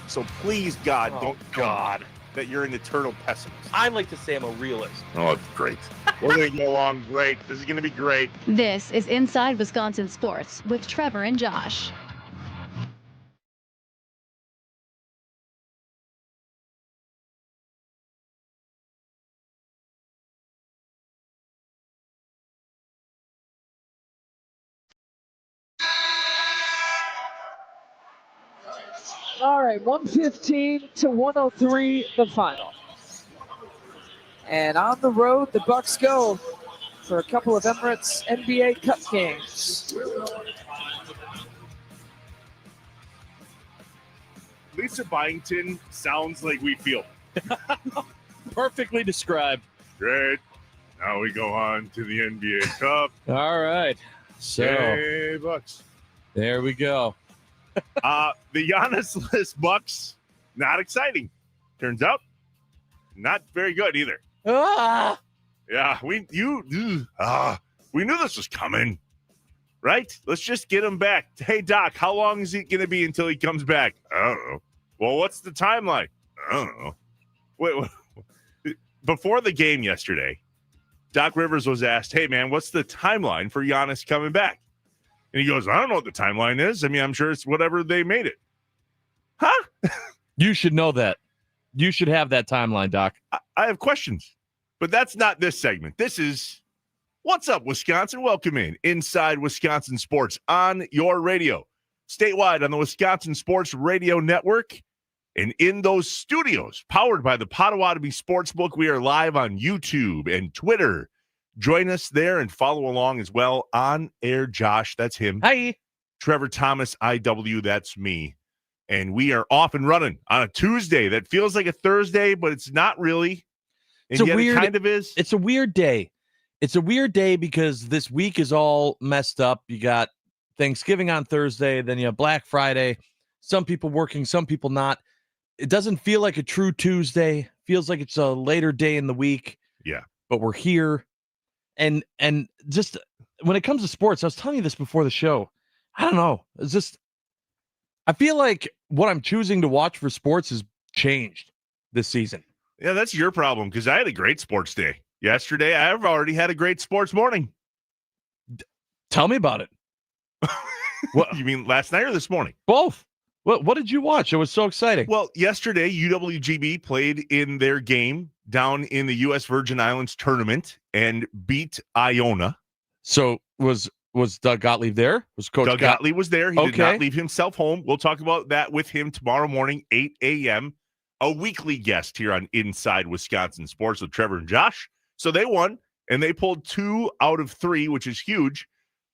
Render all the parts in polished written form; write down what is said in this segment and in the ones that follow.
So please, God, Oh, don't God. that you're an eternal pessimist. I like to say I'm a realist. Oh, it's great. We're going to go along great. This is going to be great. This is Inside Wisconsin Sports with Trevor and Josh. All right, 115 to 103, the final. And on the road, the Bucks go for a couple of Emirates NBA Cup games. Lisa Byington sounds like we feel. Perfectly described. Great. Now we go on to the NBA Cup. All right. So Hey, Bucks. there we go. The Giannis Bucks, not exciting. Turns out, not very good either. Ah! Yeah, we knew this was coming, right? Let's just get him back. Hey, Doc, how long is it going to be until he comes back? I don't know. Well, what's the timeline? I don't know. Wait, before the game yesterday, Doc Rivers was asked, hey, man, what's the timeline for Giannis coming back? And he goes, I don't know what the timeline is. I mean, I'm sure it's whatever they made it. Huh? You should know that. You should have that timeline, Doc. I have questions, but that's not this segment. This is What's Up, Wisconsin? Welcome in Inside Wisconsin Sports on your radio, statewide on the Wisconsin Sports Radio Network, and in those studios powered by the Potawatomi Sportsbook. We are live on YouTube and Twitter. Join us there and follow along as well on air. Josh, that's him. Hi. Trevor Thomas, IW, that's me. And we are off and running on a Tuesday that feels like a Thursday, but it's not really. And yet it kind of is. It's a weird day. It's a weird day because this week is all messed up. You got Thanksgiving on Thursday, then you have Black Friday. Some people working, some people not. It doesn't feel like a true Tuesday. Feels like it's a later day in the week. Yeah. But we're here. And just when it comes to sports, I was telling you this before the show. I don't know. It's just, I feel like what I'm choosing to watch for sports has changed this season. Yeah, that's your problem because I had a great sports day yesterday. I've already had a great sports morning. Tell me about it. What you mean last night or this morning? Both. What did you watch? It was so exciting. Well, yesterday, UWGB played in their game down in the U.S. Virgin Islands tournament and beat Iona. So was Doug Gottlieb there? Was Coach Doug Gottlieb was there. He did Okay. not leave himself home. We'll talk about that with him tomorrow morning, 8 a.m., a weekly guest here on Inside Wisconsin Sports with Trevor and Josh. So they won, and they pulled 2 out of 3, which is huge.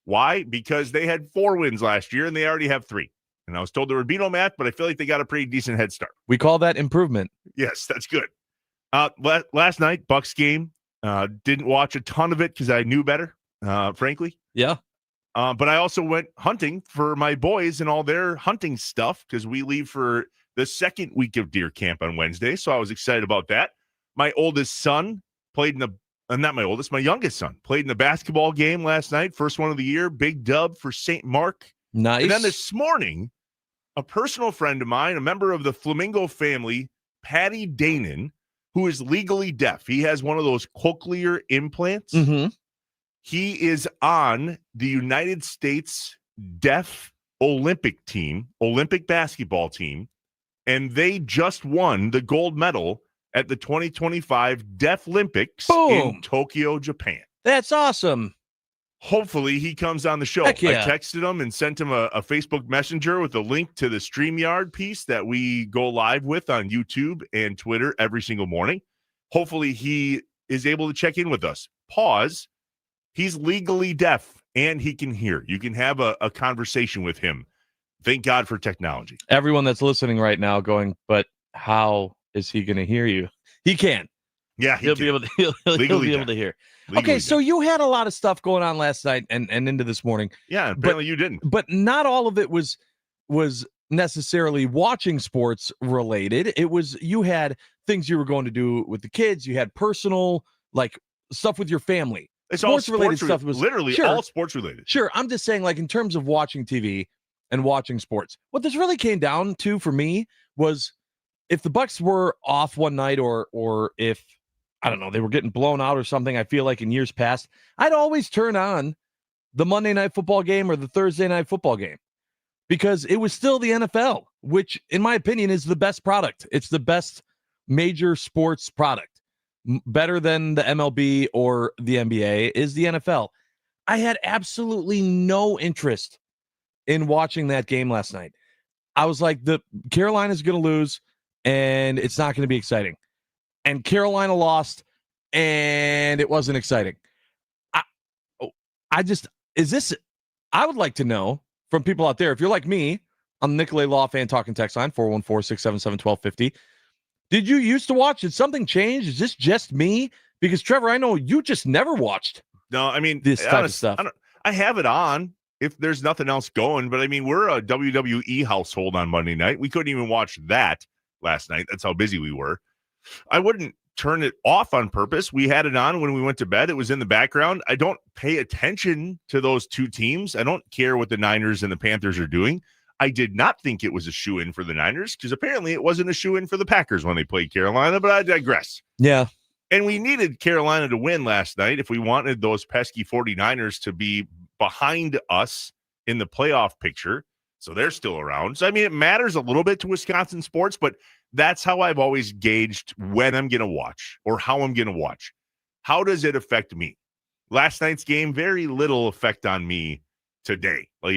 Why? Because they had 4 wins last year, and they already have 3. And I was told there would be no math, but I feel like they got a pretty decent head start. We call that improvement. Yes, that's good. Last night, Bucks game, didn't watch a ton of it because I knew better, frankly. Yeah. But I also went hunting for my boys and all their hunting stuff because we leave for the second week of deer camp on Wednesday. So I was excited about that. My oldest son played in the, not my oldest, my youngest son played in the basketball game last night. First one of the year, big dub for St. Mark. Nice. And then this morning, a personal friend of mine, a member of the Flamingo family, Patty Danon, who is legally deaf. He has one of those cochlear implants. Mm-hmm. He is on the United States Deaf Olympic basketball team, and they just won the gold medal at the 2025 Deaf Olympics in Tokyo, Japan. That's awesome. Hopefully he comes on the show. Heck yeah. I texted him and sent him a Facebook Messenger with a link to the StreamYard piece that we go live with on YouTube and Twitter every single morning. Hopefully he is able to check in with us. Pause. He's legally deaf and he can hear. You can have a conversation with him. Thank God for technology. Everyone that's listening right now going, but how is he going to hear you? He can. Yeah, He'll be able to hear. Okay, so you had a lot of stuff going on last night and into this morning. Yeah, apparently you didn't. But not all of it was necessarily watching sports related. It was, you had things you were going to do with the kids. You had personal, like, stuff with your family. It's sports all related stuff. Was literally all sports related. Sure. I'm just saying, like, in terms of watching TV and watching sports, what this really came down to for me was if the Bucks were off one night or if, I don't know, they were getting blown out or something, I feel like in years past, I'd always turn on the Monday Night Football game or the Thursday Night Football game because it was still the NFL, which in my opinion is the best product. It's the best major sports product. Better than the MLB or the NBA is the NFL. I had absolutely no interest in watching that game last night. I was like, the Carolina's going to lose and it's not going to be exciting. And Carolina lost and it wasn't exciting. I would like to know from people out there, if you're like me, I'm the Nicolay Law Fan Talking text line, 414-677-1250. Did you used to watch? Did something change? Is this just me? Because Trevor, I know you just never watched. No, I mean, this type of stuff. I have it on if there's nothing else going, but I mean, we're a WWE household on Monday night. We couldn't even watch that last night. That's how busy we were. I wouldn't turn it off on purpose. We had it on when we went to bed. It was in the background. I don't pay attention to those two teams. I don't care what the Niners and the Panthers are doing. I did not think it was a shoe-in for the Niners because apparently it wasn't a shoe-in for the Packers when they played Carolina, but I digress. Yeah. And we needed Carolina to win last night if we wanted those pesky 49ers to be behind us in the playoff picture. So they're still around. So, I mean, it matters a little bit to Wisconsin sports, but that's how I've always gauged when I'm going to watch or how I'm going to watch. How does it affect me? Last night's game, very little effect on me today. Like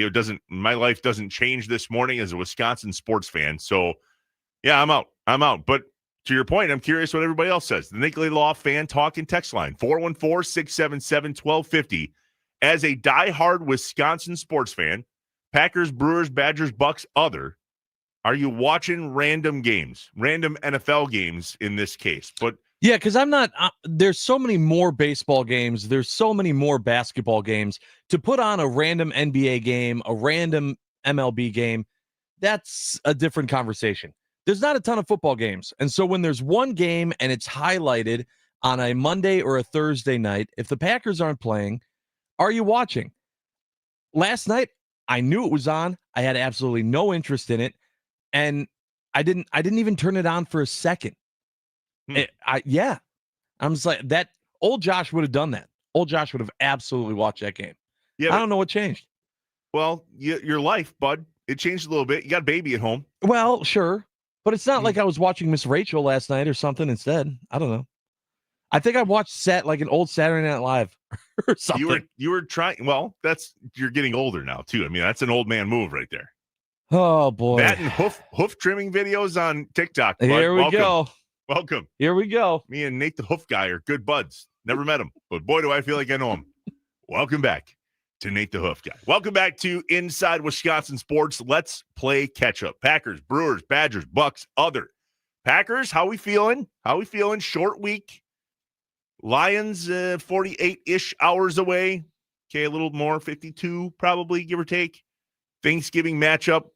my life doesn't change this morning as a Wisconsin sports fan. So yeah, I'm out. But to your point, I'm curious what everybody else says. The Nicolay Law Fan Talking text line, 414-677-1250. As a diehard Wisconsin sports fan, Packers, Brewers, Badgers, Bucks, other, are you watching random games, random NFL games in this case? But yeah, because I'm not, there's so many more baseball games. There's so many more basketball games. To put on a random NBA game, a random MLB game, that's a different conversation. There's not a ton of football games. And so when there's one game and it's highlighted on a Monday or a Thursday night, if the Packers aren't playing, are you watching? Last night, I knew it was on. I had absolutely no interest in it. And I didn't even turn it on for a second. I'm just like, that old Josh would have done that. Old Josh would have absolutely watched that game. Yeah, I don't know what changed. Well, your life, bud, it changed a little bit. You got a baby at home. Well, sure. But it's not like I was watching Miss Rachel last night or something instead. I don't know. I think I watched like an old Saturday Night Live or something. You were trying. Well, you're getting older now too. I mean, that's an old man move right there. Oh boy. That and hoof trimming videos on TikTok. Bud. Here we go. Welcome. Here we go. Me and Nate the Hoof Guy are good buds. Never met him, but boy, do I feel like I know him. Welcome back to Nate the Hoof Guy. Welcome back to Inside Wisconsin Sports. Let's play catch up. Packers, Brewers, Badgers, Bucks, other. Packers, how we feeling? Short week. Lions, 48-ish hours away. Okay, a little more, 52 probably, give or take. Thanksgiving matchup.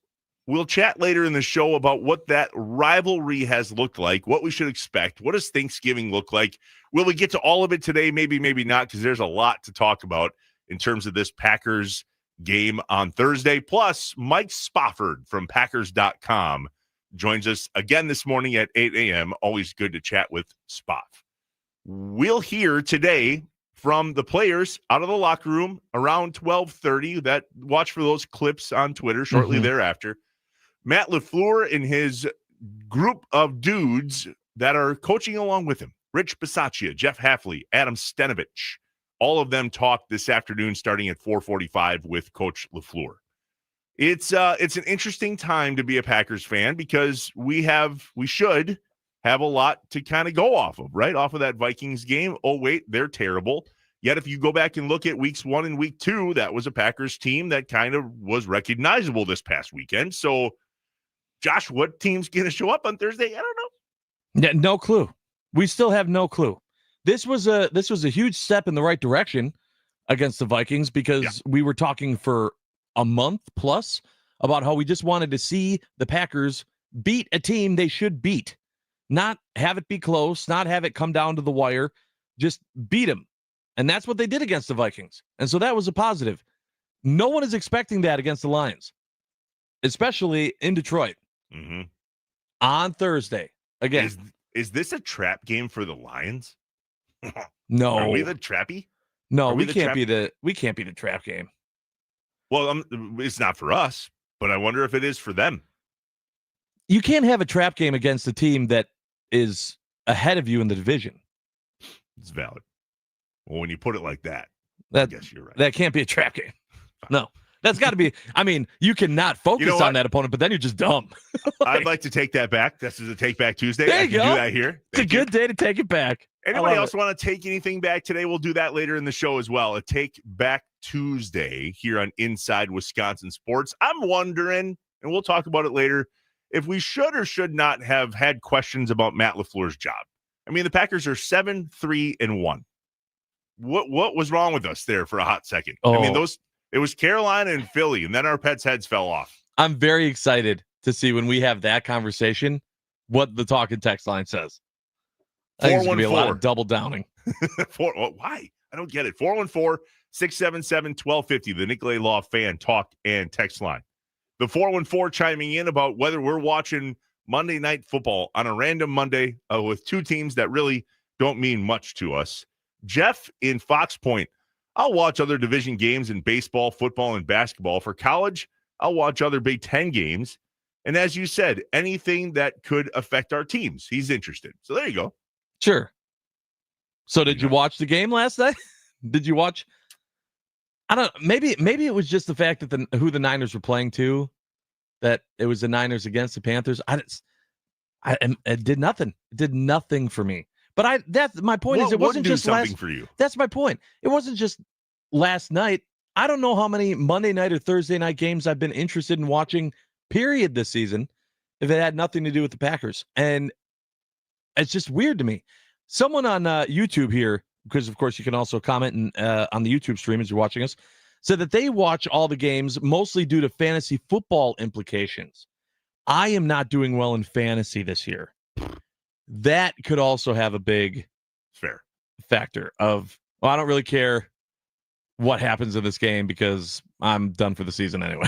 We'll chat later in the show about what that rivalry has looked like, what we should expect. What does Thanksgiving look like? Will we get to all of it today? Maybe, maybe not, because there's a lot to talk about in terms of this Packers game on Thursday. Plus, Mike Spofford from Packers.com joins us again this morning at 8 a.m. Always good to chat with Spoff. We'll hear today from the players out of the locker room around 12:30. That watch for those clips on Twitter shortly thereafter. Matt LaFleur and his group of dudes that are coaching along with him. Rich Bisaccia, Jeff Hafley, Adam Stenovich. All of them talk this afternoon starting at 4:45 with Coach LaFleur. It's an interesting time to be a Packers fan because we should have a lot to kind of go off of, right? Off of that Vikings game. Oh, wait, they're terrible. Yet if you go back and look at weeks 1 and week 2, that was a Packers team that kind of was recognizable this past weekend. So, Josh, what team's going to show up on Thursday? I don't know. Yeah, no clue. We still have no clue. This was a huge step in the right direction against the Vikings because we were talking for a month plus about how we just wanted to see the Packers beat a team they should beat. Not have it be close, not have it come down to the wire, just beat them. And that's what they did against the Vikings. And so that was a positive. No one is expecting that against the Lions, especially in Detroit. on Thursday. Again, is this a trap game for the Lions? no. Are we the trappy? No, we can't be the trap game. Well, it's not for us, but I wonder if it is for them. You can't have a trap game against a team that is ahead of you in the division. It's valid. Well, when you put it like that, I guess you're right. That can't be a trap game. No, that's got to be. I mean, you cannot focus on that opponent, but then you're just dumb. I'd like to take that back. This is a Take Back Tuesday. There you go. Do that here. It's a good day to take it back. Anybody else want to take anything back today? We'll do that later in the show as well. A Take Back Tuesday here on Inside Wisconsin Sports. I'm wondering, and we'll talk about it later, if we should or should not have had questions about Matt LaFleur's job. I mean, the Packers are 7-3-1. What was wrong with us there for a hot second? Oh. I mean, it was Carolina and Philly, and then our pets' heads fell off. I'm very excited to see when we have that conversation what the talking text line says. I think there's going to be a lot of double downing. Why? I don't get it. 414-677-1250, the Nicolay Law fan talk and text line. The 414 chiming in about whether we're watching Monday Night Football on a random Monday with two teams that really don't mean much to us. Jeff in Fox Point, I'll watch other division games in baseball, football, and basketball. For college, I'll watch other Big Ten games. And as you said, anything that could affect our teams. He's interested. So there you go. Sure. So did you watch the game last night? Did you watch? I don't know. Maybe it was just the fact that who the Niners were playing to, that it was the Niners against the Panthers. It did nothing. It did nothing for me. But that's my point. It wasn't just something for you. That's my point. It wasn't just last night. I don't know how many Monday night or Thursday night games I've been interested in watching, period, this season, if it had nothing to do with the Packers. And it's just weird to me. Someone on YouTube here, because of course you can also comment on the YouTube stream as you're watching us, said that they watch all the games mostly due to fantasy football implications. I am not doing well in fantasy this year. That could also have a big factor of, well, I don't really care what happens in this game because I'm done for the season anyway.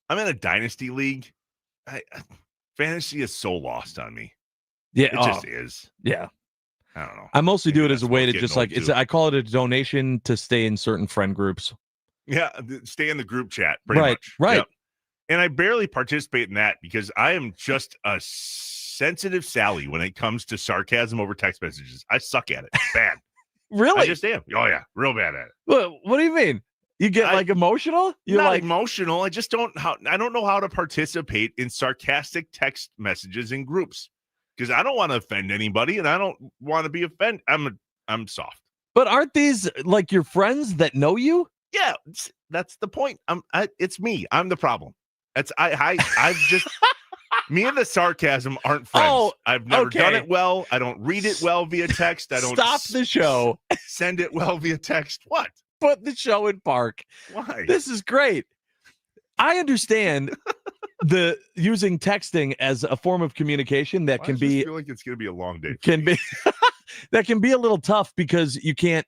I'm in a dynasty league. Fantasy is so lost on me. Yeah, it just is. Yeah, I don't know. I mostly do it as a way to just like I call it a donation to stay in certain friend groups. Yeah, stay in the group chat. Pretty much. Right. Yep. And I barely participate in that because I am just a sensitive Sally when it comes to sarcasm over text messages. I suck at it. Bad. Really? I just am. Oh yeah, real bad at it. What do you mean? You get like emotional? You're not like emotional. I just don't know how to participate in sarcastic text messages in groups because I don't want to offend anybody and I don't want to be offended. I'm soft. But aren't these like your friends that know you? Yeah, that's the point. It's me. I'm the problem. I've just me and the sarcasm aren't friends. Oh, I've never done it well. I don't read it well via text. I don't stop the show. Send it well via text. What? Put the show in park. Why? This is great. I understand the using texting as a form of communication that can be. I feel like it's going to be a long day. That can be a little tough because you can't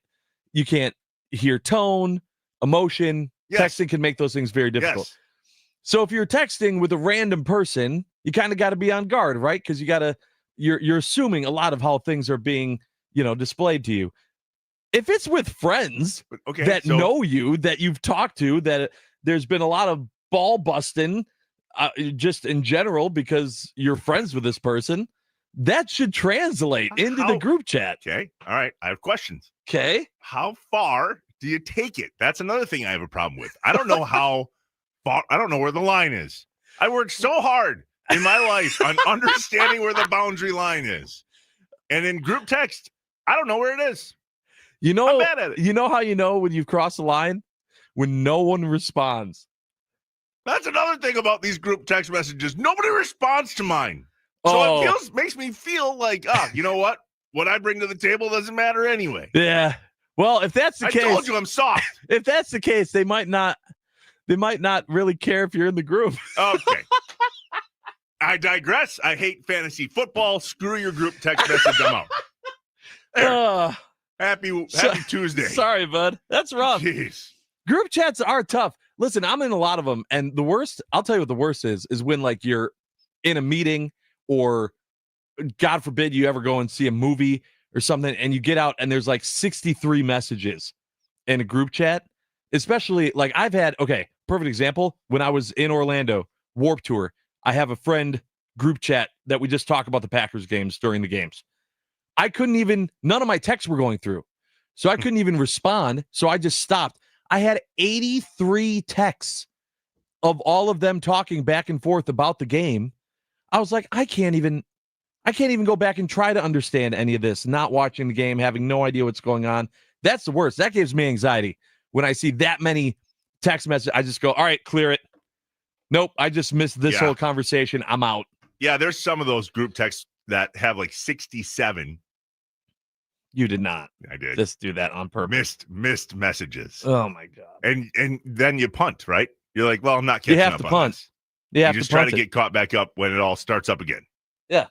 hear tone, emotion. Yes. Texting can make those things very difficult. Yes. So if you're texting with a random person, you kind of got to be on guard, right? Because you're assuming a lot of how things are being, displayed to you. If it's with friends that know you, that you've talked to, that there's been a lot of ball busting just in general because you're friends with this person, that should translate into the group chat. Okay. All right. I have questions. Okay. How far do you take it? That's another thing I have a problem with. I don't know how far. I don't know where the line is. I worked so hard in my life on understanding where the boundary line is. And in group text, I don't know where it is. I'm bad at it. You know how you know when you've crossed the line? When no one responds. That's another thing about these group text messages. Nobody responds to mine. So it makes me feel like, you know what? What I bring to the table doesn't matter anyway. Yeah. Well, if that's the case. I told you I'm soft. If that's the case, they might not really care if you're in the group. Okay. I digress. I hate fantasy football. Screw your group text message. I'm out. Happy Tuesday. Sorry, bud. That's rough. Jeez. Group chats are tough. Listen, I'm in a lot of them. And the worst, I'll tell you what the worst is when like you're in a meeting or God forbid you ever go and see a movie or something and you get out and there's like 63 messages in a group chat, especially like I've had, okay, perfect example. When I was in Orlando, Warped Tour, I have a friend group chat that we just talk about the Packers games during the games. I couldn't even, none of my texts were going through. So I couldn't even respond. So I just stopped. I had 83 texts of all of them talking back and forth about the game. I was like, I can't even go back and try to understand any of this, not watching the game, having no idea what's going on. That's the worst. That gives me anxiety. When I see that many text messages, I just go, all right, clear it. Nope, I just missed this whole conversation. I'm out. Yeah, there's some of those group texts that have like 67. You did not. I did. Just do that on purpose. Missed messages. Oh, my God. And then you punt, right? You're like, well, I'm not catching up on punt. this. You just try to get caught back up when it all starts up again. Yeah.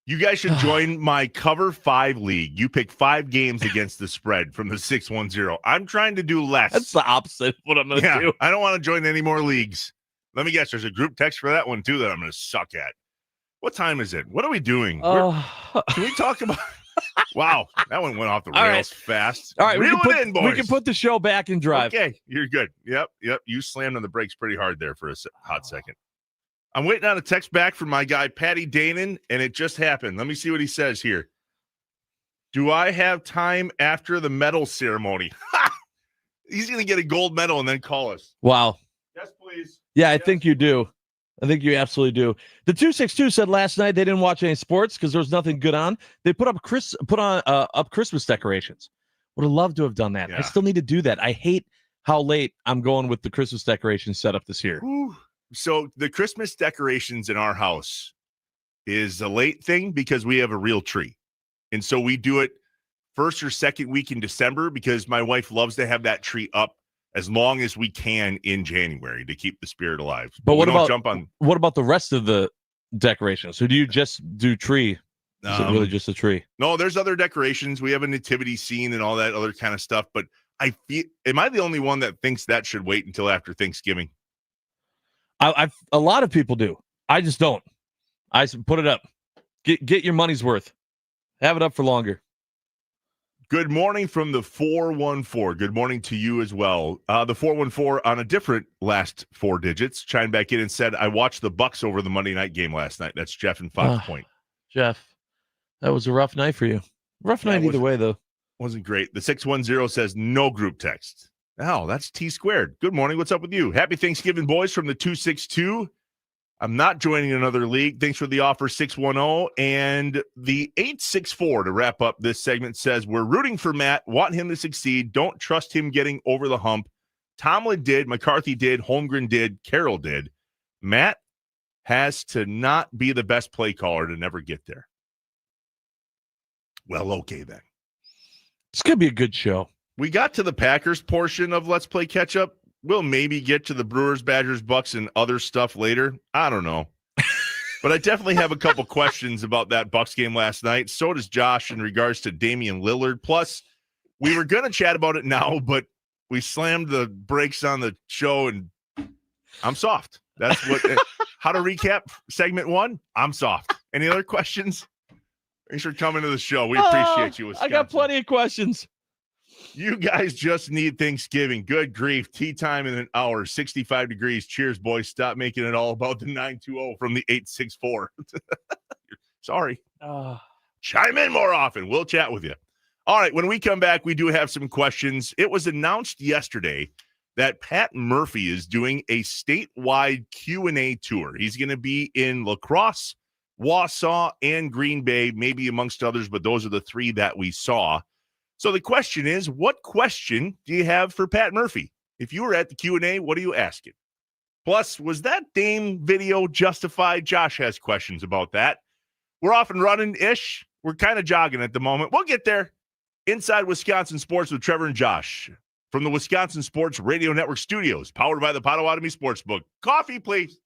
You guys should join my Cover 5 league. You pick 5 games against the spread from the 610. I'm trying to do less. That's the opposite of what I'm going to do. I don't want to join any more leagues. Let me guess. There's a group text for that one, too, that I'm going to suck at. What time is it? What are we doing? Can we talk about... Wow, that one went off the rails fast. All right, we can put the show back in drive. Okay, you're good. Yep. You slammed on the brakes pretty hard there for a hot second. I'm waiting on a text back from my guy, Patty Danon, and it just happened. Let me see what he says here. Do I have time after the medal ceremony? He's going to get a gold medal and then call us. Wow. Yes, please. Yeah, I think you do. I think you absolutely do. The 262 said last night they didn't watch any sports because there was nothing good on. They put up Christmas decorations. Would have loved to have done that. Yeah. I still need to do that. I hate how late I'm going with the Christmas decorations set up this year. Ooh. So the Christmas decorations in our house is a late thing because we have a real tree. And so we do it first or second week in December because my wife loves to have that tree up as long as we can in January to keep the spirit alive. But what about the rest of the decorations? So do you just do tree? Is it really just a tree? No, there's other decorations. We have a nativity scene and all that other kind of stuff. But am I the only one that thinks that should wait until after Thanksgiving? A lot of people do. I just don't. I put it up. Get your money's worth. Have it up for longer. Good morning from the 414. Good morning to you as well. The 414 on a different last 4 digits chimed back in and said, I watched the Bucks over the Monday night game last night. That's Jeff in Fox Point. Jeff, that was a rough night for you. Rough night either way, though. Wasn't great. The 610 says no group text. Oh, that's T squared. Good morning. What's up with you? Happy Thanksgiving, boys, from the 262. I'm not joining another league. Thanks for the offer, 610. And the 864 to wrap up this segment says, we're rooting for Matt, want him to succeed. Don't trust him getting over the hump. Tomlin did, McCarthy did, Holmgren did, Carroll did. Matt has to not be the best play caller to never get there. Well, okay then. It's going to be a good show. We got to the Packers portion of Let's Play Catch Up. We'll maybe get to the Brewers, Badgers, Bucks, and other stuff later. I don't know. But I definitely have a couple questions about that Bucks game last night. So does Josh in regards to Damian Lillard. Plus, we were going to chat about it now, but we slammed the brakes on the show, and I'm soft. That's what how to recap segment 1. I'm soft. Any other questions? Thanks for coming to the show. We appreciate you, Wisconsin. I got plenty of questions. You guys just need Thanksgiving. Good grief. Tea time in an hour, 65 degrees. Cheers, boys. Stop making it all about the 920 from the 864. Sorry. Chime in more often. We'll chat with you. All right, when we come back, we do have some questions. It was announced yesterday that Pat Murphy is doing a statewide Q&A tour. He's going to be in La Crosse, Wausau, and Green Bay, maybe amongst others, but those are the 3 that we saw. So the question is, what question do you have for Pat Murphy? If you were at the Q&A, what are you asking? Plus, was that Dame video justified? Josh has questions about that. We're off and running-ish. We're kind of jogging at the moment. We'll get there. Inside Wisconsin Sports with Trevor and Josh from the Wisconsin Sports Radio Network studios, powered by the Potawatomi Sportsbook. Coffee, please.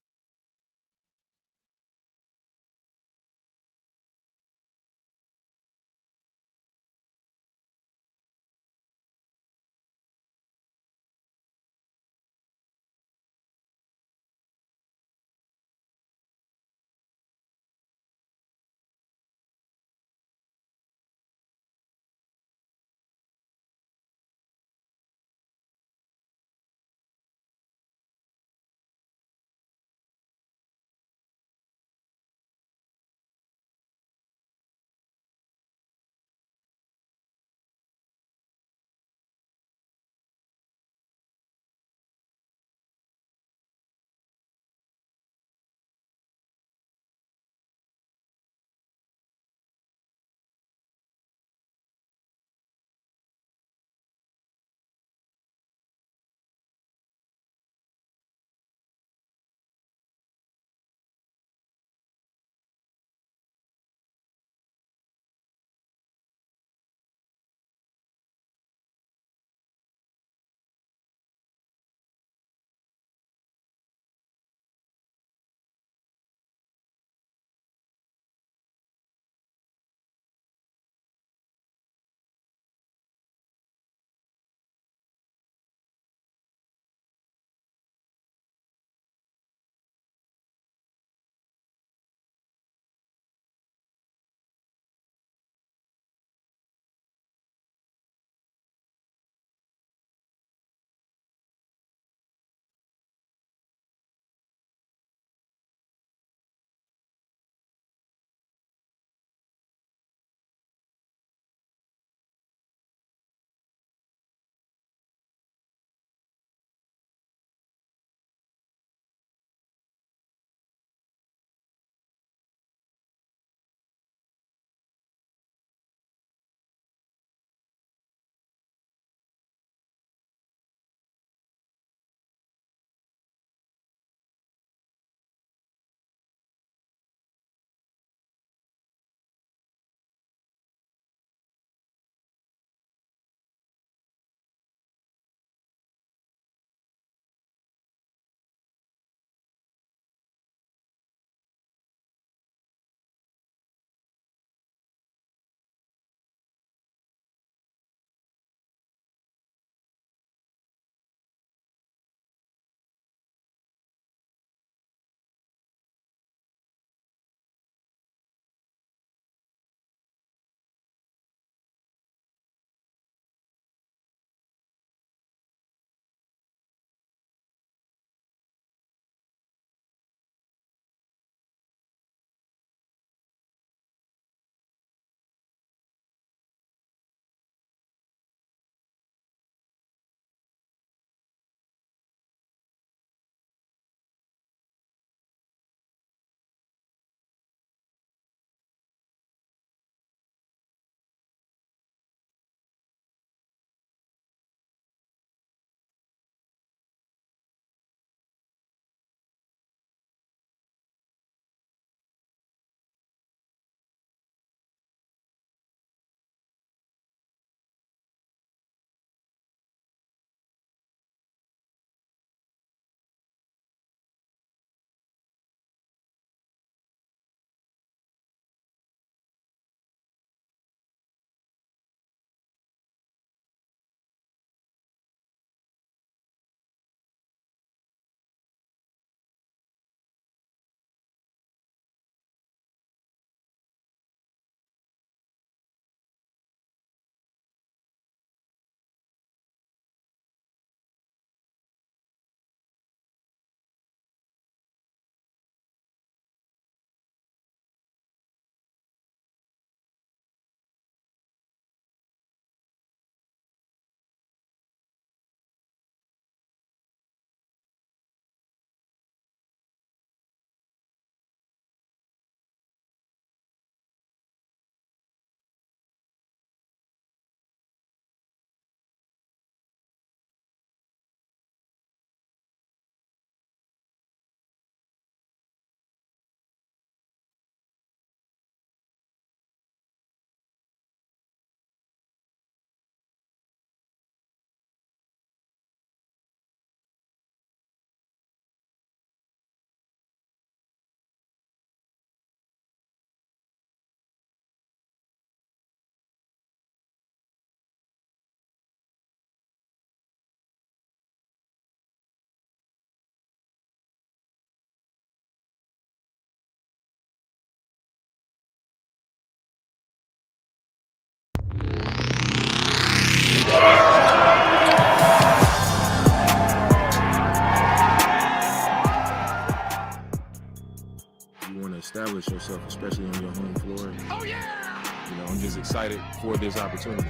yourself, especially on your home floor. Oh, yeah! You know, I'm just excited for this opportunity.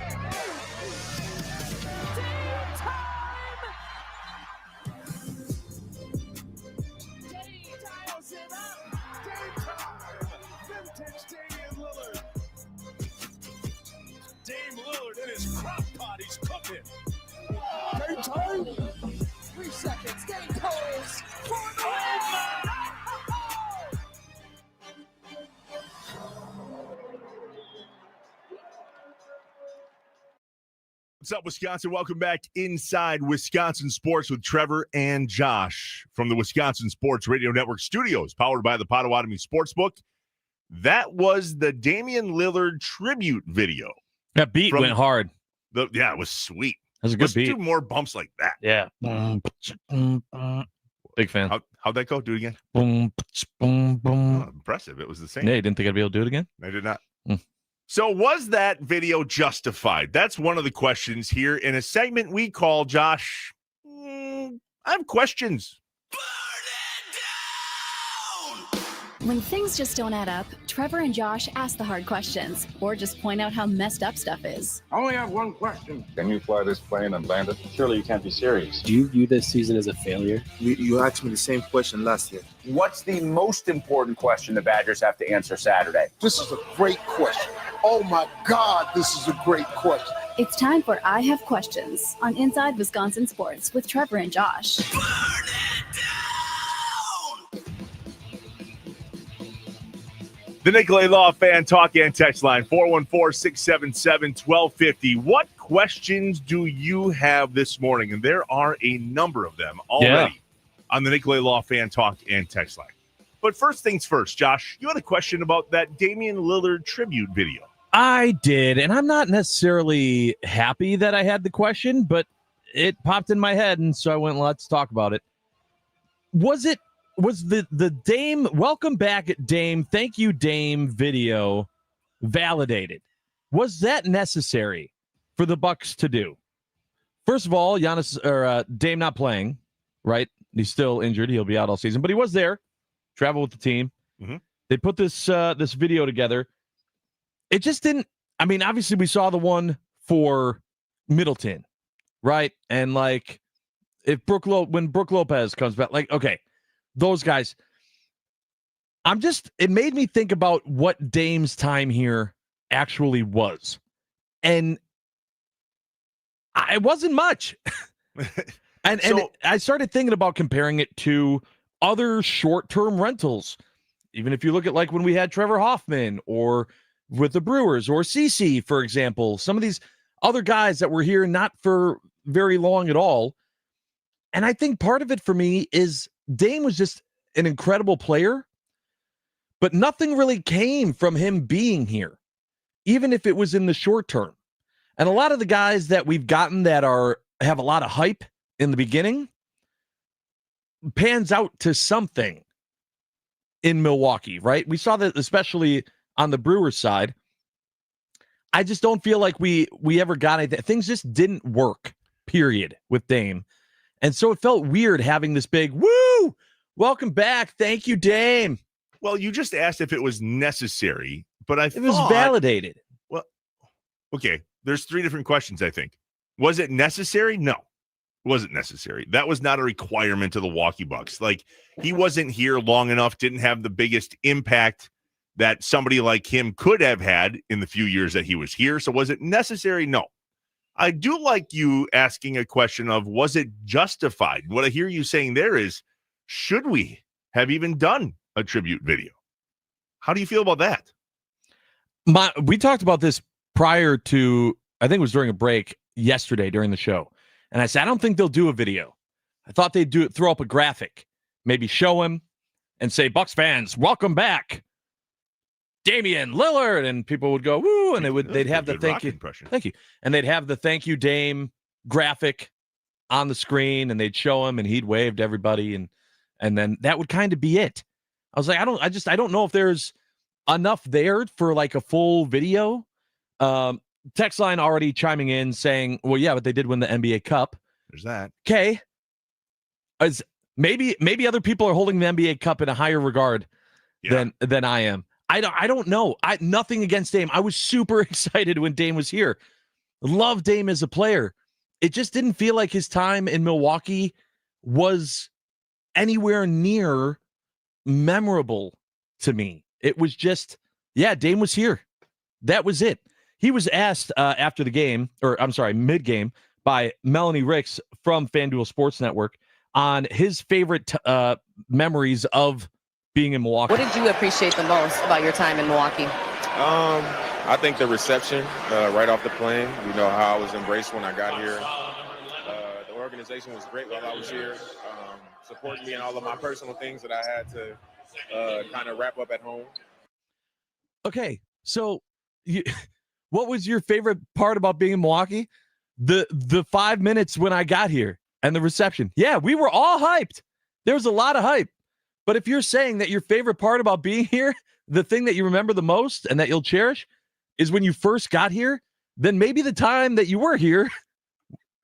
Dame Lillard in his crock pot, he's cooking. Game time. 3 seconds. Dame pulls for the win. What's up, Wisconsin? Welcome back inside Wisconsin Sports with Trevor and Josh from the Wisconsin Sports Radio Network studios, powered by the Potawatomi Sportsbook. That was the Damian Lillard tribute video. That beat went hard. Yeah, it was sweet. That was a good Let's beat. do more bumps like that. Yeah. Big fan. How'd that go? Do it again. Boom, boom, boom. Oh, impressive. It was the same. Yeah, you didn't think I'd be able to do it again? I did not. So was that video justified? That's one of the questions here in a segment we call, Josh, I have questions. When things just don't add up, Trevor and Josh ask the hard questions or just point out how messed up stuff is. I only have one question. Can you fly this plane and land it? Surely you can't be serious. Do you view this season as a failure? You asked me the same question last year. What's the most important question the Badgers have to answer Saturday? This is a great question. Oh my God, this is a great question. It's time for I Have Questions on Inside Wisconsin Sports with Trevor and Josh. The Nicolay Law Fan Talk and Text Line, 414-677-1250. What questions do you have this morning? And there are a number of them already on the Nicolay Law Fan Talk and Text Line. But first things first, Josh, you had a question about that Damian Lillard tribute video. I did, and I'm not necessarily happy that I had the question, but it popped in my head, and so I went, let's talk about it. Was the Dame, welcome back at Dame, thank you Dame video validated? Was that necessary for the Bucks to do? First of all, Giannis or Dame not playing, right? He's still injured. He'll be out all season, but he was there, traveled with the team. Mm-hmm. They put this video together. It just didn't. I mean, obviously, we saw the one for Middleton, right? And like, if when Brook Lopez comes back, like, okay, those guys. It made me think about what Dame's time here actually was, and it wasn't much. and I started thinking about comparing it to other short-term rentals. Even if you look at like when we had Trevor Hoffman or with the Brewers or CeCe, for example, some of these other guys that were here not for very long at all. And I think part of it for me is Dame was just an incredible player, but nothing really came from him being here, even if it was in the short term. And a lot of the guys that we've gotten that have a lot of hype in the beginning pans out to something in Milwaukee, right? We saw that especially on the Brewers side. I just don't feel like we ever got anything. Things just didn't work, period, with Dame. And so it felt weird having this big, woo, welcome back, thank you, Dame. Well, you just asked if it was necessary, but it was validated. Well, okay, there's 3 different questions, I think. Was it necessary? No, it wasn't necessary. That was not a requirement of the Milwaukee Bucks. Like, he wasn't here long enough, didn't have the biggest impact that somebody like him could have had in the few years that he was here. So was it necessary? No. I do like you asking a question of, was it justified? What I hear you saying there is, should we have even done a tribute video? How do you feel about that? We talked about this prior to, I think it was during a break yesterday during the show. And I said, I don't think they'll do a video. I thought they'd throw up a graphic, maybe show him and say, Bucks fans, welcome back, Damian Lillard, and people would go, woo, and they'd have the thank you impression. Thank you. And they'd have the thank you Dame graphic on the screen, and they'd show him and he'd wave to everybody, and then that would kind of be it. I was like, I don't know if there's enough there for like a full video. Text line already chiming in saying, well, yeah, but they did win the NBA Cup. There's that. Okay. Maybe other people are holding the NBA Cup in a higher regard than I am. I don't know. Nothing against Dame. I was super excited when Dame was here. Love Dame as a player. It just didn't feel like his time in Milwaukee was anywhere near memorable to me. It was just, yeah, Dame was here. That was it. He was asked after the game, or I'm sorry, mid-game, by Melanie Ricks from FanDuel Sports Network on his favorite memories of being in Milwaukee. What did you appreciate the most about your time in Milwaukee? I think the reception right off the plane. You know how I was embraced when I got here. The organization was great while I was here, supporting me in all of my personal things that I had to kind of wrap up at home. Okay, so what was your favorite part about being in Milwaukee? The 5 minutes when I got here and the reception. Yeah, we were all hyped. There was a lot of hype. But if you're saying that your favorite part about being here, the thing that you remember the most and that you'll cherish is when you first got here, then maybe the time that you were here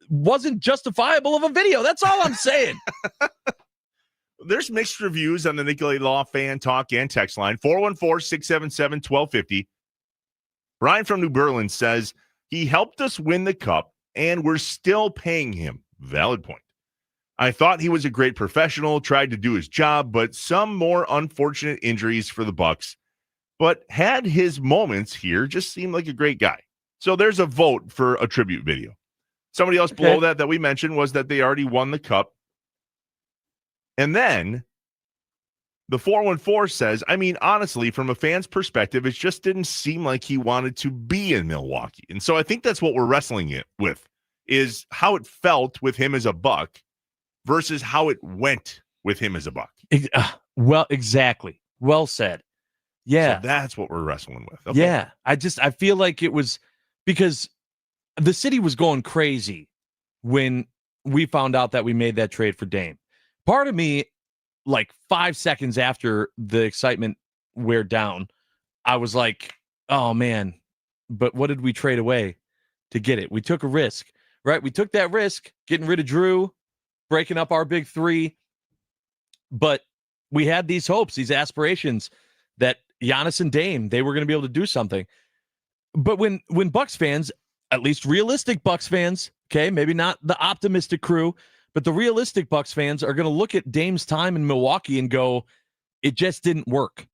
wasn't justifiable of a video. That's all I'm saying. There's mixed reviews on the Nicolay Law fan talk and text line, 414-677-1250. Brian from New Berlin says he helped us win the cup and we're still paying him. Valid point. I thought he was a great professional, tried to do his job, but some more unfortunate injuries for the Bucks. But had his moments here, just seemed like a great guy. So there's a vote for a tribute video. Somebody else below that we mentioned was that they already won the cup. And then the 414 says, I mean, honestly, from a fan's perspective, it just didn't seem like he wanted to be in Milwaukee. And so I think that's what we're wrestling with, is how it felt with him as a Buck versus how it went with him as a Buck. Well, exactly. Well said. Yeah. So that's what we're wrestling with. Okay. Yeah. I feel like it was because the city was going crazy when we found out that we made that trade for Dame. Part of me, like 5 seconds after the excitement wear down, I was like, oh man, but what did we trade away to get it? We took a risk, right? We took that risk getting rid of Drew, breaking up our big three. But we had these hopes, these aspirations that Giannis and Dame, they were going to be able to do something. But when Bucks fans, at least realistic Bucks fans, okay, maybe not the optimistic crew, but the realistic Bucks fans are going to look at Dame's time in Milwaukee and go, it just didn't work.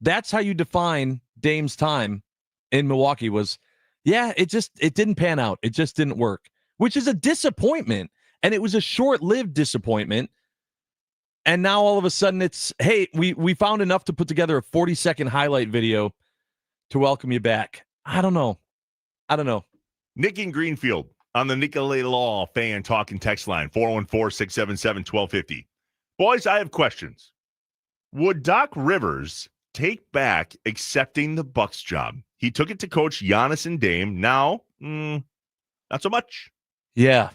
That's how you define Dame's time in Milwaukee was, yeah, it didn't pan out. It just didn't work, which is a disappointment. And it was a short-lived disappointment. And now all of a sudden it's, hey, we found enough to put together a 40-second highlight video to welcome you back. I don't know. Nick in Greenfield on the Nicolay Law fan talking text line, 414-677-1250. Boys, I have questions. Would Doc Rivers take back accepting the Bucks job? He took it to coach Giannis and Dame. Now, not so much. Yeah.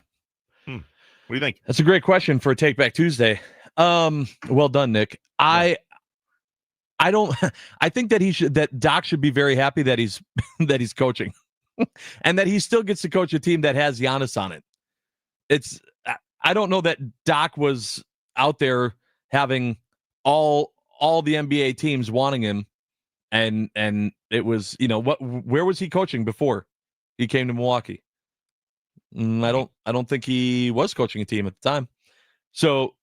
What do you think? That's a great question for a Take Back Tuesday. Well done, Nick. I think that Doc should be very happy that he's coaching and that he still gets to coach a team that has Giannis on it. I don't know that Doc was out there having all the NBA teams wanting him, and it was, where was he coaching before he came to Milwaukee? I don't think he was coaching a team at the time. So,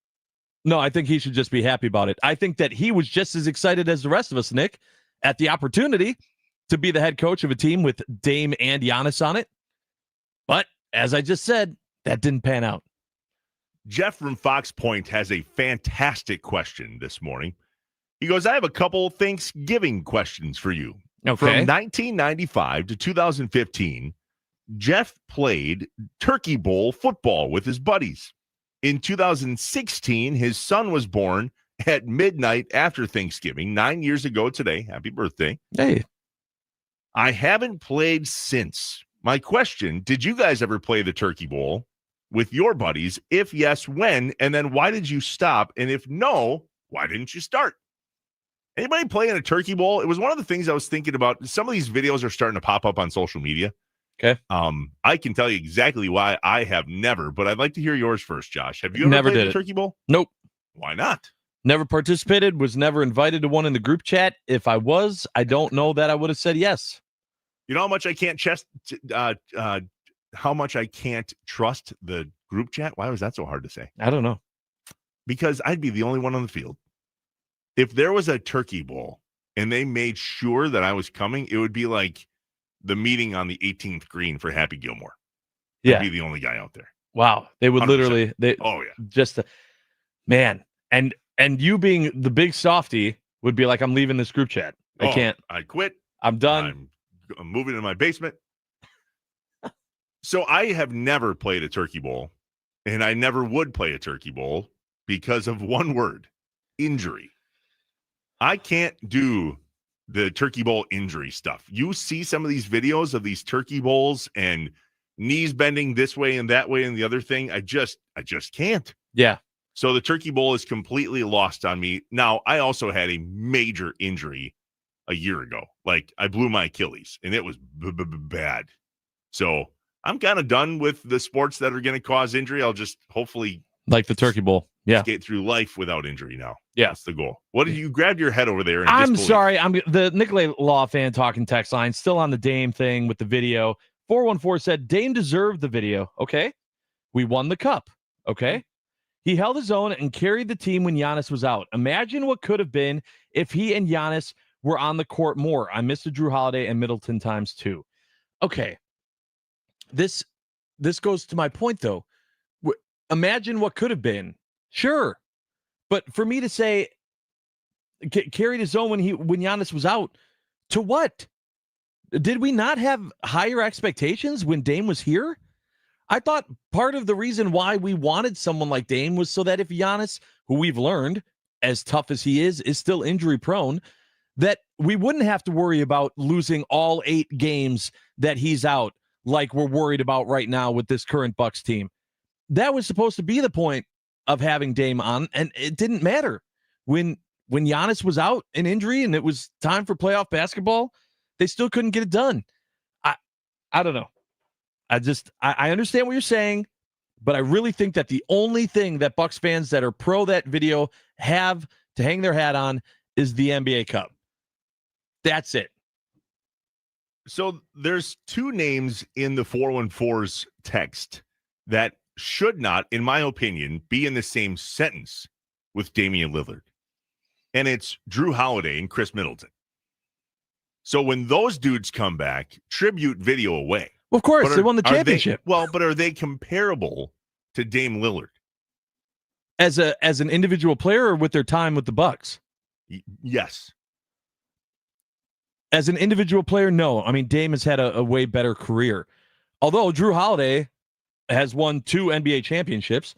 no, I think he should just be happy about it. I think that he was just as excited as the rest of us, Nick, at the opportunity to be the head coach of a team with Dame and Giannis on it. But as I just said, that didn't pan out. Jeff from Fox Point has a fantastic question this morning. He goes, I have a couple Thanksgiving questions for you. Okay. From 1995 to 2015, Jeff played Turkey Bowl football with his buddies. In 2016, his son was born at midnight after Thanksgiving, 9 years ago today. Happy birthday. Hey. I haven't played since. My question, did you guys ever play the Turkey Bowl with your buddies? If yes, when? And then why did you stop? And if no, why didn't you start? Anybody playing a Turkey Bowl? It was one of the things I was thinking about. Some of these videos are starting to pop up on social media. Okay. I can tell you exactly why I have never, but I'd like to hear yours first, Josh. Have you ever never played did the it. Turkey Bowl? Nope. Why not? Never participated, was never invited to one in the group chat. If I was, I don't know that I would have said yes. You know how much I can't how much I can't trust the group chat? Why was that so hard to say? I don't know. Because I'd be the only one on the field. If there was a turkey bowl and they made sure that I was coming, it would be like the meeting on the 18th green for Happy Gilmore. Yeah. I'd be the only guy out there. Wow. They would 100%. literally, oh yeah. Just, man. And you being the big softy would be like, I'm leaving this group chat. I can't. I quit. I'm done. I'm moving to my basement. So I have never played a turkey bowl, and I never would play a turkey bowl because of one word, injury. I can't do the turkey bowl injury stuff. You see some of these videos of these turkey bowls and knees bending this way and that way and the other thing. I just can't. Yeah. So the turkey bowl is completely lost on me. Now, I also had a major injury a year ago. Like, I blew my Achilles, and it was bad. So I'm kind of done with the sports that are going to cause injury. I'll just hopefully like the turkey bowl. Yeah. Skate through life without injury now. Yeah. That's the goal. What did you grab your head over there? I'm sorry. I'm the Nicolay Law fan talking text line still on the Dame thing with the video. 414 said Dame deserved the video. Okay. We won the cup. Okay. He held his own and carried the team when Giannis was out. Imagine what could have been if he and Giannis were on the court more. I missed the Drew Holiday and Middleton times too. Okay. This goes to my point, though. Imagine what could have been. Sure. But for me to say carried his own when Giannis was out, to what? Did we not have higher expectations when Dame was here? I thought part of the reason why we wanted someone like Dame was so that if Giannis, who we've learned, as tough as he is still injury prone, that we wouldn't have to worry about losing all 8 games that he's out like we're worried about right now with this current Bucks team. That was supposed to be the point of having Dame on, and it didn't matter. When Giannis was out in injury and it was time for playoff basketball, they still couldn't get it done. I don't know. I understand what you're saying, but I really think that the only thing that Bucks fans that are pro that video have to hang their hat on is the NBA Cup. That's it. So there's 2 names in the 414's text that should not, in my opinion, be in the same sentence with Damian Lillard. And it's Drew Holiday and Chris Middleton. So when those dudes come back, tribute video away. Well, of course, they won the championship. But are they comparable to Dame Lillard? As an individual player or with their time with the Bucks? Yes. As an individual player, no. I mean, Dame has had a way better career. Although Drew Holiday has won 2 NBA championships.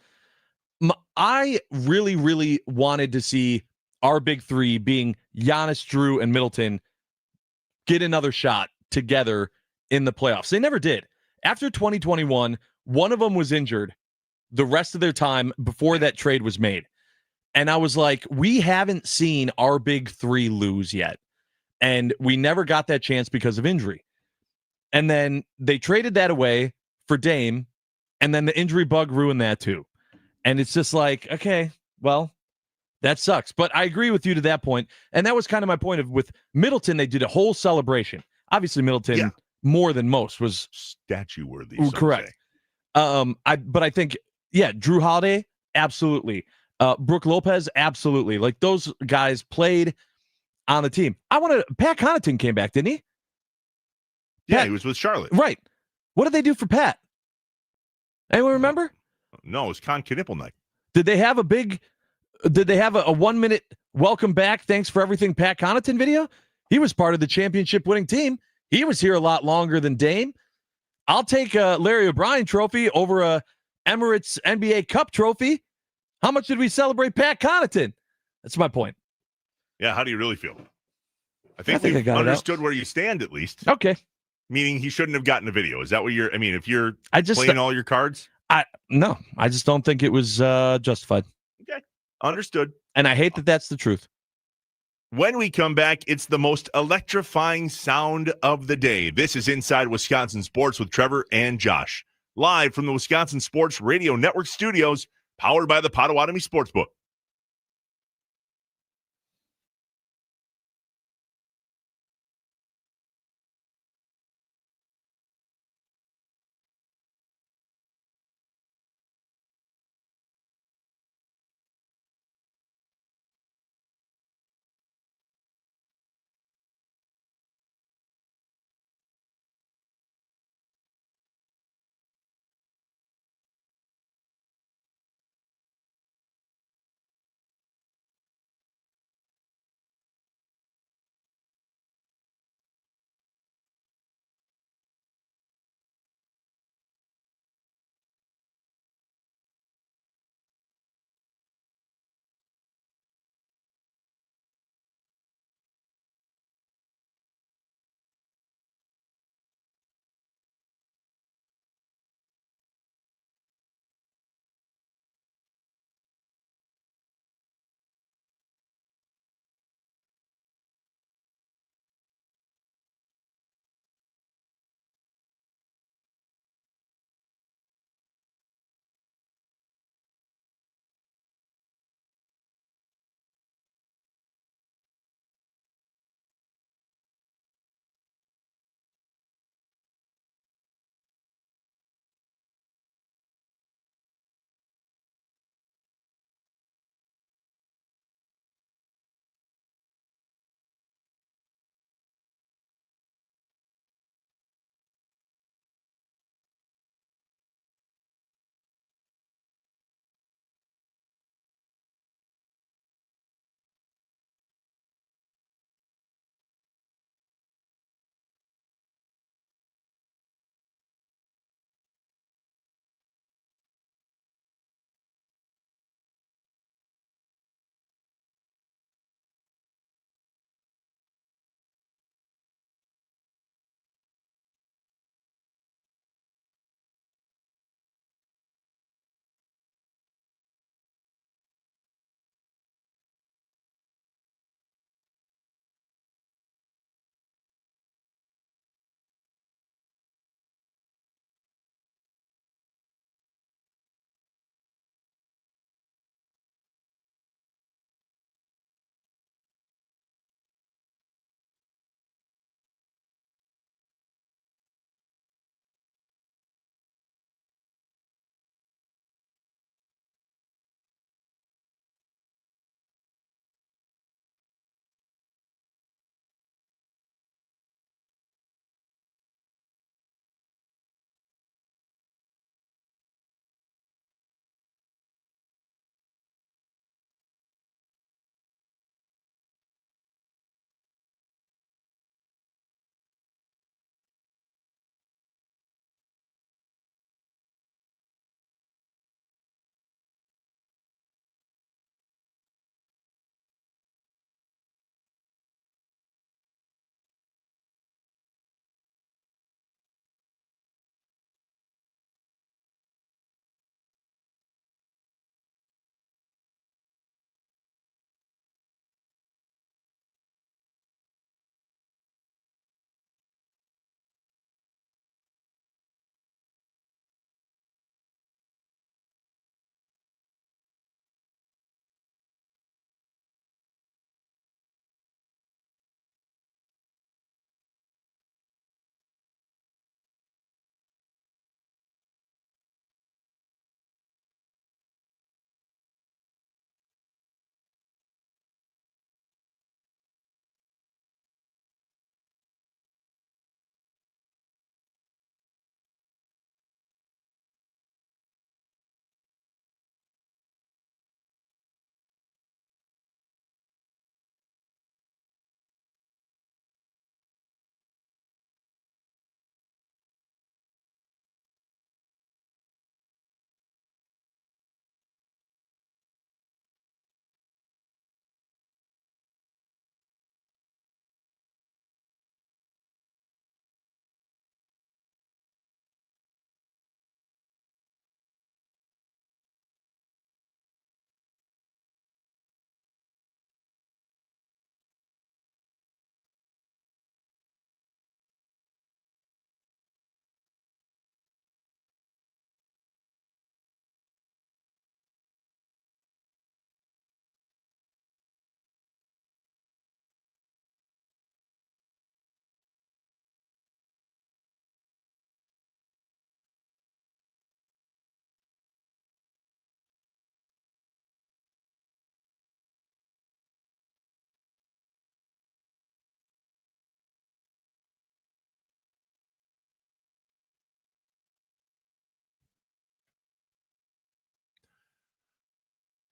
I really, really wanted to see our big 3 being Giannis, Drew, and Middleton get another shot together in the playoffs. They never did. After 2021, one of them was injured the rest of their time before that trade was made. And I was like, we haven't seen our big 3 lose yet. And we never got that chance because of injury. And then they traded that away for Dame, and then the injury bug ruined that too. And it's just like, okay, well, that sucks. But I agree with you to that point. And that was kind of my point with Middleton. They did a whole celebration. Obviously, Middleton, more than most, was statue worthy. Correct. But I think, Drew Holiday, absolutely. Brook Lopez, absolutely. Like, those guys played on the team. Pat Connaughton came back, didn't he? Yeah, he was with Charlotte. Right. What did they do for Pat? Anyone remember? No, it was Con Knippelnick. Did they have a 1-minute welcome back, thanks for everything, Pat Connaughton video? He was part of the championship winning team. He was here a lot longer than Dame. I'll take a Larry O'Brien trophy over a Emirates NBA Cup trophy. How much did we celebrate Pat Connaughton? That's my point. Yeah, how do you really feel? I think I got understood where you stand, at least. Okay. Meaning he shouldn't have gotten a video. Is that what you're... I mean, if you're playing all your cards? No, I just don't think it was justified. Okay, understood. And I hate that that's the truth. When we come back, it's the most electrifying sound of the day. This is Inside Wisconsin Sports with Trevor and Josh. Live from the Wisconsin Sports Radio Network studios, powered by the Potawatomi Sportsbook.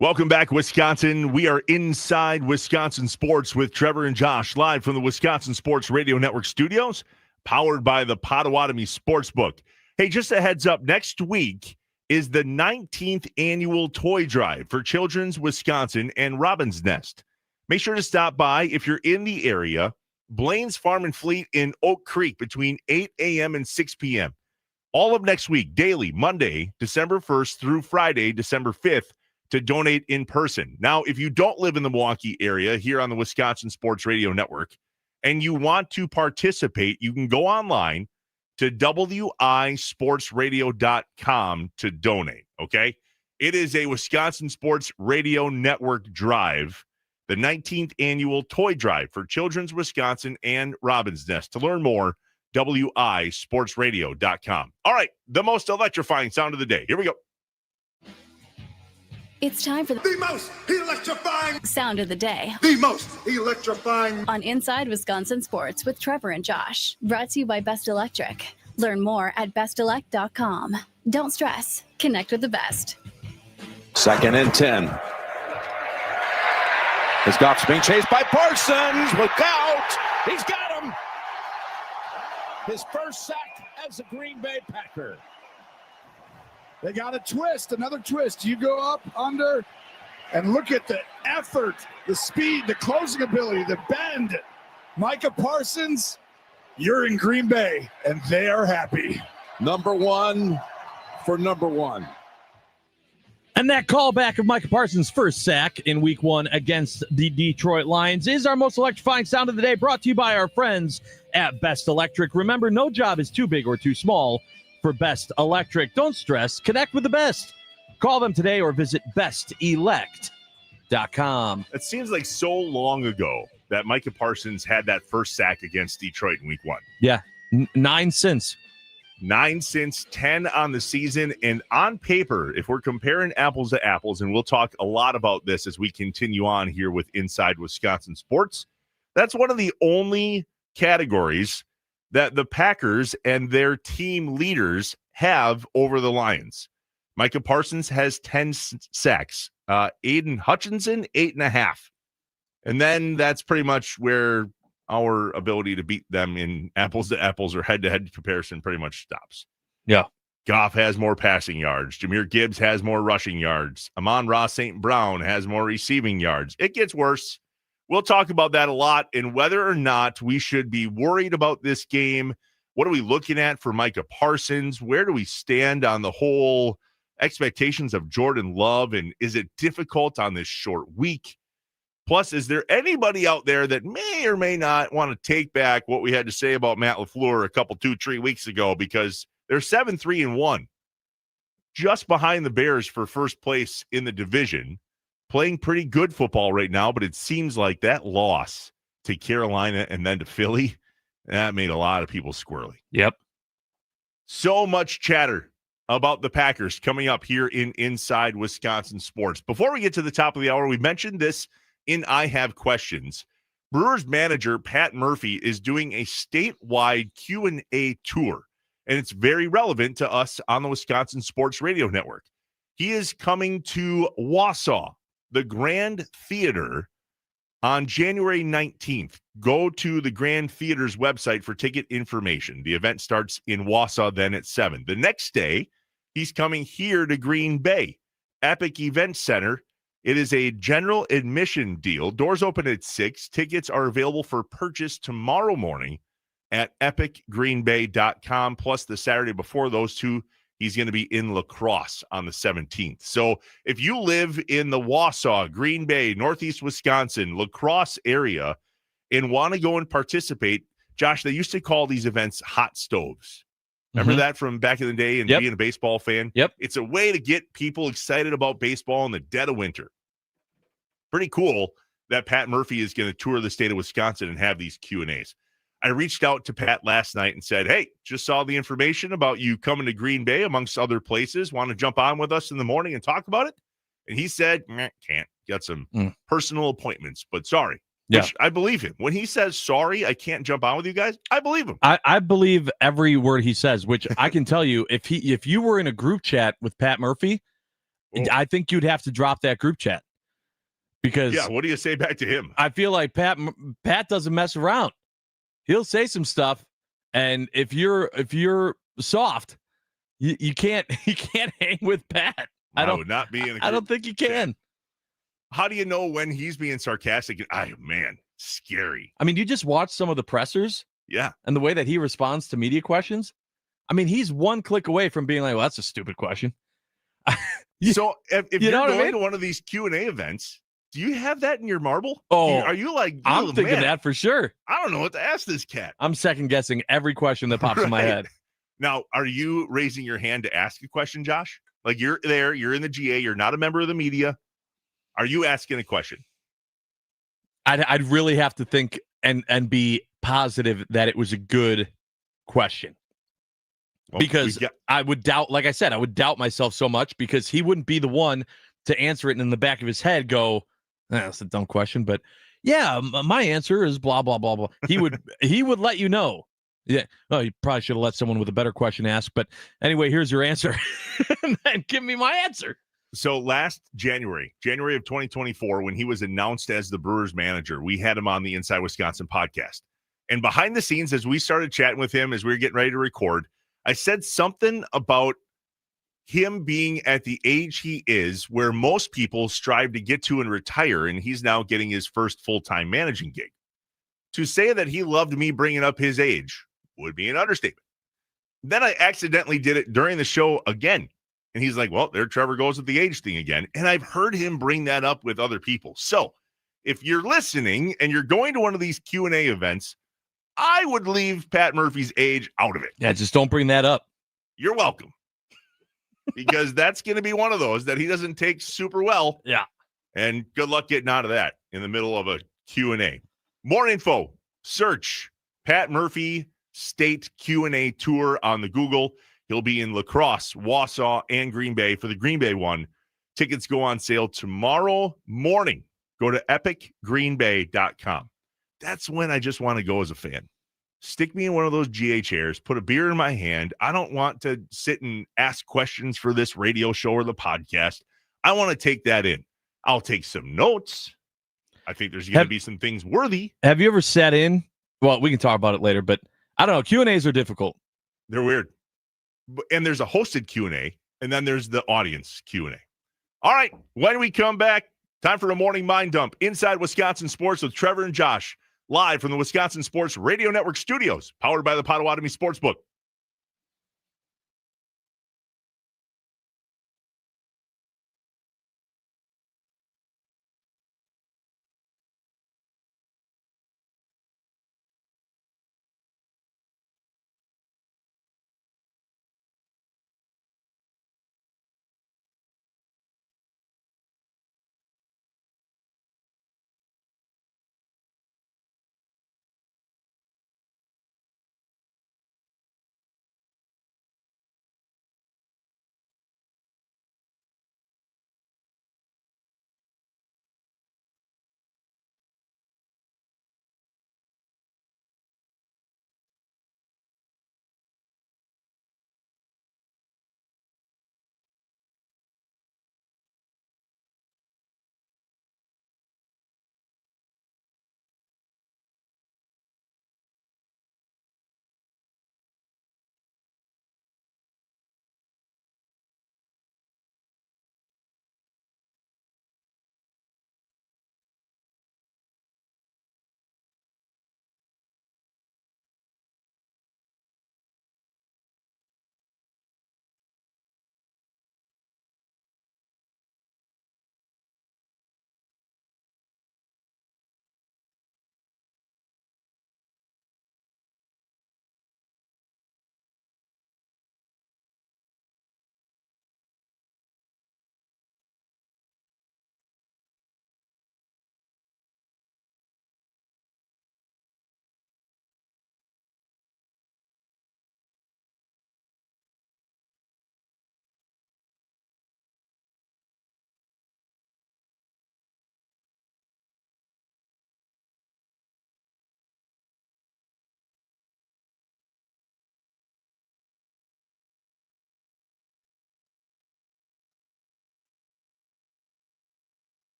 Welcome back, Wisconsin. We are inside Wisconsin Sports with Trevor and Josh, live from the Wisconsin Sports Radio Network studios, powered by the Potawatomi Sportsbook. Hey, just a heads up, next week is the 19th annual toy drive for Children's Wisconsin and Robin's Nest. Make sure to stop by if you're in the area. Blaine's Farm and Fleet in Oak Creek between 8 a.m. and 6 p.m. All of next week, daily, Monday, December 1st through Friday, December 5th, to donate in person. Now, if you don't live in the Milwaukee area here on the Wisconsin Sports Radio Network and you want to participate, you can go online to wisportsradio.com to donate, okay? It is a Wisconsin Sports Radio Network drive, the 19th annual toy drive for Children's Wisconsin and Robin's Nest. To learn more, wisportsradio.com. All right, the most electrifying sound of the day. Here we go. It's time for The most electrifying sound of the day The most electrifying on Inside Wisconsin Sports with Trevor and Josh. Brought to you by Best Electric. Learn more at bestelect.com. Don't stress. Connect with the best. 2nd and 10. As Goff's being chased by Parsons. Look out! He's got him! His first sack as a Green Bay Packer. They got a twist, another twist. You go up, under, and look at the effort, the speed, the closing ability, the bend. Micah Parsons, you're in Green Bay, and they are happy. Number one for number one. And that callback of Micah Parsons' first sack in week 1 against the Detroit Lions is our most electrifying sound of the day, brought to you by our friends at Best Electric. Remember, no job is too big or too small for Best Electric. Don't stress. Connect with the best. Call them today or visit bestelect.com. It seems like so long ago that Micah Parsons had that first sack against Detroit in week 1. Yeah, 9 since. 9 since, 10 on the season. And on paper, if we're comparing apples to apples, and we'll talk a lot about this as we continue on here with Inside Wisconsin Sports, that's one of the only categories that the Packers and their team leaders have over the Lions. Micah Parsons has 10 sacks. Aiden Hutchinson, 8.5. And then that's pretty much where our ability to beat them in apples to apples or head-to-head comparison pretty much stops. Yeah. Goff has more passing yards. Jahmyr Gibbs has more rushing yards. Amon-Ra St. Brown has more receiving yards. It gets worse. We'll talk about that a lot and whether or not we should be worried about this game. What are we looking at for Micah Parsons? Where do we stand on the whole expectations of Jordan Love? And is it difficult on this short week? Plus, is there anybody out there that may or may not want to take back what we had to say about Matt LaFleur a couple, 2-3 weeks ago? Because they're 7-3-1, just behind the Bears for first place in the division. Playing pretty good football right now, but it seems like that loss to Carolina and then to Philly, that made a lot of people squirrely. Yep. So much chatter about the Packers coming up here in Inside Wisconsin Sports. Before we get to the top of the hour, we mentioned this in I Have Questions. Brewers manager Pat Murphy is doing a statewide Q&A tour, and it's very relevant to us on the Wisconsin Sports Radio Network. He is coming to Wausau, the Grand Theater, on January 19th. Go to the Grand Theater's website for ticket information. The event starts in Wausau then at 7. The next day, he's coming here to Green Bay, Epic Event Center. It is a general admission deal. Doors open at 6. Tickets are available for purchase tomorrow morning at epicgreenbay.com. Plus, the Saturday before those two, he's going to be in La Crosse on the 17th. So if you live in the Wausau, Green Bay, Northeast Wisconsin, La Crosse area, and want to go and participate, Josh, they used to call these events hot stoves. Remember that from back in the day and being a baseball fan? Yep. It's a way to get people excited about baseball in the dead of winter. Pretty cool that Pat Murphy is going to tour the state of Wisconsin and have these Q&As. I reached out to Pat last night and said, hey, just saw the information about you coming to Green Bay amongst other places. Want to jump on with us in the morning and talk about it? And he said, can't. Got some personal appointments, but sorry. Yeah. Which I believe him. When he says, sorry, I can't jump on with you guys, I believe him. I believe every word he says, which I can tell you, if you were in a group chat with Pat Murphy, I think you'd have to drop that group chat because what do you say back to him? I feel like Pat doesn't mess around. He'll say some stuff, and if you're soft, you can't hang with Pat. I would not be in a I don't think you can. Chat. How do you know when he's being sarcastic? Man, scary. I mean, you just watch some of the pressers. Yeah. And the way that he responds to media questions. I mean, he's one click away from being like, well, that's a stupid question. So if you're going I mean? to one of these Q&A events, do you have that in your marble? Oh, are you like, I'm thinking that for sure. I don't know what to ask this cat. I'm second guessing every question that pops in my head. Now, are you raising your hand to ask a question, Josh? Like you're there, you're in the GA, you're not a member of the media. Are you asking a question? I'd really have to think and be positive that it was a good question. Well, because I would doubt, like I said, I would doubt myself so much because he wouldn't be the one to answer it and in the back of his head go, that's a dumb question, but yeah, my answer is blah, blah, blah, blah. He would let you know. Yeah. Oh, you probably should have let someone with a better question ask. But anyway, here's your answer. And then give me my answer. So last January of 2024, when he was announced as the Brewers manager, we had him on the Inside Wisconsin podcast. And behind the scenes, as we started chatting with him, as we were getting ready to record, I said something about him being at the age he is, where most people strive to get to and retire, and he's now getting his first full-time managing gig. To say that he loved me bringing up his age would be an understatement. Then I accidentally did it during the show again. And he's like, well, there Trevor goes with the age thing again. And I've heard him bring that up with other people. So if you're listening and you're going to one of these Q&A events, I would leave Pat Murphy's age out of it. Yeah, just don't bring that up. You're welcome. Because that's going to be one of those that he doesn't take super well. Yeah. And good luck getting out of that in the middle of a Q&A. More info. Search Pat Murphy State Q&A Tour on the Google. He'll be in La Crosse, Wausau, and Green Bay for the Green Bay one. Tickets go on sale tomorrow morning. Go to epicgreenbay.com. That's when I just want to go as a fan. Stick me in one of those GA chairs, put a beer in my hand. I don't want to sit and ask questions for this radio show or the podcast. I want to take that in. I'll take some notes. I think there's going to be some things worthy. Have you ever sat in? Well, we can talk about it later, but I don't know. Q&As are difficult. They're weird. And there's a hosted Q&A, and then there's the audience Q&A. All right, when we come back, time for a morning mind dump. Inside Wisconsin Sports with Trevor and Josh, live from the Wisconsin Sports Radio Network studios, powered by the Potawatomi Sportsbook.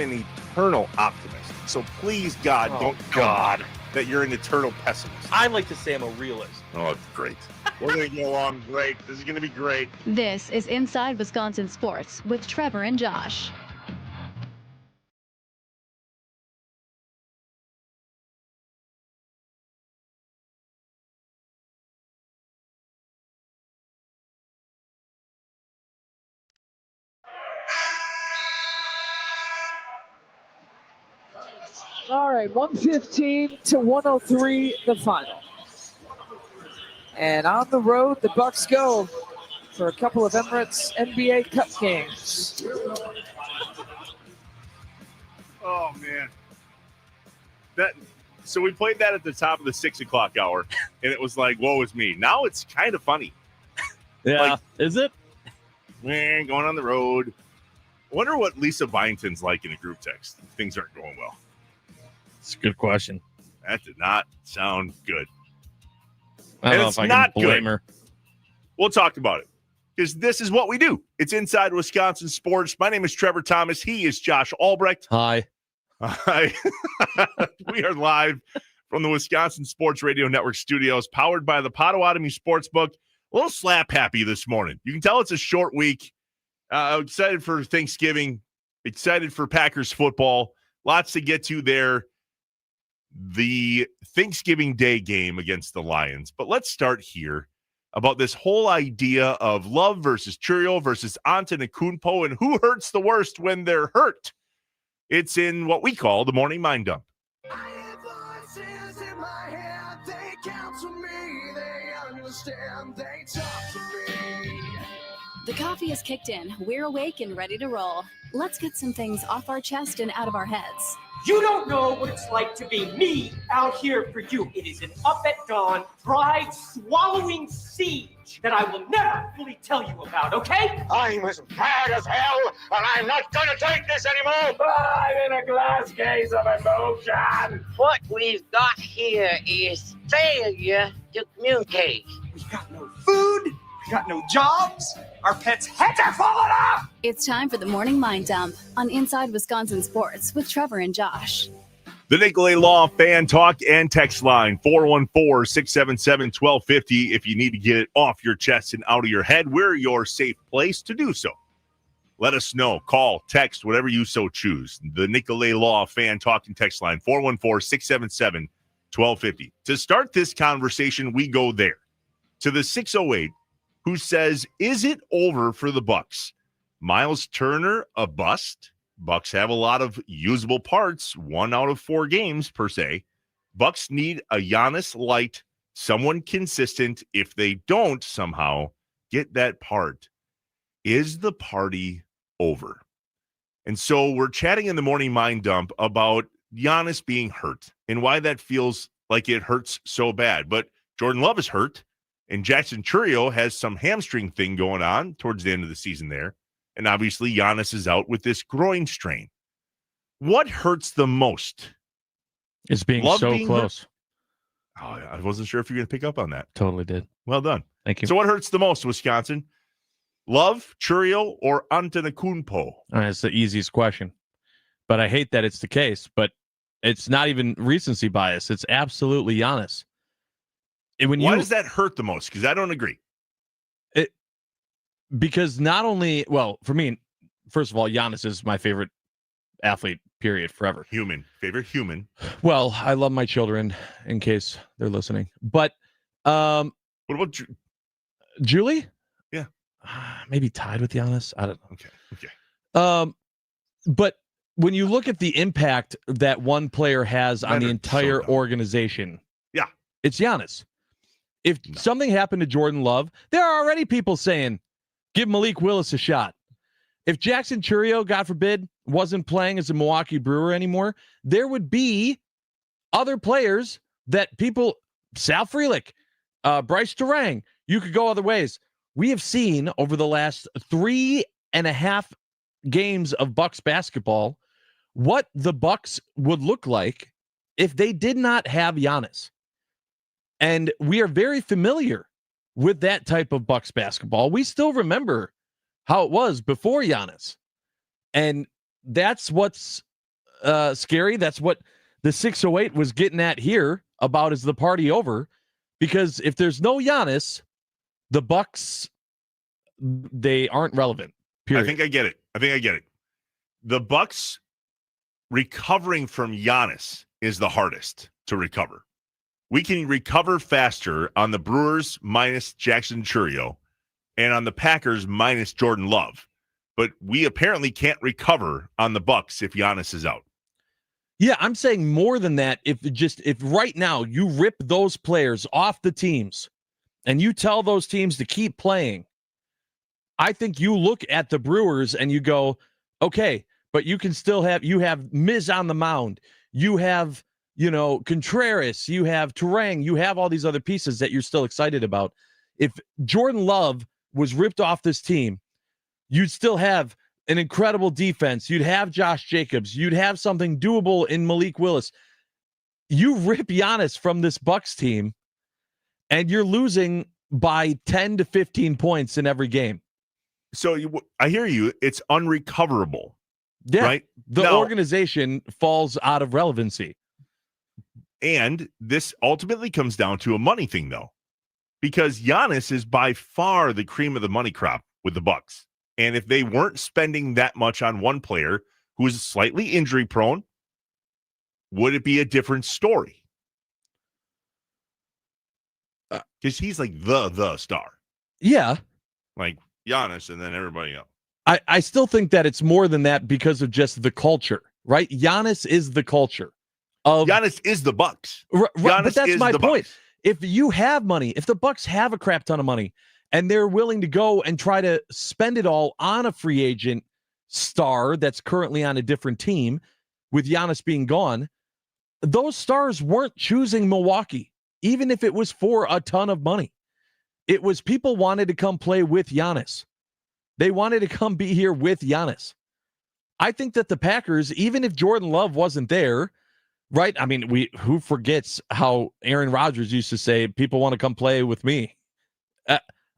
an eternal optimist. So please, God, don't tell me that you're an eternal pessimist. I like to say I'm a realist. Oh, great. We're going to get along great. This is going to be great. This is Inside Wisconsin Sports with Trevor and Josh. All right, 115 to 103, the final. And on the road, the Bucks go for a couple of Emirates NBA Cup games. Oh, man. So we played that at the top of the 6 o'clock hour, and it was like, woe is me. Now it's kind of funny. Yeah, is it? Man, going on the road. I wonder what Lisa Byington's like in a group text. Things aren't going well. It's a good question. That did not sound good. I don't know if I can blame her. We'll talk about it because this is what we do. It's Inside Wisconsin Sports. My name is Trevor Thomas. He is Josh Albrecht. Hi. Hi. We are live from the Wisconsin Sports Radio Network studios, powered by the Potawatomi Sportsbook. A little slap happy this morning. You can tell it's a short week. Excited for Thanksgiving. Excited for Packers football. Lots to get to there. The Thanksgiving Day game against the Lions. But let's start here about this whole idea of Love versus Churio versus Antetokounmpo and who hurts the worst when they're hurt. It's in what we call the Morning Mind Dump. I have voices in my head, they counsel me, they understand, they talk to me. The coffee is kicked in. We're awake and ready to roll. Let's get some things off our chest and out of our heads. You don't know what it's like to be me out here for you. It is an up at dawn, pride-swallowing siege that I will never fully tell you about, okay? I'm as mad as hell, and I'm not gonna take this anymore! I'm in a glass case of emotion! What we've got here is failure to communicate. We've got no food, we've got no jobs, our pets' heads are falling off! It's time for the Morning Mind Dump on Inside Wisconsin Sports with Trevor and Josh. The Nicolay Law Fan Talk and Text Line, 414-677-1250. If you need to get it off your chest and out of your head, we're your safe place to do so. Let us know. Call, text, whatever you so choose. The Nicolay Law Fan Talk and Text Line, 414-677-1250. To start this conversation, we go there to the 608, who says, is it over for the Bucks? Miles Turner, a bust. Bucks have a lot of usable parts, 1 out of 4 games per se. Bucks need a Giannis light, someone consistent. If they don't somehow get that part, is the party over? And so we're chatting in the Morning Mind Dump about Giannis being hurt and why that feels like it hurts so bad. But Jordan Love is hurt, and Jackson Churio has some hamstring thing going on towards the end of the season there. And obviously, Giannis is out with this groin strain. What hurts the most? It's being Love so close. Oh, I wasn't sure if you're going to pick up on that. Totally did. Well done. Thank you. So what hurts the most, Wisconsin? Love, Churio, or Antetokounmpo? It's the easiest question. But I hate that it's the case. But it's not even recency bias. It's absolutely Giannis. And Why does that hurt the most? Because I don't agree. Because not only, well, for me, first of all, Giannis is my favorite athlete, period, forever. Favorite human. Well, I love my children, in case they're listening. But what about Julie? Yeah. Maybe tied with Giannis. I don't know. Okay. But when you look at the impact that one player has on the entire organization, yeah, it's Giannis. If something happened to Jordan Love, there are already people saying, give Malik Willis a shot. If Jackson Churio, God forbid, wasn't playing as a Milwaukee Brewer anymore, there would be other players that people, Sal Frelick, Bryce Durang, you could go other ways. We have seen over the last 3.5 games of Bucks basketball what the Bucks would look like if they did not have Giannis. And we are very familiar with that type of Bucks basketball. We still remember how it was before Giannis. And that's what's Scary. That's what the 608 was getting at here about is the party over. Because if there's no Giannis, the Bucks, they aren't relevant. Period. I think I get it. The Bucks recovering from Giannis is the hardest to recover. We can recover faster on the Brewers minus Jackson Churio and on the Packers minus Jordan Love. But we apparently can't recover on the Bucks if Giannis is out. Yeah, I'm saying more than that. If right now you rip those players off the teams and you tell those teams to keep playing, I think you look at the Brewers and you go, okay, but you can still you have Miz on the mound. You have, Contreras, you have Terang, you have all these other pieces that you're still excited about. If Jordan Love was ripped off this team, you'd still have an incredible defense. You'd have Josh Jacobs. You'd have something doable in Malik Willis. You rip Giannis from this Bucks team, and you're losing by 10 to 15 points in every game. So I hear you. It's unrecoverable. Yeah, right? The organization falls out of relevancy. And this ultimately comes down to a money thing, though, because Giannis is by far the cream of the money crop with the Bucks. And if they weren't spending that much on one player who is slightly injury prone, would it be a different story? Because he's like the star. Yeah. Like Giannis and then everybody else. I still think that it's more than that because of just the culture, right? Giannis is the culture. Giannis is the Bucks. But that's my point. Bucks. If you have money, if the Bucks have a crap ton of money, and they're willing to go and try to spend it all on a free agent star that's currently on a different team, with Giannis being gone, those stars weren't choosing Milwaukee, even if it was for a ton of money. It was people wanted to come play with Giannis. They wanted to come be here with Giannis. I think that the Packers, even if Jordan Love wasn't there, right? I mean, who forgets how Aaron Rodgers used to say, people want to come play with me.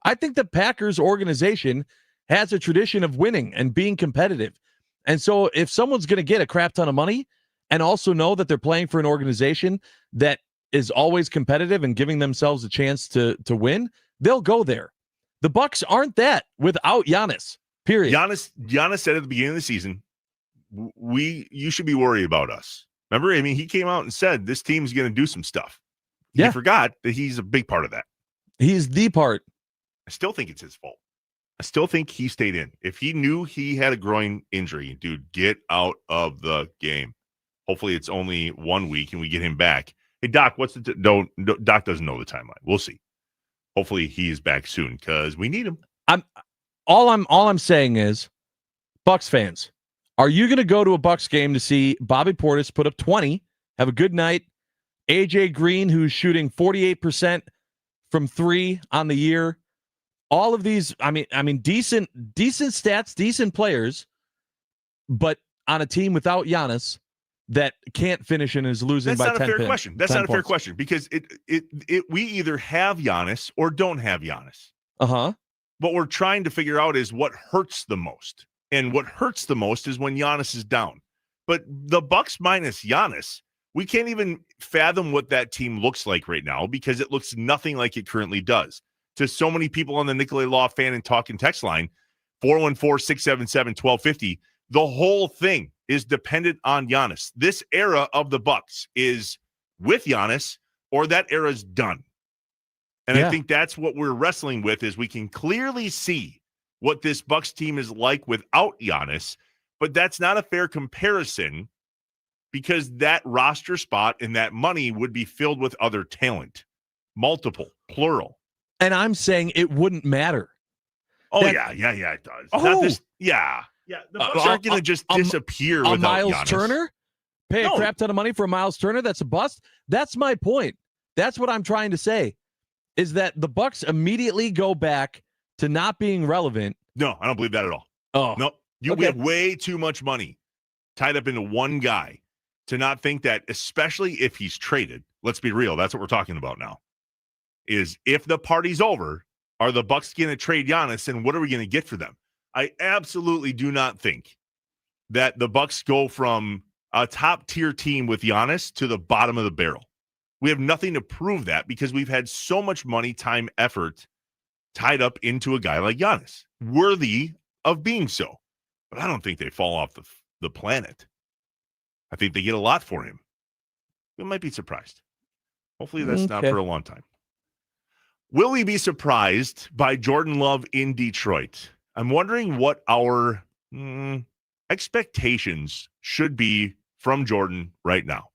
I think the Packers organization has a tradition of winning and being competitive. And so if someone's going to get a crap ton of money and also know that they're playing for an organization that is always competitive and giving themselves a chance to win, they'll go there. The Bucks aren't that without Giannis, period. Giannis said at the beginning of the season, you should be worried about us. Remember? I mean, he came out and said this team's going to do some stuff. Yeah. He forgot that he's a big part of that. He's the part. I still think it's his fault. I still think he stayed in. If he knew he had a groin injury, dude, get out of the game. Hopefully it's only 1 week and we get him back. Hey, Doc, what's the Doc doesn't know the timeline. We'll see. Hopefully he is back soon because we need him. All I'm saying is, Bucks fans, are you going to go to a Bucks game to see Bobby Portis put up 20, have a good night, AJ Green, who's shooting 48% from 3 on the year, all of these, I mean, decent stats, decent players, but on a team without Giannis that can't finish and is losing by 10 points. That's not a fair question. That's not a fair question because we either have Giannis or don't have Giannis. Uh-huh. What we're trying to figure out is what hurts the most. And what hurts the most is when Giannis is down. But the Bucks minus Giannis, we can't even fathom what that team looks like right now because it looks nothing like it currently does. To so many people on the Nicolay Law fan and talk and text line, 414-677-1250, the whole thing is dependent on Giannis. This era of the Bucks is with Giannis or that era's done. And I think that's what we're wrestling with is we can clearly see what this Bucks team is like without Giannis, but that's not a fair comparison because that roster spot and that money would be filled with other talent, multiple, plural. And I'm saying it wouldn't matter. Oh, it does. Oh, not this, yeah. The Bucks aren't going to just disappear without Miles Giannis. Turner? Pay a crap ton of money for Miles Turner? That's a bust? That's my point. That's what I'm trying to say, is that the Bucks immediately go back to not being relevant. No, I don't believe that at all. Oh. No, we have way too much money tied up into one guy to not think that, especially if he's traded. Let's be real. That's what we're talking about now. Is if the party's over, are the Bucks going to trade Giannis, and what are we going to get for them? I absolutely do not think that the Bucks go from a top-tier team with Giannis to the bottom of the barrel. We have nothing to prove that because we've had so much money, time, effort tied up into a guy like Giannis, worthy of being so. But I don't think they fall off the planet. I think they get a lot for him. We might be surprised. Hopefully that's not for a long time. Will we be surprised by Jordan Love in Detroit? I'm wondering what our expectations should be from Jordan right now.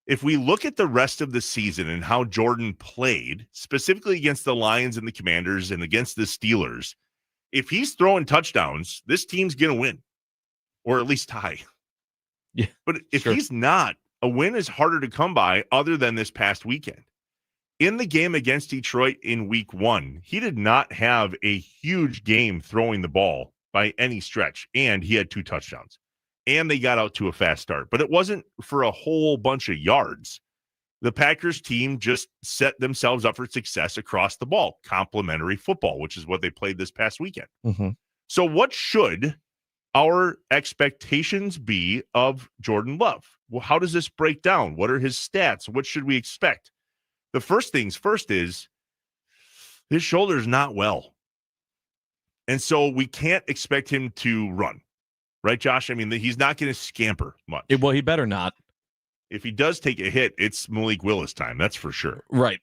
If we look at the rest of the season and how Jordan played, specifically against the Lions and the Commanders and against the Steelers, if he's throwing touchdowns, this team's going to win, or at least tie. Yeah, but if he's not, a win is harder to come by other than this past weekend. In the game against Detroit in week 1, he did not have a huge game throwing the ball by any stretch, and he had 2 touchdowns. And they got out to a fast start, but it wasn't for a whole bunch of yards. The Packers team just set themselves up for success across the ball, complementary football, which is what they played this past weekend. Mm-hmm. So what should our expectations be of Jordan Love? Well, how does this break down? What are his stats? What should we expect? The first things first is his shoulder is not well. And so we can't expect him to run. Right, Josh? I mean, he's not going to scamper much. Well, he better not. If he does take a hit, it's Malik Willis time. That's for sure. Right.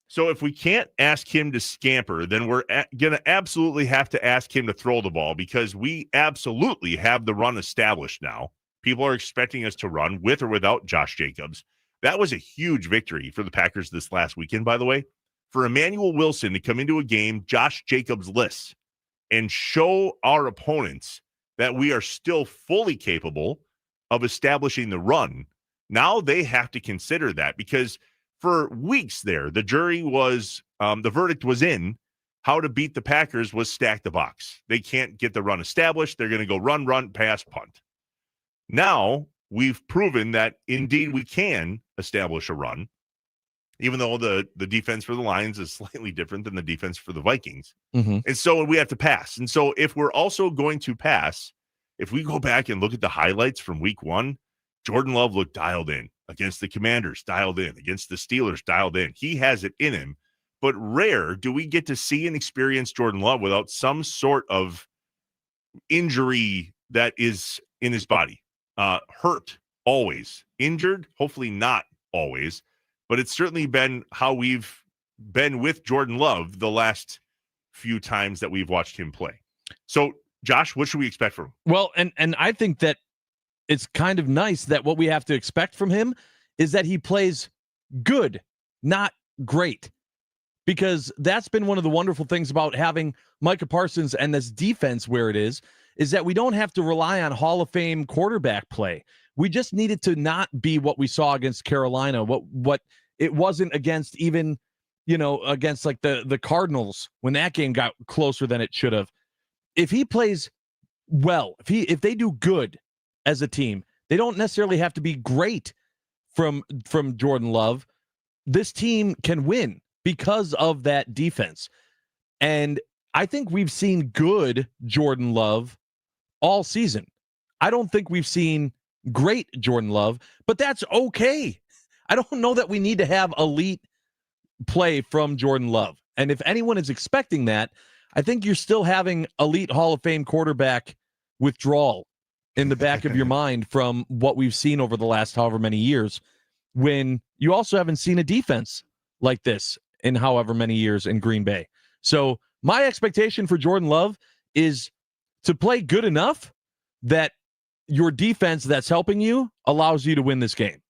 So if we can't ask him to scamper, then we're going to absolutely have to ask him to throw the ball because we absolutely have the run established now. People are expecting us to run with or without Josh Jacobs. That was a huge victory for the Packers this last weekend, by the way. For Emmanuel Wilson to come into a game, Josh Jacobs-less, and show our opponents that we are still fully capable of establishing the run. Now they have to consider that because for weeks there, the jury was, the verdict was in. How to beat the Packers was stack the box. They can't get the run established. They're going to go run, pass, punt. Now we've proven that indeed we can establish a run, even though the defense for the Lions is slightly different than the defense for the Vikings. Mm-hmm. And so we have to pass. And so if we're also going to pass, if we go back and look at the highlights from week 1, Jordan Love looked dialed in against the Commanders, dialed in against the Steelers, dialed in. He has it in him, but rare do we get to see and experience Jordan Love without some sort of injury that is in his body. Hurt, always. Injured, hopefully not always. But it's certainly been how we've been with Jordan Love the last few times that we've watched him play. So, Josh, what should we expect from him? Well, and I think that it's kind of nice that what we have to expect from him is that he plays good, not great. Because that's been one of the wonderful things about having Micah Parsons and this defense where it is that we don't have to rely on Hall of Fame quarterback play. We just needed to not be what we saw against Carolina, what it wasn't against even, against like the Cardinals when that game got closer than it should have. If he plays well, if they do good as a team, they don't necessarily have to be great from Jordan Love. This team can win because of that defense. And I think we've seen good Jordan Love all season. I don't think we've seen great Jordan Love, but that's okay. I don't know that we need to have elite play from Jordan Love. And if anyone is expecting that, I think you're still having elite Hall of Fame quarterback withdrawal in the back of your mind from what we've seen over the last however many years, when you also haven't seen a defense like this in however many years in Green Bay. So my expectation for Jordan Love is to play good enough that your defense that's helping you allows you to win this game.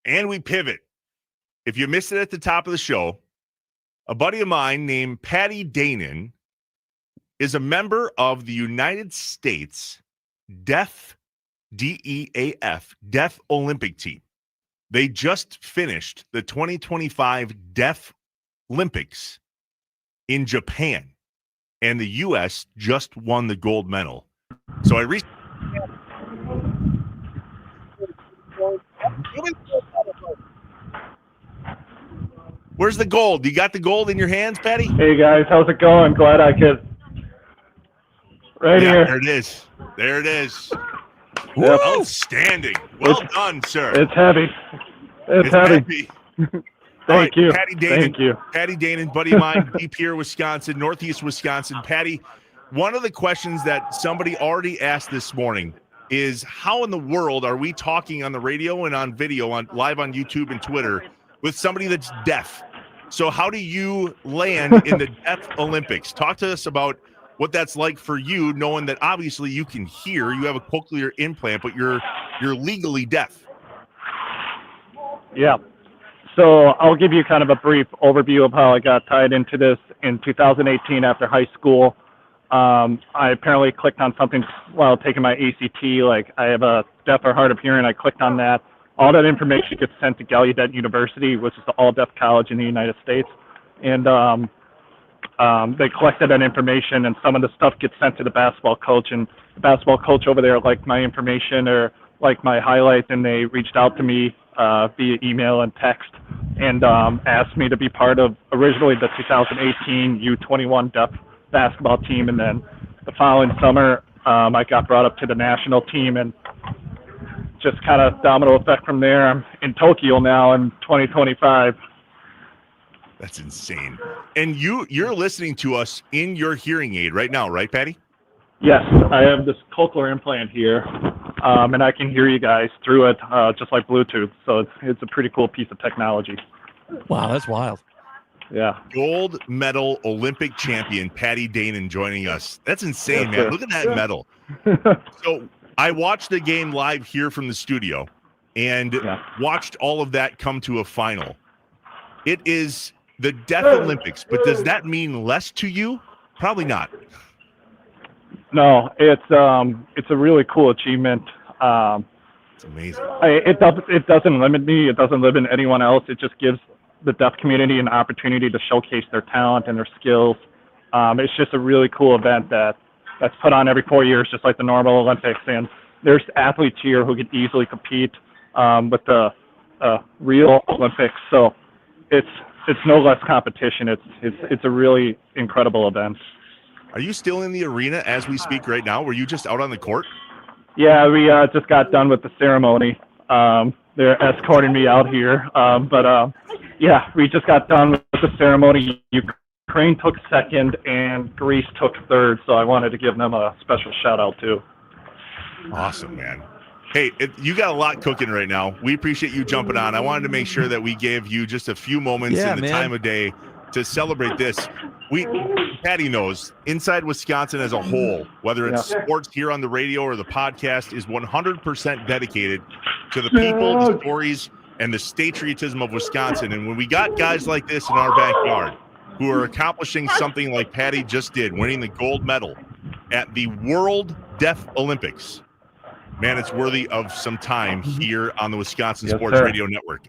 And we pivot. If you missed it at the top of the show, a buddy of mine named Patty Danon is a member of the United States Deaf, DEAF, Deaf Olympic team. They just finished the 2025 Deaf Olympics in Japan, and the U.S. just won the gold medal. So I recently... Where's the gold? You got the gold in your hands, Patty? Hey, guys. How's it going? Glad I could. Right here. There it is. There it is. Woo! Outstanding. Well done, sir. It's heavy. It's heavy. Thank you. Patty Danon. Thank you. Patty Danon, buddy of mine, Deep here, Wisconsin, Northeast Wisconsin. Patty, one of the questions that somebody already asked this morning is how in the world are we talking on the radio and on video, on live on YouTube and Twitter, with somebody that's deaf? So how do you land in the Deaf Olympics? Talk to us about what that's like for you, knowing that obviously you can hear, you have a cochlear implant, but you're legally deaf. Yeah. So I'll give you kind of a brief overview of how I got tied into this. In 2018 after high school, I apparently clicked on something while taking my ACT, like I have a deaf or hard of hearing. I clicked on that. All that information gets sent to Gallaudet University, which is the all-deaf college in the United States. And they collected that information, and some of the stuff gets sent to the basketball coach. And the basketball coach over there liked my information or liked my highlight, and they reached out to me via email and text and asked me to be part of originally the 2018 U21 deaf basketball team. And then the following summer, I got brought up to the national team, and just kind of domino effect from there. I'm in Tokyo now in 2025. That's insane. And you're listening to us in your hearing aid right now, right, Patty? Yes, I have this cochlear implant here, and I can hear you guys through it, just like Bluetooth. So it's a pretty cool piece of technology. Wow, that's wild. Yeah. Gold medal Olympic champion Patty Danon joining us. That's insane, Yes, man. sir. Look at that medal. So I watched the game live here from the studio and watched all of that come to a final. It is the Deaf Olympics, but does that mean less to you? Probably not. No, it's a really cool achievement. It's amazing. It doesn't limit me. It doesn't limit anyone else. It just gives the deaf community an opportunity to showcase their talent and their skills. It's just a really cool event that's put on every 4 years, just like the normal Olympics. And there's athletes here who could easily compete with the real Olympics. So it's no less competition. It's a really incredible event. Are you still in the arena as we speak right now? Were you just out on the court? Yeah, we just got done with the ceremony. They're escorting me out here. Yeah, we just got done with the ceremony. Ukraine took second and Greece took third, so I wanted to give them a special shout out too. Awesome, man. Hey, you got a lot cooking right now. We appreciate you jumping on. I wanted to make sure that we gave you just a few moments in the time of day to celebrate this. Patty knows, Inside Wisconsin as a whole, whether it's sports here on the radio or the podcast, is 100% dedicated to the people, the stories, and the patriotism of Wisconsin. And when we got guys like this in our backyard who are accomplishing something like Patty just did, winning the gold medal at the World Deaf Olympics, man, it's worthy of some time here on the Wisconsin Sports Radio Network.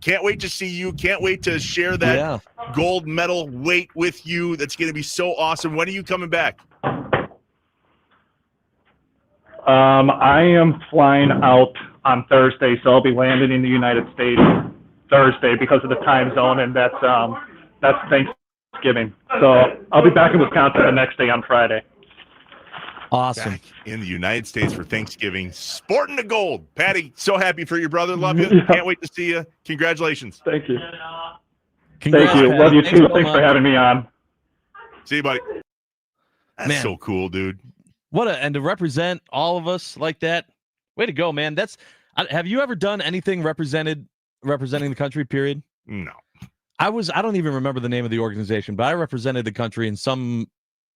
Can't wait to see you. Can't wait to share that gold medal weight with you. That's going to be so awesome. When are you coming back? I am flying out on Thursday, so I'll be landing in the United States Thursday because of the time zone, and that's Thanksgiving. So I'll be back in Wisconsin the next day on Friday. Awesome. Back in the United States for Thanksgiving, sporting the gold. Patty, so happy for your brother. Love you. Can't wait to see you. Congratulations. Thank you. Congrats, Thank you. Patty. Love you Thanks too. so Thanks for much. having me on. See you, buddy. That's Man. so cool, dude. And to represent all of us like that, way to go, man. Have you ever done anything representing the country, period? No. I don't even remember the name of the organization, but I represented the country in some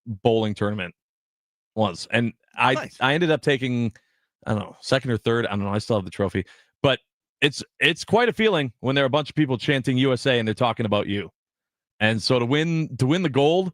bowling tournament once. And I ended up taking, I don't know, second or third. I don't know. I still have the trophy, but it's quite a feeling when there are a bunch of people chanting USA and they're talking about you. And so to win the gold,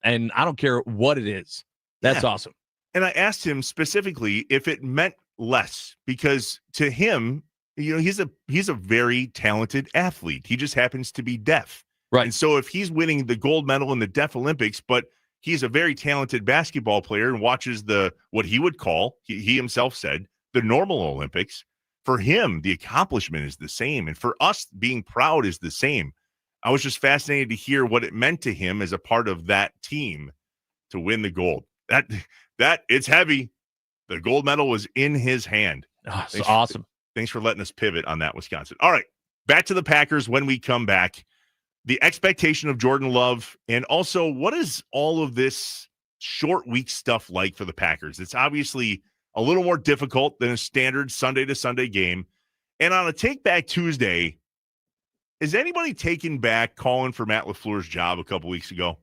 and I don't care what it is, that's awesome. And I asked him specifically if it meant less, because to him, he's a very talented athlete. He just happens to be deaf. Right. And so if he's winning the gold medal in the Deaf Olympics, but he's a very talented basketball player and watches what he would call, he himself said, the normal Olympics, for him, the accomplishment is the same. And for us, being proud is the same. I was just fascinated to hear what it meant to him as a part of that team to win the gold. That it's heavy. The gold medal was in his hand. Oh, it's awesome. Thanks for letting us pivot on that, Wisconsin. All right, back to the Packers when we come back. The expectation of Jordan Love, and also what is all of this short week stuff like for the Packers? It's obviously a little more difficult than a standard Sunday to Sunday game. And on a Take Back Tuesday, is anybody taking back calling for Matt LaFleur's job a couple weeks ago?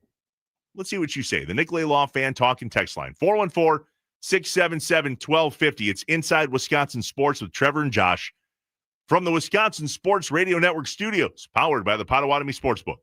Let's see what you say. The Nick Law Fan Talk and Text Line, 414-677-1250. It's Inside Wisconsin Sports with Trevor and Josh from the Wisconsin Sports Radio Network studios, powered by the Potawatomi Sportsbook.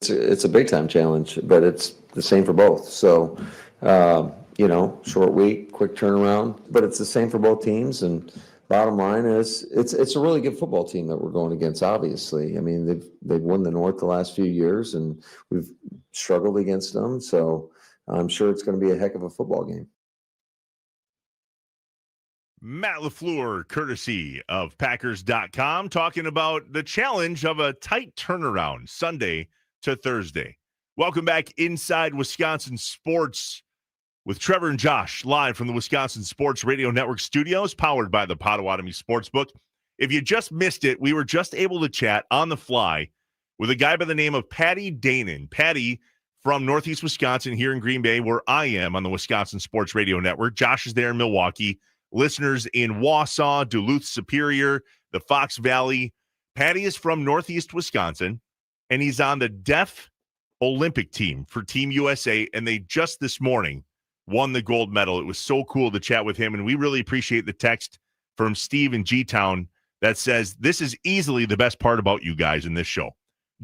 It's a big time challenge, but it's the same for both. So, short week, quick turnaround, but it's the same for both teams. And bottom line is, it's a really good football team that we're going against. Obviously, I mean they've won the North the last few years, and we've struggled against them. So I'm sure it's going to be a heck of a football game. Matt LaFleur, courtesy of Packers.com, talking about the challenge of a tight turnaround Sunday to Thursday. Welcome back inside Wisconsin Sports with Trevor and Josh, live from the Wisconsin Sports Radio Network studios, powered by the Potawatomi Sportsbook. If you just missed it, we were just able to chat on the fly with a guy by the name of Patty Danon. Patty from Northeast Wisconsin here in Green Bay, where I am on the Wisconsin Sports Radio Network. Josh is there in Milwaukee. Listeners in Wausau, Duluth, Superior, the Fox Valley. Patty is from Northeast Wisconsin, and he's on the Deaf Olympic team for Team USA, and they just this morning won the gold medal. It was so cool to chat with him, and we really appreciate the text from Steve in G-Town that says, this is easily the best part about you guys in this show.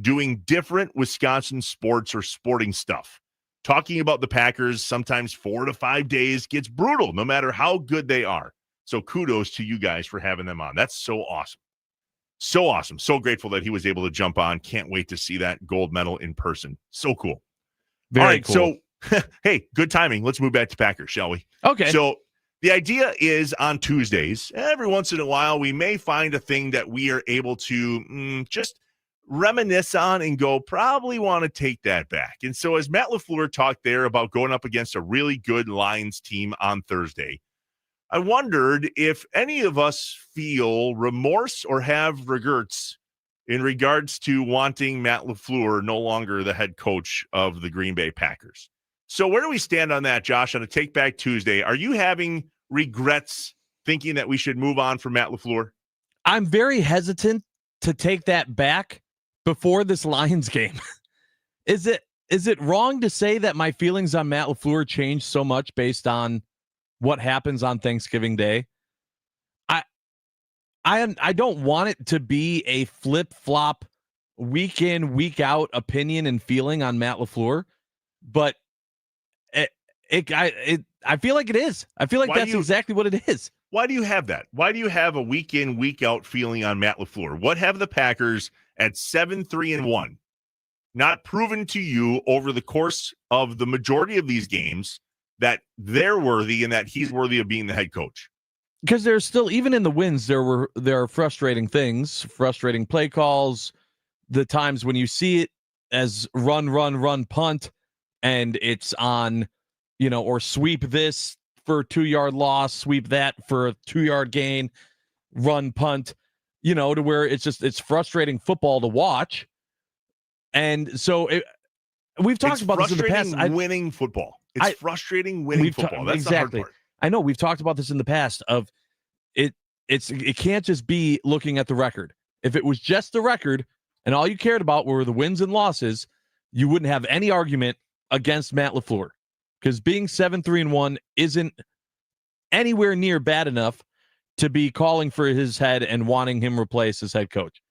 Doing different Wisconsin sports or sporting stuff. Talking about the Packers, sometimes 4 to 5 days, gets brutal no matter how good they are. So kudos to you guys for having them on. That's so awesome. So awesome. So grateful that he was able to jump on. Can't wait to see that gold medal in person. So cool. Very All right, cool. So, hey, good timing. Let's move back to Packers, shall we? Okay. So the idea is on Tuesdays, every once in a while, we may find a thing that we are able to just reminisce on and go, probably want to take that back. And so as Matt LaFleur talked there about going up against a really good Lions team on Thursday, I wondered if any of us feel remorse or have regrets in regards to wanting Matt LaFleur no longer the head coach of the Green Bay Packers. So where do we stand on that, Josh, on a Take Back Tuesday? Are you having regrets thinking that we should move on from Matt LaFleur? I'm very hesitant to take that back before this Lions game. Is it wrong to say that my feelings on Matt LaFleur changed so much based on what happens on Thanksgiving Day? I don't want it to be a flip-flop week in, week out opinion and feeling on Matt LaFleur, but I feel like it is. I feel like that's exactly what it is. Why do you have that? Why do you have a week in, week out feeling on Matt LaFleur? What have the Packers at 7-3-1 not proven to you over the course of the majority of these games that they're worthy and that he's worthy of being the head coach? Because there's still, even in the wins, there are frustrating things, frustrating play calls, the times when you see it as run, punt, and it's on, or sweep this for a 2-yard loss, sweep that for a 2-yard gain, run, punt, to where it's frustrating football to watch. And so we've talked about this in the past. Winning football. It's frustrating winning football. That's exactly the hard part. I know we've talked about this in the past of it can't just be looking at the record. If it was just the record and all you cared about were the wins and losses, you wouldn't have any argument against Matt LaFleur, because being 7-3-1 isn't anywhere near bad enough to be calling for his head and wanting him replaced as head coach.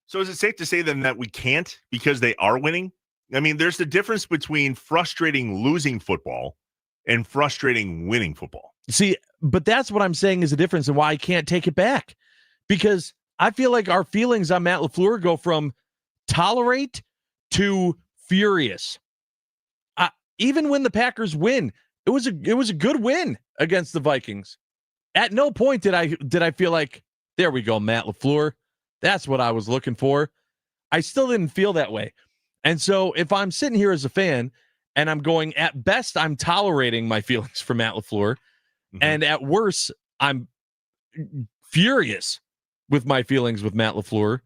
So is it safe to say then that we can't because they are winning? I mean, there's the difference between frustrating losing football and frustrating winning football. See, but that's what I'm saying is the difference and why I can't take it back. Because I feel like our feelings on Matt LaFleur go from tolerate to furious. Even when the Packers win, it was a good win against the Vikings. At no point did I feel like, there we go, Matt LaFleur. That's what I was looking for. I still didn't feel that way. And so if I'm sitting here as a fan and I'm going, at best, I'm tolerating my feelings for Matt LaFleur. And at worst, I'm furious with my feelings with Matt LaFleur.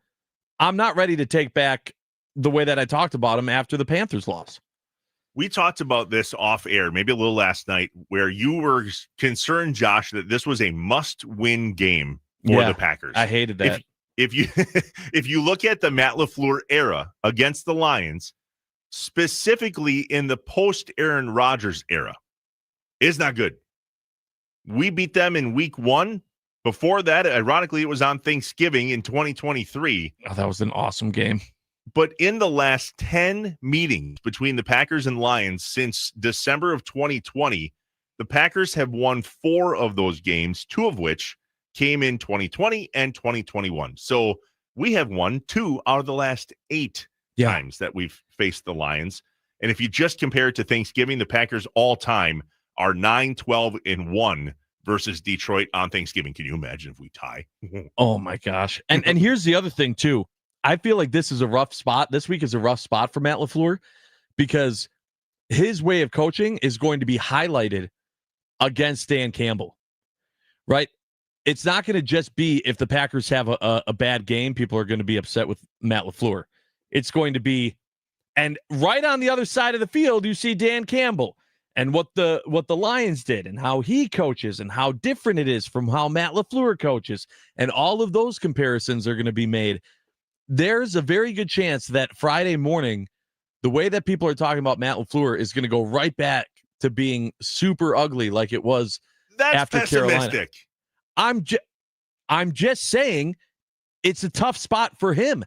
I'm not ready to take back the way that I talked about him after the Panthers loss. We talked about this off air, maybe a little last night, where you were concerned, Josh, that this was a must-win game for the Packers. I hated that. If you look at the Matt LaFleur era against the Lions, specifically in the post-Aaron Rodgers era, is not good. We beat them in week 1. Before that, ironically, it was on Thanksgiving in 2023. Oh, that was an awesome game. But in the last 10 meetings between the Packers and Lions since December of 2020, the Packers have won 4 of those games, 2 of which came in 2020 and 2021. So we have won 2 out of the last 8 times that we've faced the Lions. And if you just compare it to Thanksgiving, the Packers all time are 9-12-1 versus Detroit on Thanksgiving. Can you imagine if we tie? Oh my gosh. And here's the other thing too. I feel like this is a rough spot. This week is a rough spot for Matt LaFleur because his way of coaching is going to be highlighted against Dan Campbell, right? It's not going to just be if the Packers have a bad game, people are going to be upset with Matt LaFleur. It's going to be, and right on the other side of the field, you see Dan Campbell and what the Lions did and how he coaches and how different it is from how Matt LaFleur coaches. And all of those comparisons are going to be made. There's a very good chance that Friday morning, the way that people are talking about Matt LaFleur is going to go right back to being super ugly like it was after Carolina. I'm just saying it's a tough spot for him.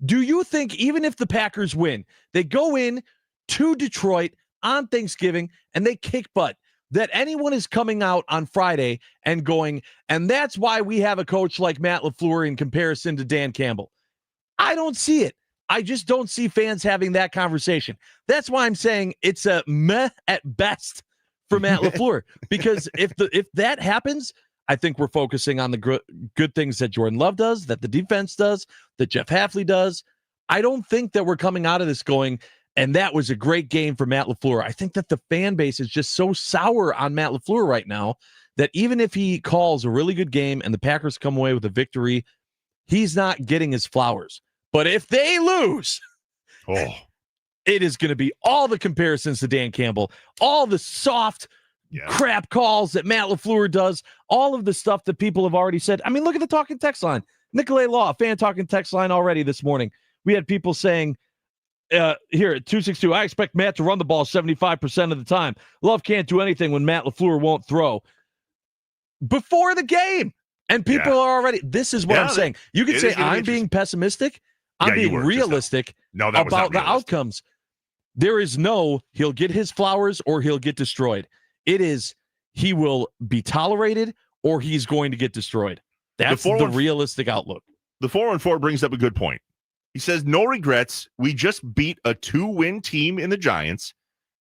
Do you think even if the Packers win, they go in to Detroit on Thanksgiving and they kick butt, that anyone is coming out on Friday and going, and that's why we have a coach like Matt LaFleur in comparison to Dan Campbell? I don't see it. I just don't see fans having that conversation. That's why I'm saying it's a meh at best for Matt LaFleur. Because if that happens, I think we're focusing on the good things that Jordan Love does, that the defense does, that Jeff Hafley does. I don't think that we're coming out of this going, and that was a great game for Matt LaFleur. I think that the fan base is just so sour on Matt LaFleur right now that even if he calls a really good game and the Packers come away with a victory, he's not getting his flowers. But if they lose, it is going to be all the comparisons to Dan Campbell, all the soft crap calls that Matt LaFleur does, all of the stuff that people have already said. I mean, look at the talking text line. Nicolay Law, fan talking text line already this morning. We had people saying, here at 262, I expect Matt to run the ball 75% of the time. Love can't do anything when Matt LaFleur won't throw. Before the game. And people are already, this is what I'm saying. You can say I'm being pessimistic. I'm being realistic about the outcomes. There is no, he'll get his flowers or he'll get destroyed. It is, he will be tolerated or he's going to get destroyed. That's the realistic outlook. The 414 brings up a good point. He says, no regrets. We just beat a 2-win team in the Giants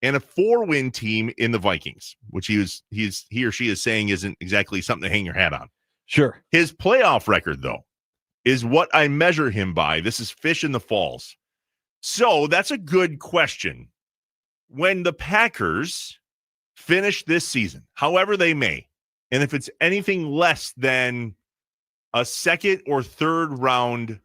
and a 4-win team in the Vikings, which he or she is saying isn't exactly something to hang your hat on. Sure. His playoff record, though, is what I measure him by. This is Fish in the Falls. So that's a good question. When the Packers finish this season, however they may, and if it's anything less than a second or third round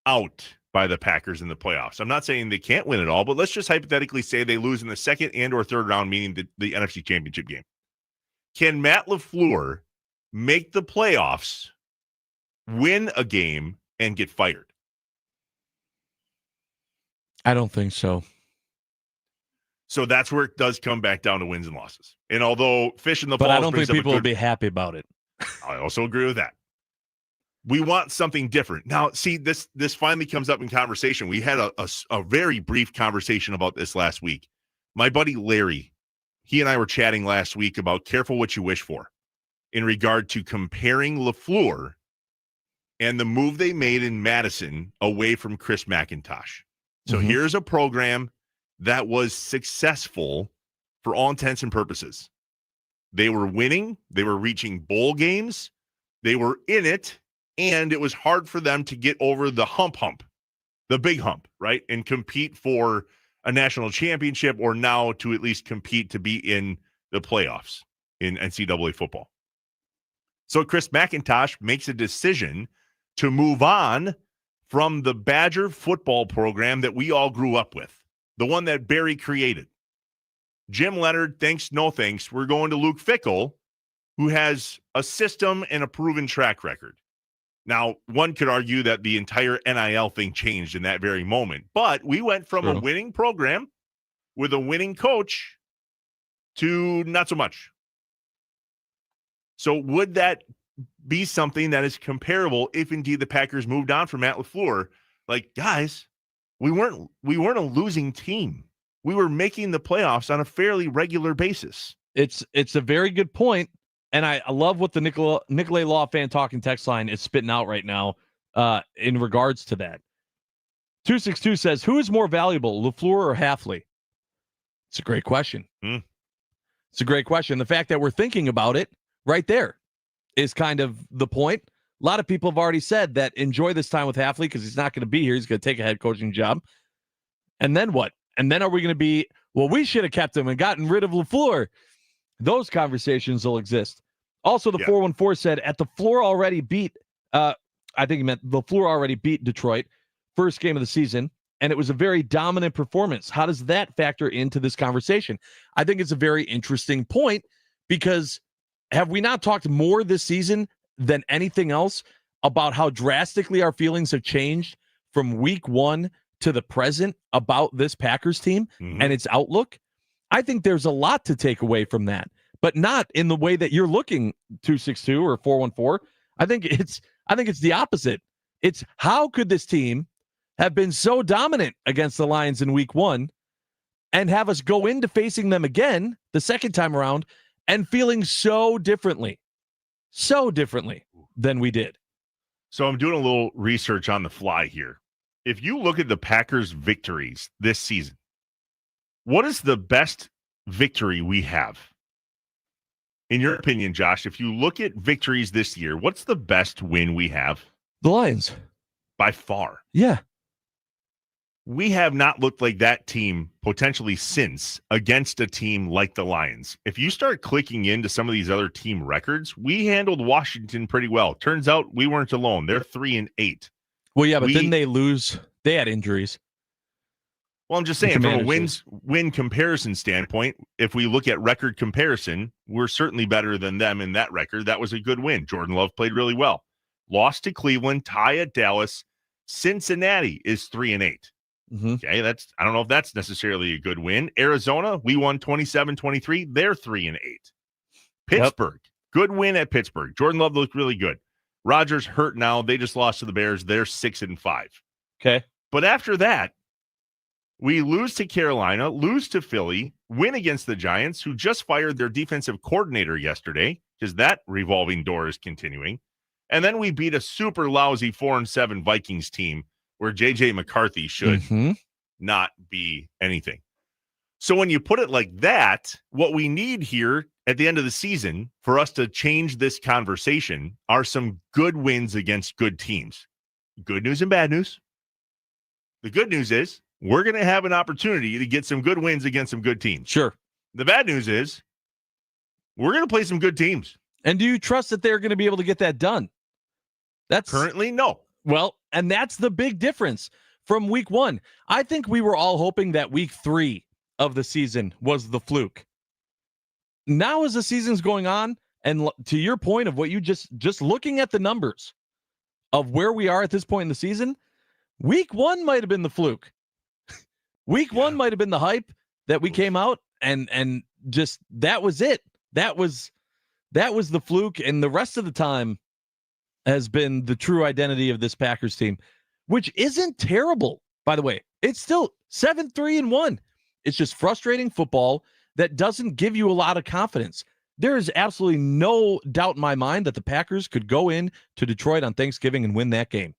out by the Packers in the playoffs, I'm not saying they can't win it all, but let's just hypothetically say they lose in the second and or third round, meaning the NFC Championship game. Can Matt LaFleur make the playoffs, win a game, and get fired? I don't think so. So that's where it does come back down to wins and losses. And although Fish in the But Falls, I don't think people will be happy about it. I also agree with that. We want something different. Now, see, this finally comes up in conversation. We had a very brief conversation about this last week. My buddy Larry, he and I were chatting last week about careful what you wish for in regard to comparing LaFleur and the move they made in Madison away from Chris McIntosh. So here's a program that was successful for all intents and purposes. They were winning. They were reaching bowl games. They were in it, and it was hard for them to get over the hump, the big hump, right, and compete for a national championship or now to at least compete to be in the playoffs in NCAA football. So Chris McIntosh makes a decision to move on from the Badger football program that we all grew up with, the one that Barry created. Jim Leonard, thanks, no thanks. We're going to Luke Fickell, who has a system and a proven track record. Now, one could argue that the entire NIL thing changed in that very moment, but we went from a winning program with a winning coach to not so much. So would that be something that is comparable if indeed the Packers moved on from Matt LaFleur Like, guys, we weren't a losing team. We were making the playoffs on a fairly regular basis. It's a very good point, and I love what the Nicolay Law fan talking text line is spitting out right now in regards to that. 262 says, who is more valuable, LaFleur or Hafley? It's a great question. It's a great question. The fact that we're thinking about it right there is kind of the point. A lot of people have already said that enjoy this time with Hafley because he's not going to be here. He's going to take a head coaching job. And then what? And then are we going to be, well, we should have kept him and gotten rid of LaFleur. Those conversations will exist. Also, the 414 said, at the floor already beat, I think he meant the floor already beat Detroit, first game of the season, and it was a very dominant performance. How does that factor into this conversation? I think it's a very interesting point because have we not talked more this season than anything else about how drastically our feelings have changed from week one to the present about this Packers team and its outlook? I think there's a lot to take away from that, but not in the way that you're looking, 262 or 414. I think it's the opposite. It's how could this team have been so dominant against the Lions in week one and have us go into facing them again the second time around and feeling so differently than we did. So I'm doing a little research on the fly here. If you look at the Packers' victories this season, what is the best victory we have? In your opinion, Josh, if you look at victories this year, what's the best win we have? The Lions. By far. Yeah. We have not looked like that team potentially since against a team like the Lions. If you start clicking into some of these other team records, we handled Washington pretty well. Turns out we weren't alone. They're 3-8. Well, yeah, but didn't they lose? They had injuries. Well, I'm just saying, from a win comparison standpoint, if we look at record comparison, we're certainly better than them in that record. That was a good win. Jordan Love played really well. Lost to Cleveland, tie at Dallas. Cincinnati is 3-8. Okay, I don't know if that's necessarily a good win. Arizona, we won 27-23. They're 3-8. Pittsburgh, good win at Pittsburgh. Jordan Love looked really good. Rodgers hurt now. They just lost to the Bears. They're 6-5. Okay. But after that, we lose to Carolina, lose to Philly, win against the Giants, who just fired their defensive coordinator yesterday, because that revolving door is continuing. And then we beat a super lousy 4-7 Vikings team where J.J. McCarthy should not be anything. So when you put it like that, what we need here at the end of the season for us to change this conversation are some good wins against good teams. Good news and bad news. The good news is we're going to have an opportunity to get some good wins against some good teams. Sure. The bad news is we're going to play some good teams. And do you trust that they're going to be able to get that done? That's currently no. Well, and that's the big difference from week one. I think we were all hoping that week 3 of the season was the fluke. Now as the season's going on, and to your point of what you just looking at the numbers of where we are at this point in the season, week 1 might have been the fluke. Week 1 might have been the hype that we came out and just that was it. That was the fluke, and the rest of the time has been the true identity of this Packers team, which isn't terrible, by the way. It's still 7-3-1. It's just frustrating football that doesn't give you a lot of confidence. There is absolutely no doubt in my mind that the Packers could go in to Detroit on Thanksgiving and win that game.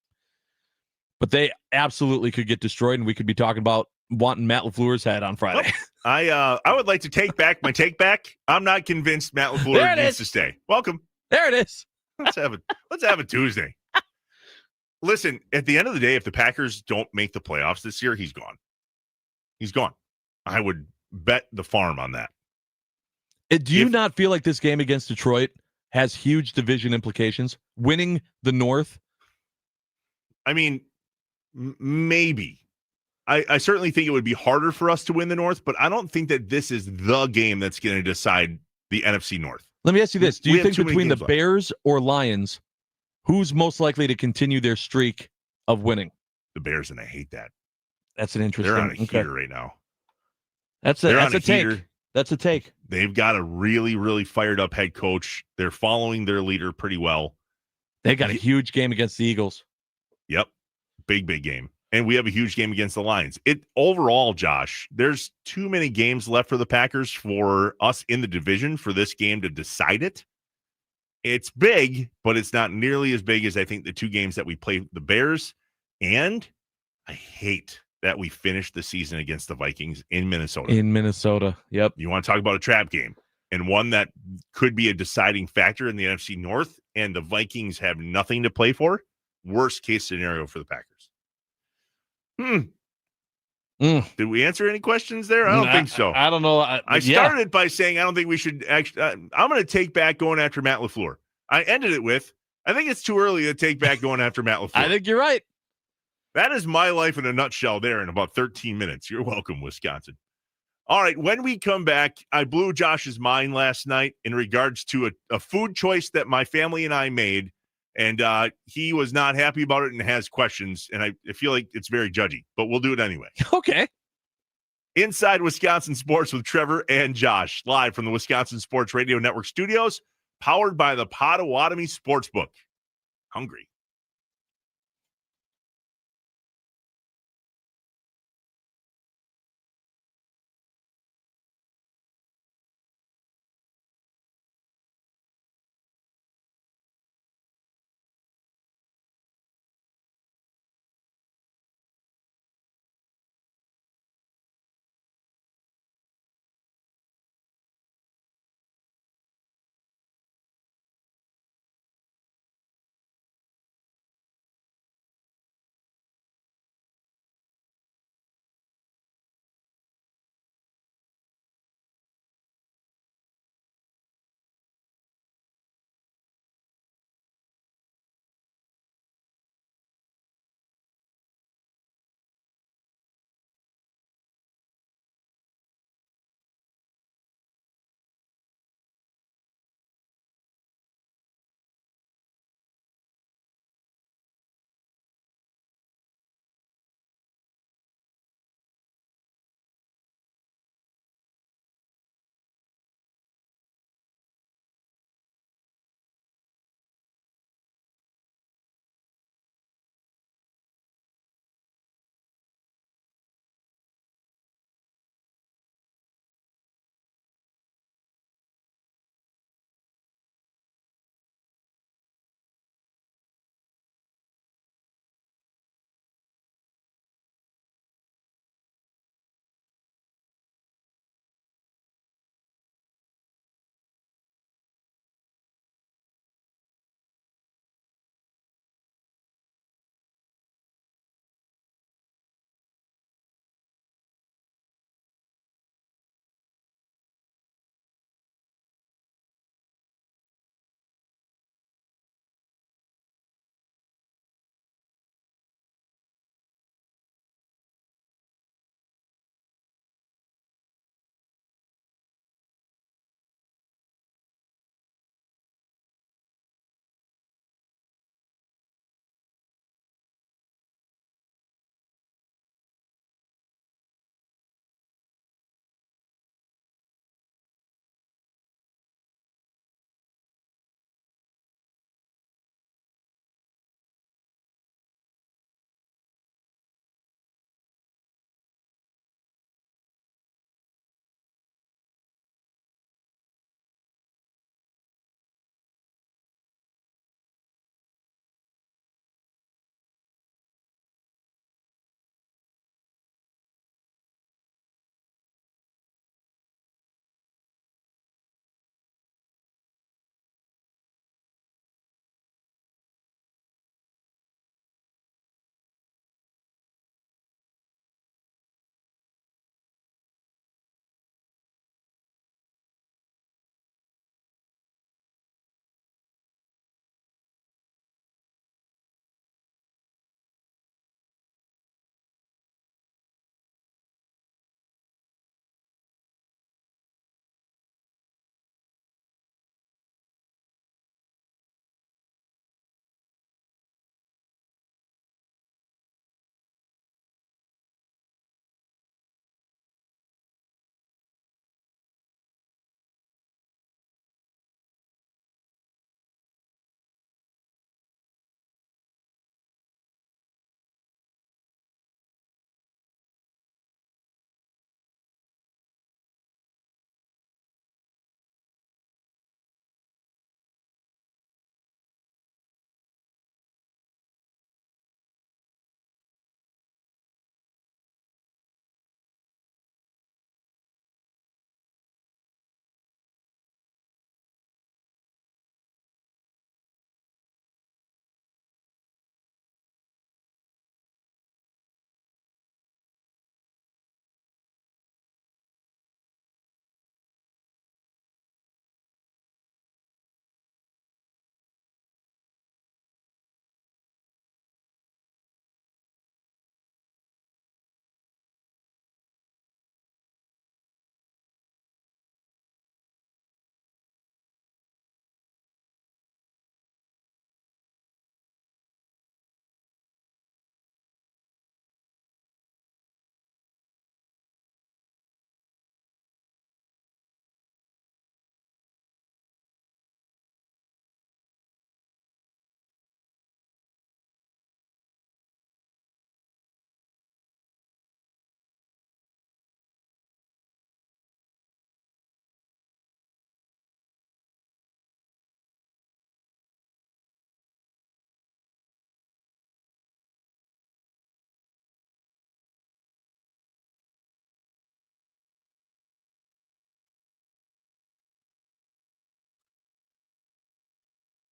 But they absolutely could get destroyed, and we could be talking about wanting Matt LaFleur's head on Friday. I would like to take back my take back. I'm not convinced Matt LaFleur needs to stay. Welcome. There it is. Let's have a Tuesday. Listen, at the end of the day, if the Packers don't make the playoffs this year, he's gone. He's gone. I would bet the farm on that. Do you not feel like this game against Detroit has huge division implications? Winning the North? I mean, maybe. I certainly think it would be harder for us to win the North, but I don't think that this is the game that's going to decide the NFC North. Let me ask you this. Do you think between the Bears or Lions, who's most likely to continue their streak of winning? The Bears, and I hate that. That's an interesting. They're on a heater right now. That's a take. That's a take. They've got a really, really fired up head coach. They're following their leader pretty well. They got a huge game against the Eagles. Yep. Big game. and we have a huge game against the Lions. Overall, Josh, there's too many games left for the Packers for us in the division for this game to decide it. It's big, but it's not nearly as big as I think the two games that we play the Bears. And I hate that we finished the season against the Vikings in Minnesota. Yep. You want to talk about a trap game and one that could be a deciding factor in the NFC North, and the Vikings have nothing to play for? Worst case scenario for the Packers. Did we answer any questions there? I don't think so. I don't know. I started by saying I don't think we should actually. I'm going to take back going after Matt LaFleur. I ended it with, I think it's too early to take back going after Matt LaFleur. I think you're right. That is my life in a nutshell there in about 13 minutes. You're welcome, Wisconsin. All right, when we come back, I blew Josh's mind last night in regards to a food choice that my family and I made, and he was not happy about it and has questions, and I feel like it's very judgy, but we'll do it anyway. Okay. Inside Wisconsin Sports with Trevor and Josh, live from the Wisconsin Sports Radio Network studios, powered by the Potawatomi Sportsbook. Hungry.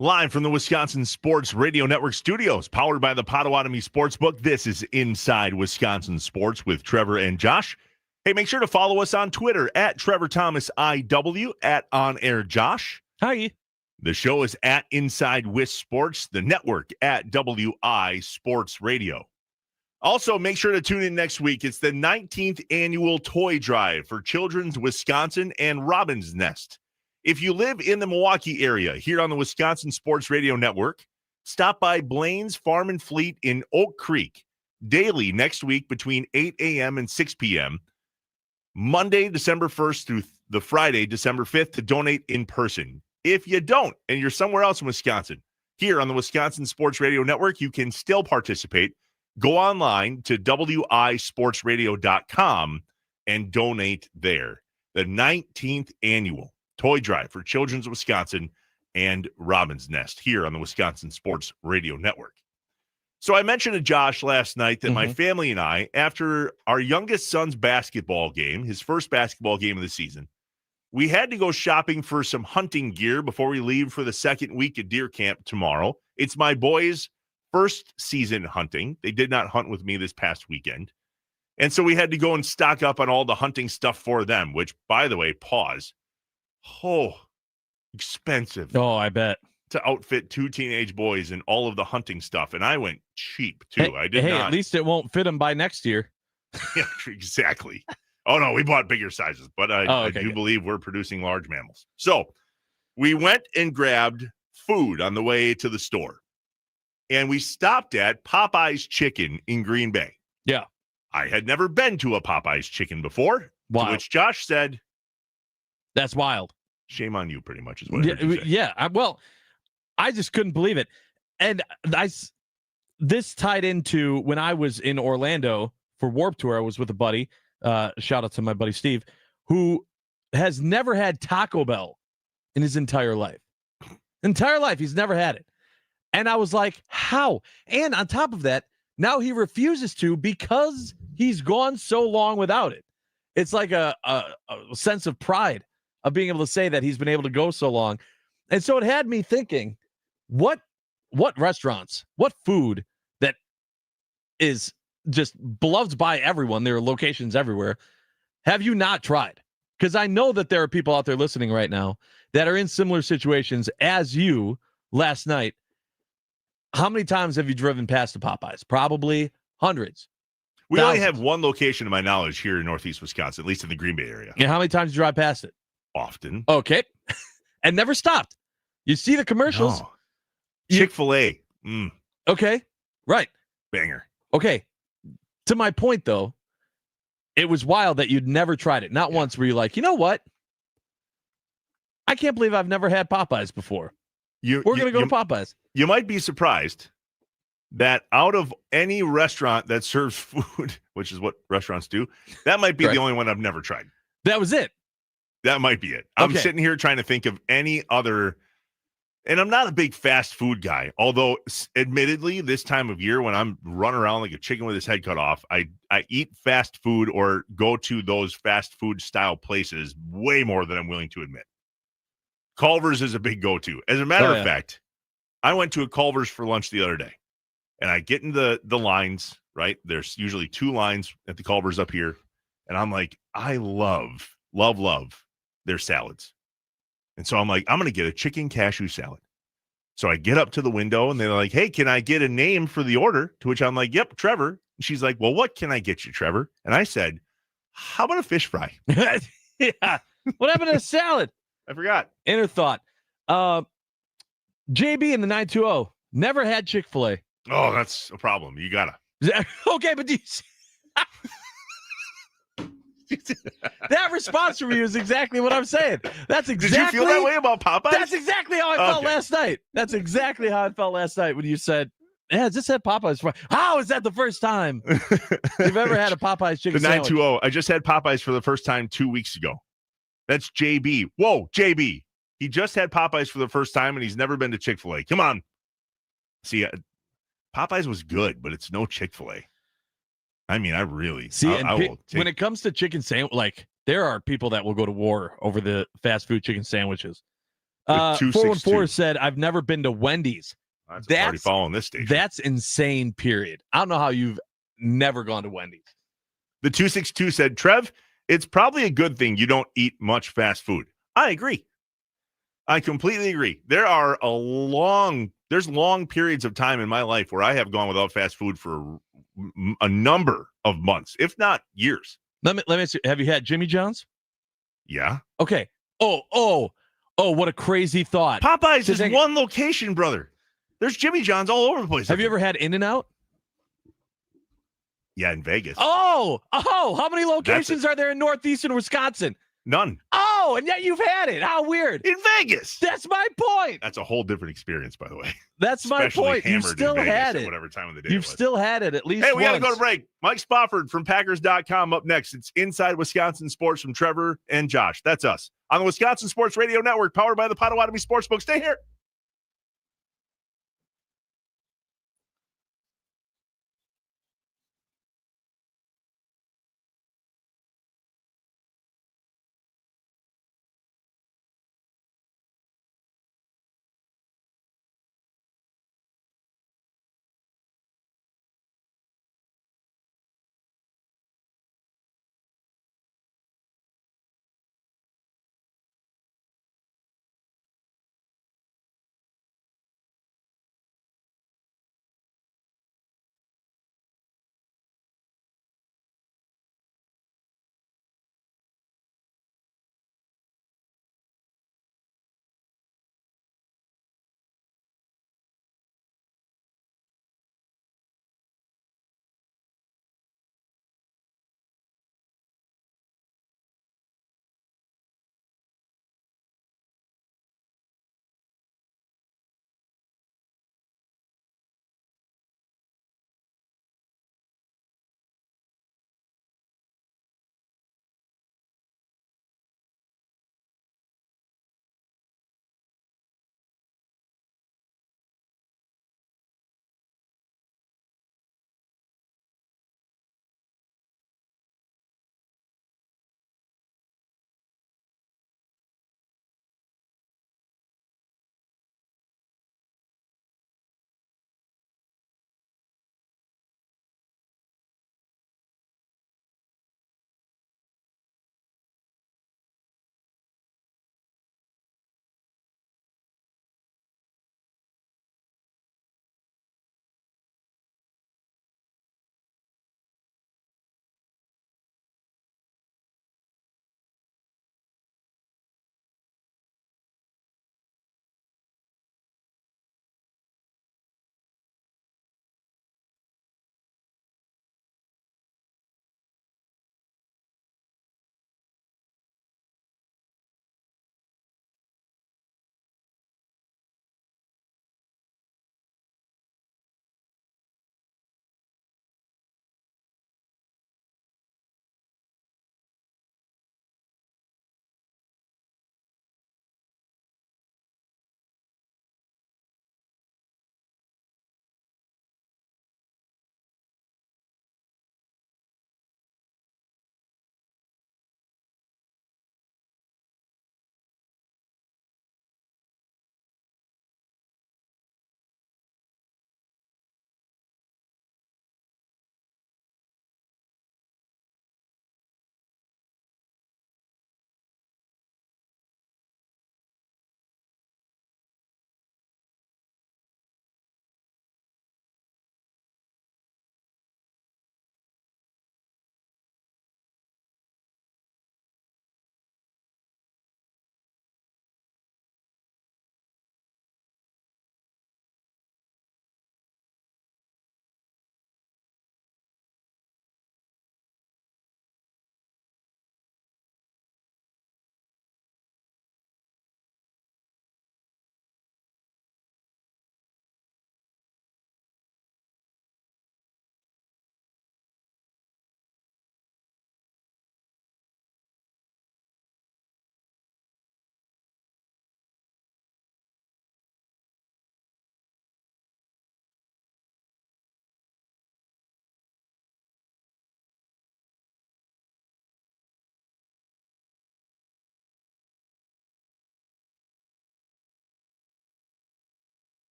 Live from the Wisconsin Sports Radio Network studios, powered by the Potawatomi Sportsbook, this is Inside Wisconsin Sports with Trevor and Josh. Hey, make sure to follow us on Twitter at Trevor Thomas IW, at On Air Josh. Hi. The show is at Inside Wis Sports, the network at WI Sports Radio. Also, make sure to tune in next week. It's the 19th annual toy drive for Children's Wisconsin and Robin's Nest. If you live in the Milwaukee area here on the Wisconsin Sports Radio Network, stop by Blaine's Farm and Fleet in Oak Creek daily next week between 8 a.m. and 6 p.m., Monday, December 1st through the Friday, December 5th, to donate in person. If you don't, and you're somewhere else in Wisconsin, here on the Wisconsin Sports Radio Network, you can still participate. Go online to wisportsradio.com and donate there. The 19th annual toy drive for Children's Wisconsin and Robin's Nest here on the Wisconsin Sports Radio Network. So I mentioned to Josh last night that my family and I, after our youngest son's basketball game, his first basketball game of the season, we had to go shopping for some hunting gear before we leave for the second week at deer camp tomorrow. It's my boys' first season hunting. They did not hunt with me this past weekend. And so we had to go and stock up on all the hunting stuff for them, which, by the way, pause. Oh, expensive. Oh, I bet. To outfit two teenage boys in all of the hunting stuff. And I went cheap, too. I did not. At least it won't fit them by next year. Yeah, exactly. Oh, no, we bought bigger sizes, but I do believe we're producing large mammals. So we went and grabbed food on the way to the store. And we stopped at Popeye's Chicken in Green Bay. Yeah. I had never been to a Popeye's Chicken before, to which Josh said, "That's wild. Shame on you," pretty much is what I heard you say. Yeah. Well, I just couldn't believe it. And this tied into when I was in Orlando for Warped Tour. I was with a buddy, shout out to my buddy Steve, who has never had Taco Bell in his entire life. He's never had it. And I was like, how? And on top of that, now he refuses to because he's gone so long without it. It's like a sense of pride of being able to say that he's been able to go so long. And so it had me thinking, what restaurants, what food that is just beloved by everyone, there are locations everywhere, have you not tried? Because I know that there are people out there listening right now that are in similar situations as you last night. How many times have you driven past the Popeyes? Probably hundreds. We only have one location, to my knowledge, here in Northeast Wisconsin, at least in the Green Bay area. And how many times do you drive past it? Often. Okay. And never stopped. You see the commercials? No. Chick-fil-A. Okay. Right. Banger. Okay. To my point, though, it was wild that you'd never tried it. Not once were you like, you know what? I can't believe I've never had Popeyes before. We're going to go to Popeyes. You might be surprised that out of any restaurant that serves food, which is what restaurants do, that might be the only one I've never tried. That was it. That might be it. I'm sitting here trying to think of any other, and I'm not a big fast food guy, although admittedly, this time of year when I'm running around like a chicken with his head cut off, I eat fast food or go to those fast food style places way more than I'm willing to admit. Culver's is a big go-to. As a matter of fact, I went to a Culver's for lunch the other day, and I get into the lines, right? There's usually two lines at the Culver's up here, and I'm like, I love their salads. And so I'm like, I'm going to get a chicken cashew salad. So I get up to the window, and they're like, hey, can I get a name for the order? To which I'm like, yep, Trevor. And she's like, well, what can I get you, Trevor? And I said, how about a fish fry? Yeah. What happened to the salad? I forgot. Inner thought. JB in the 920 never had Chick-fil-A. Oh, that's a problem. You gotta. Okay, but do you that response from you is exactly what I'm saying. That's exactly. Did you feel that way about Popeyes? That's exactly how I felt last night. That's exactly how I felt last night when you said, "Yeah, just had Popeyes." How is that the first time you've ever had a Popeyes chicken sandwich? The 920. I just had Popeyes for the first time 2 weeks ago. That's JB. Whoa, JB. He just had Popeyes for the first time, and he's never been to Chick-fil-A. Come on. See, Popeyes was good, but it's no Chick-fil-A. I mean, I really see. When it comes to chicken sandwich, like there are people that will go to war over the fast food chicken sandwiches. The 414 262. said, I've never been to Wendy's. That's already following this station. That's insane, period. I don't know how you've never gone to Wendy's. The 262 said, Trev, it's probably a good thing you don't eat much fast food. I agree. I completely agree. There's long periods of time in my life where I have gone without fast food for a number of months, if not years. Let me ask you, have you had Jimmy John's? Yeah. Okay. Oh, what a crazy thought. Popeyes is one location, brother. There's Jimmy John's all over the place. Have you ever had In-N-Out? Yeah, in Vegas. Oh, how many locations are there in northeastern Wisconsin? None. Oh, and yet you've had it. How weird. In Vegas. That's my point. That's a whole different experience, by the way. That's my point. You still had it. Whatever time of the day. You've still had it at least. Hey, we got to once. go to break. Mike Spofford from Packers.com up next. It's Inside Wisconsin Sports from Trevor and Josh. That's us on the Wisconsin Sports Radio Network, powered by the Potawatomi Sportsbook. Stay here.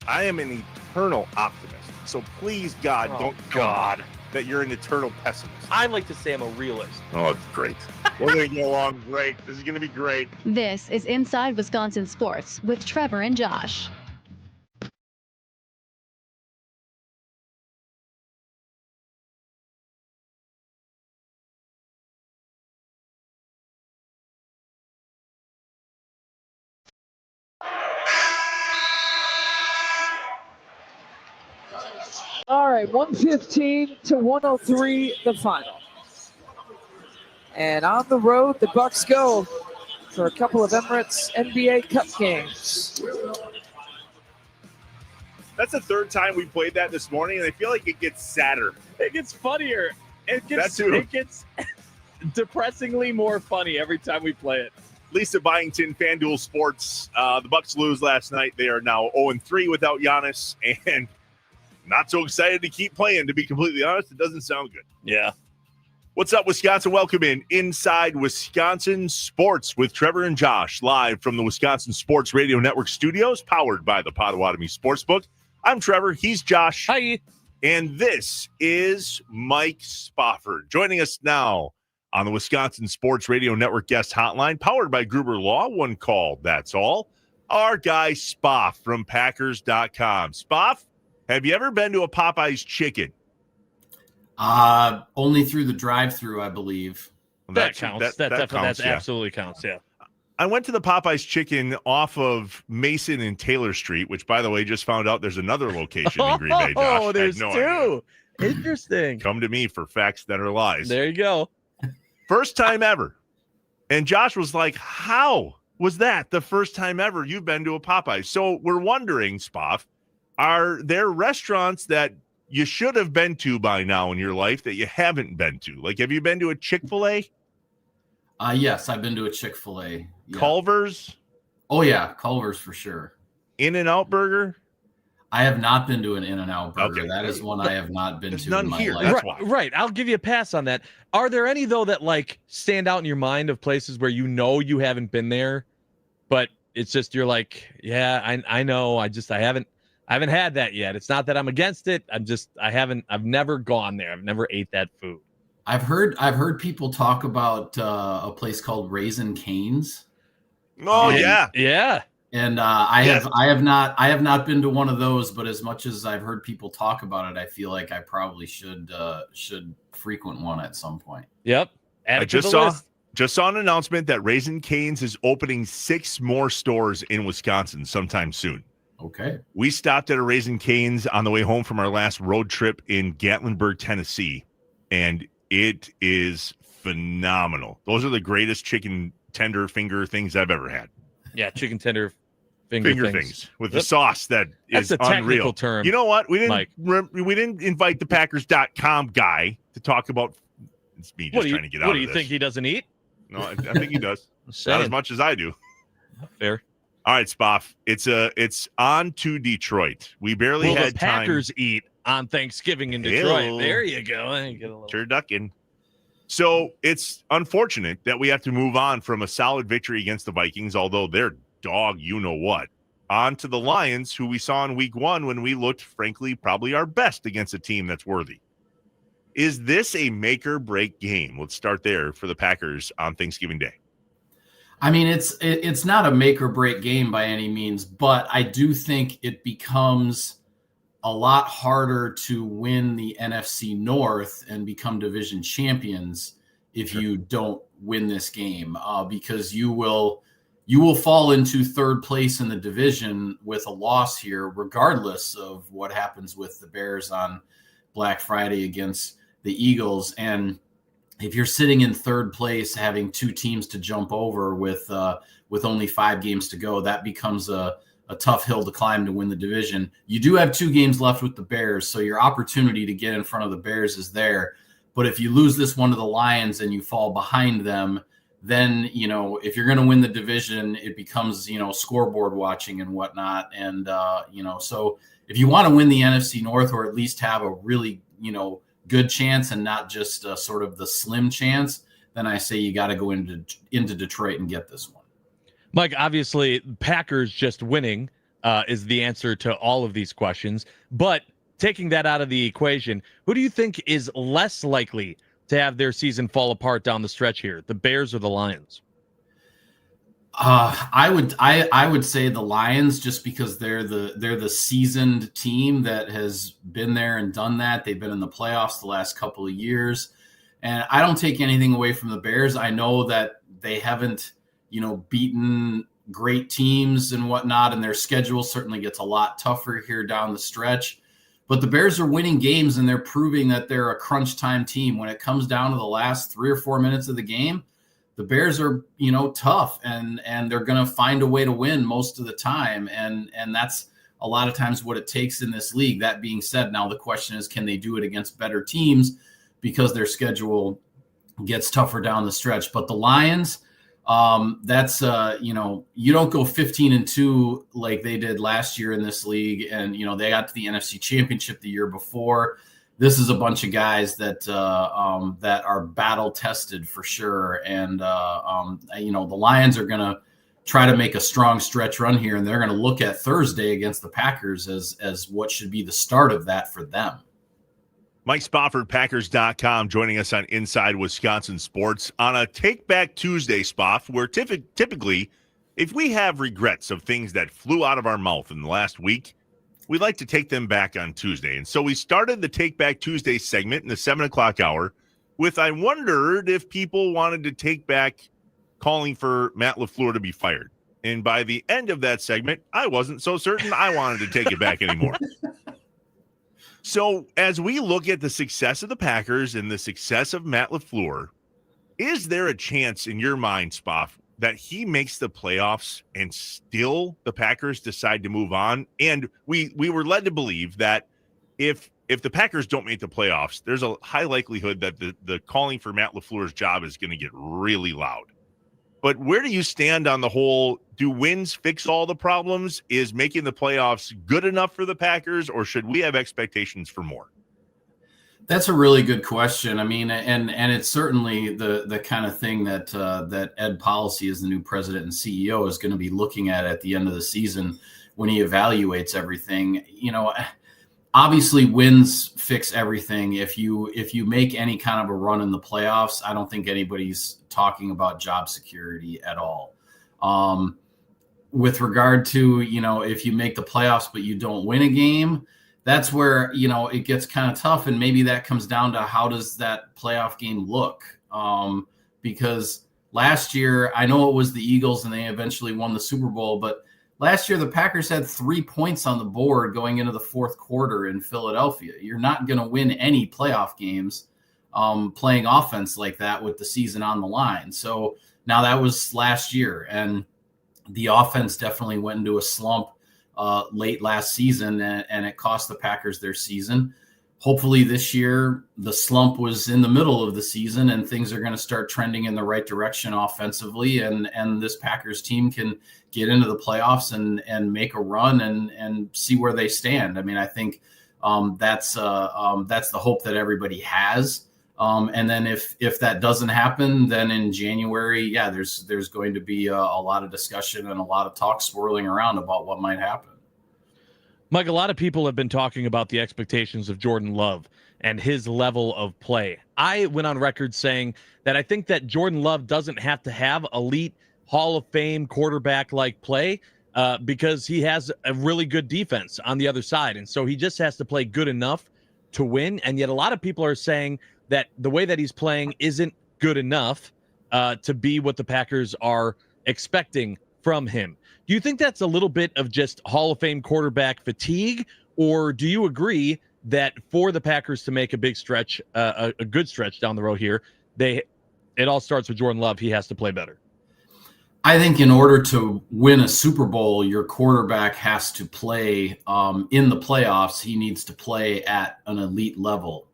I am an eternal optimist. So please, God, don't tell me that you're an eternal pessimist. I like to say I'm a realist. Oh, it's great. We're going to get along great. This is going to be great. This is Inside Wisconsin Sports with Trevor and Josh. All right, 115 to 103, the final. And on the road, the Bucks go for a couple of Emirates NBA Cup games. That's the third time we played that this morning, and I feel like it gets sadder. It gets funnier. It That gets depressingly more funny every time we play it. Lisa Byington, FanDuel Sports. The Bucks lose last night. They are now 0-3 without Giannis, and not so excited to keep playing, to be completely honest. It doesn't sound good. Yeah. What's up, Wisconsin? Welcome in Inside Wisconsin Sports with Trevor and Josh, live from the Wisconsin Sports Radio Network studios, powered by the Potawatomi Sportsbook. I'm Trevor. He's Josh. Hi. And this is Mike Spofford. Joining us now on the Wisconsin Sports Radio Network guest hotline, powered by Gruber Law. One call, that's all. Our guy Spoff from Packers.com. Spoff, have you ever been to a Popeye's Chicken? Only through the drive-through, I believe. That counts. That counts, yeah. absolutely counts, yeah. I went to the Popeye's Chicken off of Mason and Taylor Street, which, by the way, just found out there's another location in Green Bay, Josh. Oh, there's two. Idea. Interesting. Come to me for facts that are lies. There you go. First time ever. And Josh was like, how was that the first time ever you've been to a Popeye? So we're wondering, Spoff, are there restaurants that you should have been to by now in your life that you haven't been to? Like, have you been to a Chick-fil-A? Yes, I've been to a Chick-fil-A. Yeah. Culver's? Oh, yeah, Culver's for sure. In-N-Out Burger? I have not been to an In-N-Out Burger. Okay. That is one I have not been There's to none in my here. life. That's why. Right. I'll give you a pass on that. Are there any, though, that, like, stand out in your mind of places where you know you haven't been there, but it's just you're like, yeah, I know. I haven't had that yet. It's not that I'm against it. I've never gone there. I've never ate that food. I've heard people talk about a place called Raising Cane's. Oh, yeah. Yeah. And I have not been to one of those, but as much as I've heard people talk about it, I feel like I probably should frequent one at some point. Yep. I just saw an announcement that Raising Cane's is opening 6 more stores in Wisconsin sometime soon. Okay. We stopped at a Raising Cane's on the way home from our last road trip in Gatlinburg, Tennessee, and it is phenomenal. Those are the greatest chicken tender finger things I've ever had. Yeah, chicken tender finger things with the sauce that That's is a technical unreal. term. You know what? We Mike. didn't invite the Packers.com guy to talk about. It's me just trying to get out of this. What do you think he doesn't eat? No, I think he does. Not saying. as much as I do. Fair. All right, Spoff. It's on to Detroit. We barely had the Packers eat on Thanksgiving in Detroit. Ew. There you go. I get a little... Turducken. So it's unfortunate that we have to move on from a solid victory against the Vikings, although they're dog you-know-what, on to the Lions, who we saw in week 1 when we looked, frankly, probably our best against a team that's worthy. Is this a make-or-break game? Let's start there for the Packers on Thanksgiving Day. I mean, it's not a make or break game by any means, but I do think it becomes a lot harder to win the NFC North and become division champions if you don't win this game, because you will fall into third place in the division with a loss here, regardless of what happens with the Bears on Black Friday against the Eagles. And if you're sitting in third place, having 2 teams to jump over with only 5 games to go, that becomes a tough hill to climb to win the division. You do have 2 games left with the Bears, so your opportunity to get in front of the Bears is there. But if you lose this one to the Lions and you fall behind them, then, if you're going to win the division, it becomes, scoreboard watching and whatnot. And, so if you want to win the NFC North, or at least have a really, good chance and not just sort of the slim chance, then I say you got to go into Detroit and get this one. Mike, obviously, Packers just winning is the answer to all of these questions. But taking that out of the equation, who do you think is less likely to have their season fall apart down the stretch here, the Bears or the Lions? I would say the Lions, just because they're the seasoned team that has been there and done that. They've been in the playoffs the last couple of years, and I don't take anything away from the Bears. I know that they haven't, beaten great teams and whatnot, and their schedule certainly gets a lot tougher here down the stretch. But the Bears are winning games, and they're proving that they're a crunch time team. When it comes down to the last 3 or 4 minutes of the game, the Bears are, tough, and they're going to find a way to win most of the time. And that's a lot of times what it takes in this league. That being said, now the question is, can they do it against better teams, because their schedule gets tougher down the stretch? But the Lions, that's you don't go 15-2 like they did last year in this league. And, they got to the NFC Championship the year before. This is a bunch of guys that are battle tested for sure. And, the Lions are going to try to make a strong stretch run here, and they're going to look at Thursday against the Packers as what should be the start of that for them. Mike Spofford, Packers.com, joining us on Inside Wisconsin Sports on a Take Back Tuesday, Spoff, where typically, if we have regrets of things that flew out of our mouth in the last week, we like to take them back on Tuesday. And so we started the Take Back Tuesday segment in the 7 o'clock hour with, I wondered if people wanted to take back calling for Matt LaFleur to be fired. And by the end of that segment, I wasn't so certain I wanted to take it back anymore. So as we look at the success of the Packers and the success of Matt LaFleur, is there a chance in your mind, Spoff, that he makes the playoffs and still the Packers decide to move on? And we were led to believe that if the Packers don't make the playoffs, there's a high likelihood that the calling for Matt LaFleur's job is going to get really loud. But where do you stand on the whole, do wins fix all the problems? Is making the playoffs good enough for the Packers, or should we have expectations for more? That's a really good question. I mean, and it's certainly the kind of thing that Ed Policy, as the new president and CEO, is going to be looking at the end of the season when he evaluates everything. Obviously wins fix everything. If you make any kind of a run in the playoffs, I don't think anybody's talking about job security at all. With regard to, if you make the playoffs but you don't win a game, that's where, it gets kind of tough. And maybe that comes down to, how does that playoff game look? Because last year, I know it was the Eagles and they eventually won the Super Bowl, but last year the Packers had 3 points on the board going into the fourth quarter in Philadelphia. You're not going to win any playoff games playing offense like that with the season on the line. So now that was last year, and the offense definitely went into a slump late last season, and it cost the Packers their season. Hopefully this year the slump was in the middle of the season and things are going to start trending in the right direction offensively, and this Packers team can get into the playoffs and make a run and see where they stand. I mean, I think that's the hope that everybody has. And then if that doesn't happen, then in January, there's going to be a lot of discussion and a lot of talk swirling around about what might happen. Mike, a lot of people have been talking about the expectations of Jordan Love and his level of play. I went on record saying that I think that Jordan Love doesn't have to have elite Hall of Fame quarterback-like play because he has a really good defense on the other side. And so he just has to play good enough to win. And yet a lot of people are saying that the way that he's playing isn't good enough to be what the Packers are expecting from him. Do you think that's a little bit of just Hall of Fame quarterback fatigue, or do you agree that for the Packers to make a big stretch, a good stretch down the road here, it all starts with Jordan Love? He has to play better. I think in order to win a Super Bowl, your quarterback has to play in the playoffs. He needs to play at an elite level.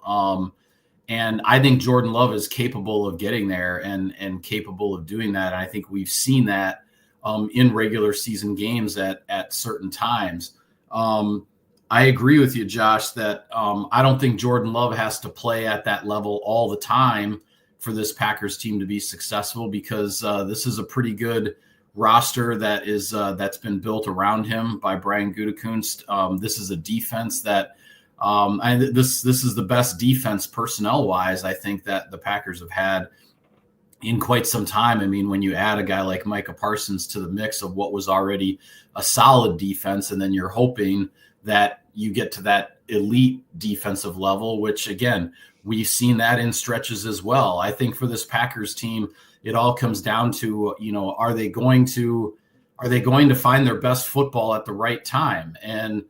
And I think Jordan Love is capable of getting there and capable of doing that. And I think we've seen that in regular season games at certain times. I agree with you, Josh, that I don't think Jordan Love has to play at that level all the time for this Packers team to be successful, because this is a pretty good roster that is that's been built around him by Brian Gutekunst. This is a defense that this is the best defense personnel wise I think that the Packers have had in quite some time. I mean, when you add a guy like Micah Parsons to the mix of what was already a solid defense, and then you're hoping that you get to that elite defensive level, which again, we've seen that in stretches as well. I think for this Packers team, it all comes down to, are they going to find their best football at the right time? And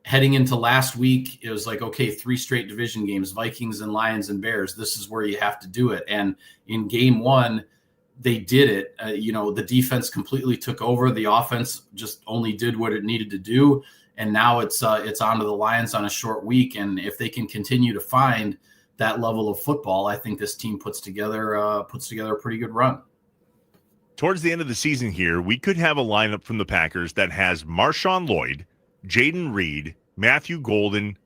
heading into last week, it was like, okay, 3 straight division games, Vikings and Lions and Bears. This is where you have to do it. And in game 1, they did it. The defense completely took over. The offense just only did what it needed to do. And now it's on to the Lions on a short week. And if they can continue to find that level of football, I think this team puts together a pretty good run. Towards the end of the season here, we could have a lineup from the Packers that has Marshawn Lloyd, Jaden Reed, Matthew Golden,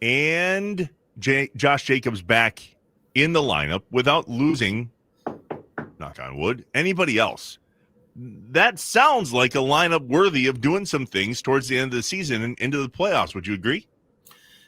and Josh Jacobs back in the lineup without losing, knock on wood, anybody else. That sounds like a lineup worthy of doing some things towards the end of the season and into the playoffs. Would you agree?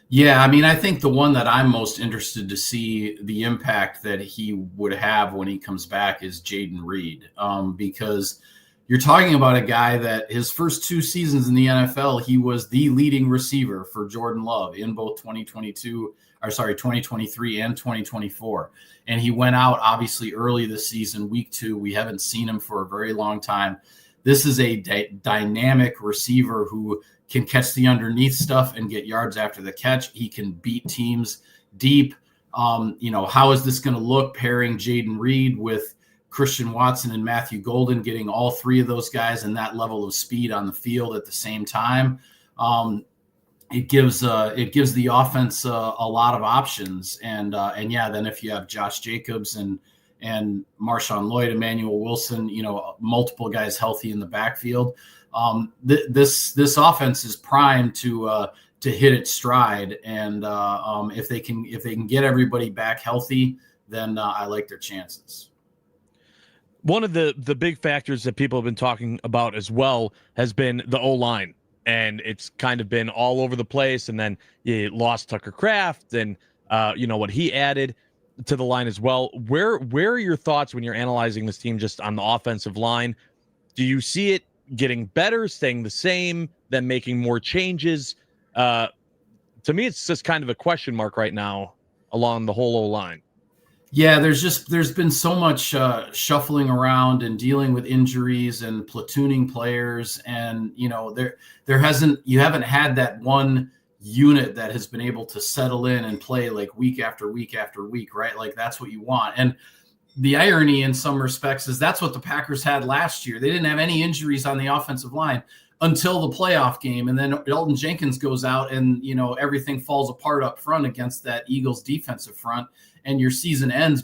Yeah, I mean, I think the one that I'm most interested to see the impact that he would have when he comes back is Jaden Reed, because you're talking about a guy that his first 2 seasons in the NFL, he was the leading receiver for Jordan Love in both 2023 and 2024. And he went out obviously early this season, week 2. We haven't seen him for a very long time. This is a dynamic receiver who can catch the underneath stuff and get yards after the catch. He can beat teams deep. How is this going to look pairing Jaden Reed with Christian Watson and Matthew Golden, getting all 3 of those guys and that level of speed on the field at the same time? It gives the offense a lot of options. And then if you have Josh Jacobs and Marshawn Lloyd, Emmanuel Wilson, multiple guys healthy in the backfield, this offense is primed to hit its stride. And if they can get everybody back healthy, then I like their chances. One of the big factors that people have been talking about as well has been the O-line, and it's kind of been all over the place. And then you lost Tucker Kraft and what he added to the line as well. Where are your thoughts when you're analyzing this team just on the offensive line? Do you see it getting better, staying the same, then making more changes? To me, it's just kind of a question mark right now along the whole O-line. Yeah, there's been so much shuffling around and dealing with injuries and platooning players, and you haven't had that one unit that has been able to settle in and play like week after week after week, right? Like that's what you want. And the irony in some respects is that's what the Packers had last year. They didn't have any injuries on the offensive line until the playoff game, and then Elgton Jenkins goes out and everything falls apart up front against that Eagles defensive front. And your season ends,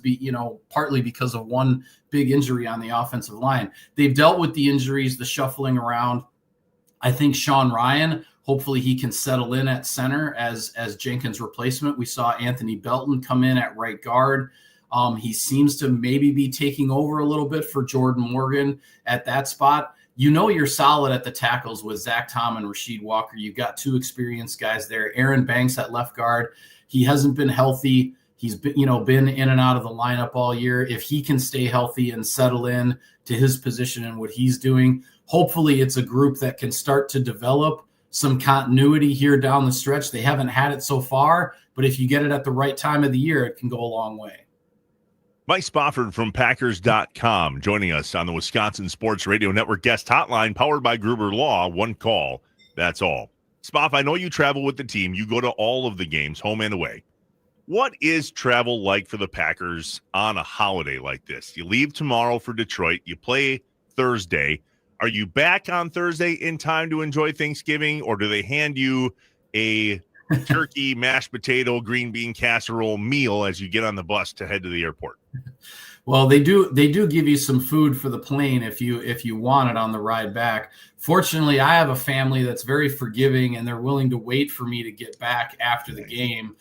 partly because of one big injury on the offensive line. They've dealt with the injuries, the shuffling around. I think Sean Ryan, hopefully he can settle in at center as Jenkins' replacement. We saw Anthony Belton come in at right guard. He seems to maybe be taking over a little bit for Jordan Morgan at that spot. You're solid at the tackles with Zach Tom and Rasheed Walker. You've got 2 experienced guys there. Aaron Banks at left guard. He hasn't been healthy. He's been in and out of the lineup all year. If he can stay healthy and settle in to his position and what he's doing, hopefully it's a group that can start to develop some continuity here down the stretch. They haven't had it so far, but if you get it at the right time of the year, it can go a long way. Mike Spofford from Packers.com joining us on the Wisconsin Sports Radio Network guest hotline powered by Gruber Law. One call, that's all. Spoff, I know you travel with the team. You go to all of the games, home and away. What is travel like for the Packers on a holiday like this? You leave tomorrow for Detroit. You play Thursday. Are you back on Thursday in time to enjoy Thanksgiving, or do they hand you a turkey, mashed potato, green bean casserole meal as you get on the bus to head to the airport? Well, they do give you some food for the plane if you want it on the ride back. Fortunately, I have a family that's very forgiving, and they're willing to wait for me to get back after the game.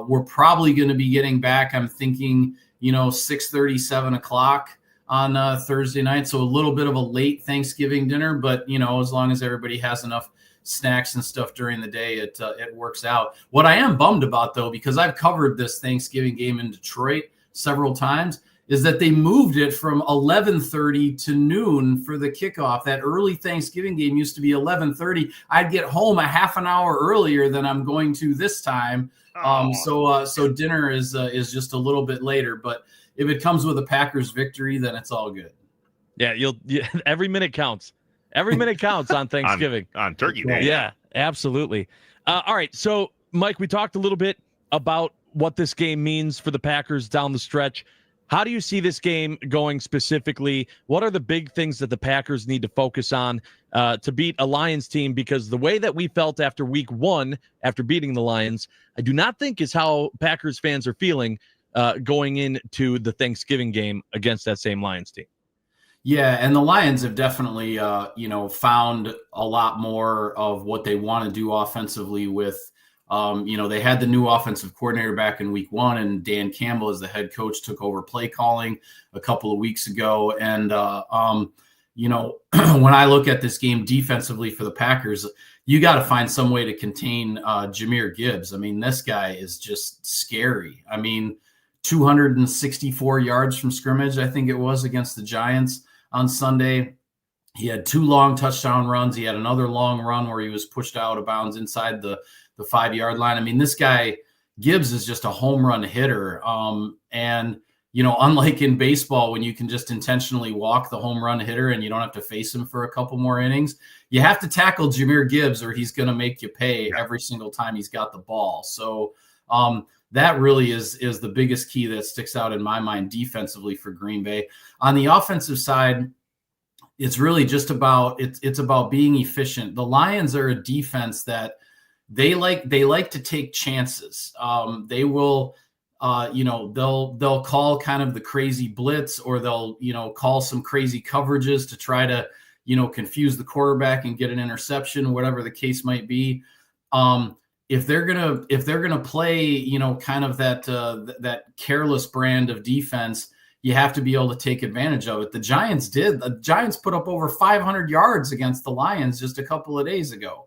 We're probably going to be getting back, I'm thinking, 6:30, 7 o'clock. on Thursday night. So a little bit of a late Thanksgiving dinner, but as long as everybody has enough snacks and stuff during the day, it works out. What I am bummed about, though, because I've covered this Thanksgiving game in Detroit several times, is that they moved it from 11:30 to noon for the kickoff. That early Thanksgiving game used to be 11:30. I'd get home a half an hour earlier than I'm going to this time. So dinner is just a little bit later. But if it comes with a Packers victory, then it's all good. Yeah, every minute counts. Every minute counts on Thanksgiving. on Turkey Day. Yeah, absolutely. All right, so Mike, we talked a little bit about what this game means for the Packers down the stretch. How do you see this game going specifically? What are the big things that the Packers need to focus on to beat a Lions team? Because the way that we felt after week 1, after beating the Lions, I do not think is how Packers fans are feeling going into the Thanksgiving game against that same Lions team. Yeah, and the Lions have definitely, found a lot more of what they want to do offensively with, they had the new offensive coordinator back in week 1, and Dan Campbell as the head coach took over play calling a couple of weeks ago. And, when I look at this game defensively for the Packers, you got to find some way to contain Jahmyr Gibbs. I mean, this guy is just scary. I mean, 264 yards from scrimmage, I think it was, against the Giants on Sunday. He had 2 long touchdown runs. He had another long run where he was pushed out of bounds inside the 5-yard line. I mean, this guy Gibbs is just a home run hitter. And unlike in baseball, when you can just intentionally walk the home run hitter and you don't have to face him for a couple more innings, you have to tackle Jahmyr Gibbs or he's going to make you pay every single time he's got the ball. So that really is the biggest key that sticks out in my mind defensively for Green Bay. On the offensive side, it's really just about it's about being efficient. The Lions are a defense that they like to take chances. They will they'll call kind of the crazy blitz, or they'll call some crazy coverages to try to confuse the quarterback and get an interception, whatever the case might be. If they're gonna play, kind of that careless brand of defense, you have to be able to take advantage of it. The Giants did. The Giants put up over 500 yards against the Lions just a couple of days ago.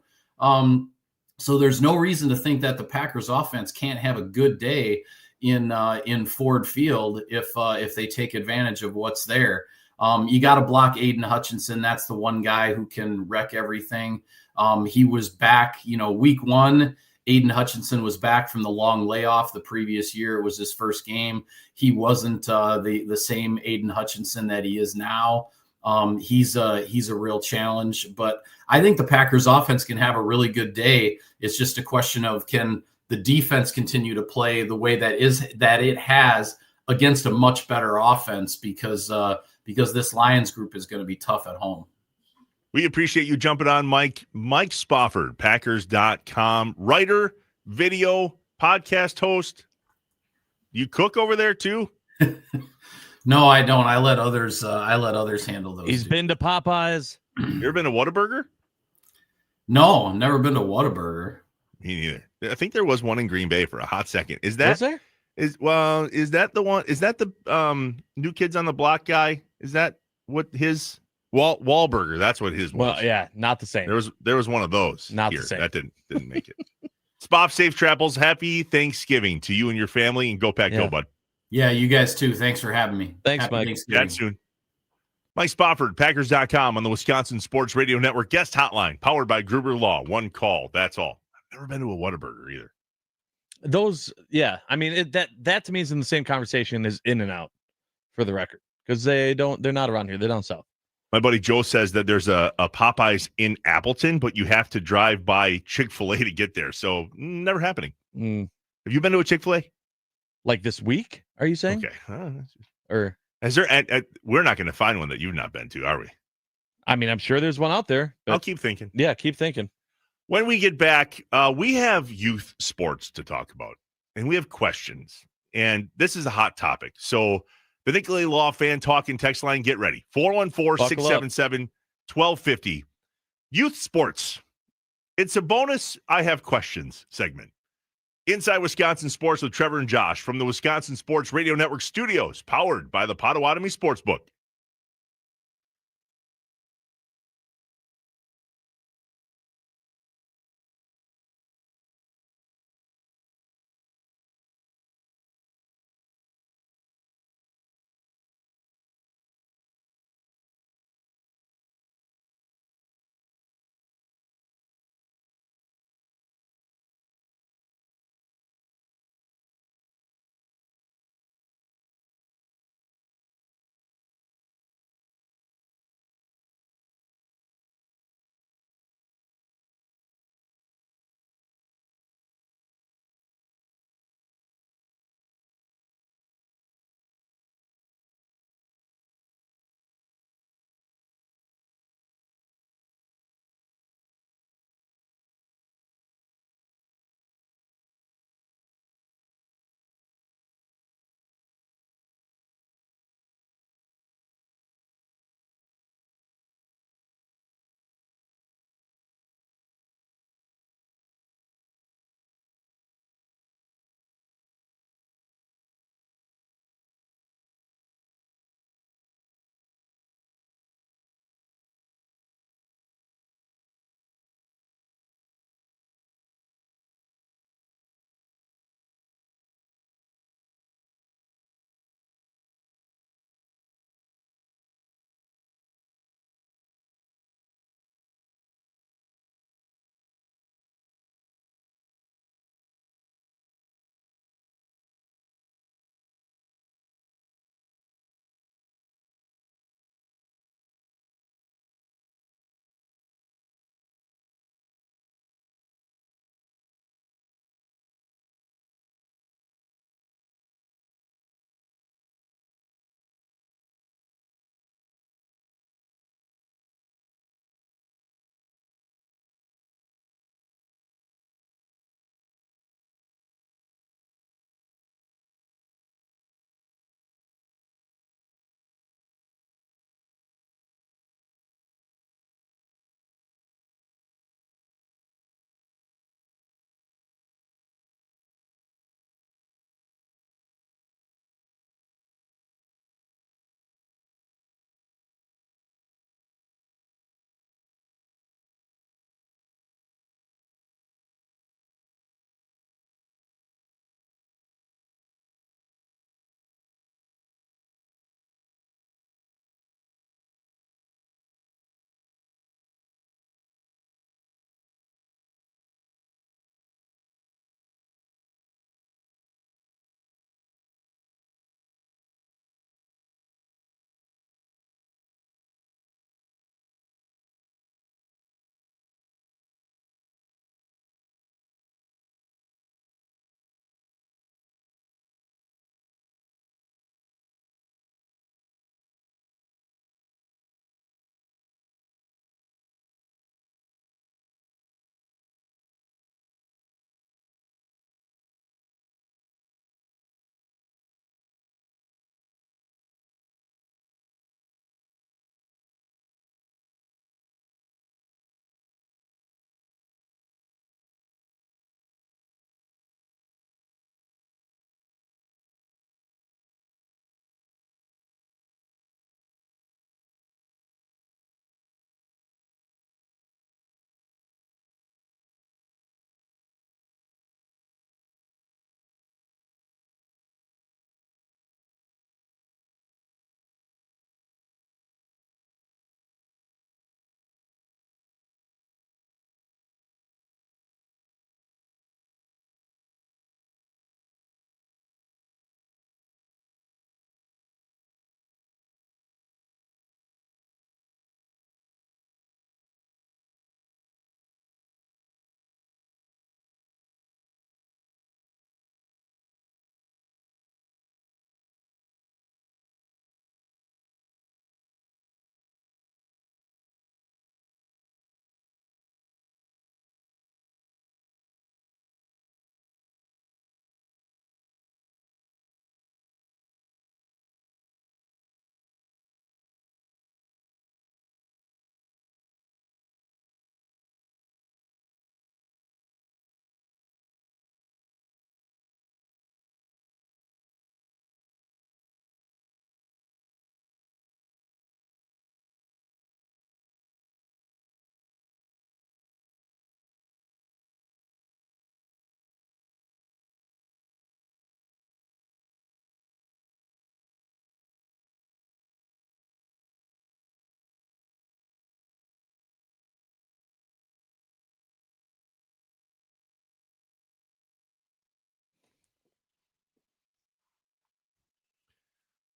So there's no reason to think that the Packers offense can't have a good day in Ford Field if they take advantage of what's there. You got to block Aiden Hutchinson. That's the one guy who can wreck everything. He was back, week 1. Aiden Hutchinson was back from the long layoff the previous year. It was his first game. He wasn't the same Aiden Hutchinson that he is now. He's a real challenge, but I think the Packers offense can have a really good day. It's just a question of, can the defense continue to play the way that it has against a much better offense, because this Lions group is going to be tough at home. We appreciate you jumping on, Mike. Mike Spofford, Packers.com, writer, video, podcast host. You cook over there too? No, I don't. I let others handle those. He's been to Popeyes. You ever been to Whataburger? No, never been to Whataburger. Me neither. I think there was one in Green Bay for a hot second. Is that was there? Is that the one? Is that the New Kids on the Block guy? Is that what his Wahlburger? That's what his was. Well, yeah, not the same. There was one of those. Not here. the same. That didn't make it. Spop Safe Travels. Happy Thanksgiving to you and your family, and go Pack Go, bud. Yeah, you guys too. Thanks for having me. Thanks, Happy Mike. Chat soon. Mike Spofford, Packers.com, on the Wisconsin Sports Radio Network guest hotline, powered by Gruber Law. One call. That's all. I've never been to a Whataburger either. Those, yeah. I mean, that to me is in the same conversation as In-N-Out, for the record, because they're not around here. They're down south. My buddy Joe says that there's a Popeyes in Appleton, but you have to drive by Chick-fil-A to get there. So never happening. Have you been to a Chick-fil-A? Like this week, are you saying? Okay. Or is there? We're not going to find one that you've not been to, are we? I mean, I'm sure there's one out there. I'll keep thinking. Yeah, keep thinking. When we get back, we have youth sports to talk about, and we have questions. And this is a hot topic. So the Nicolay Law Fan Talk and Text line, get ready. 414-677-1250. Youth sports. It's a bonus I have questions segment. Inside Wisconsin Sports with Trevor and Josh from the Wisconsin Sports Radio Network studios, powered by the Potawatomi Sportsbook.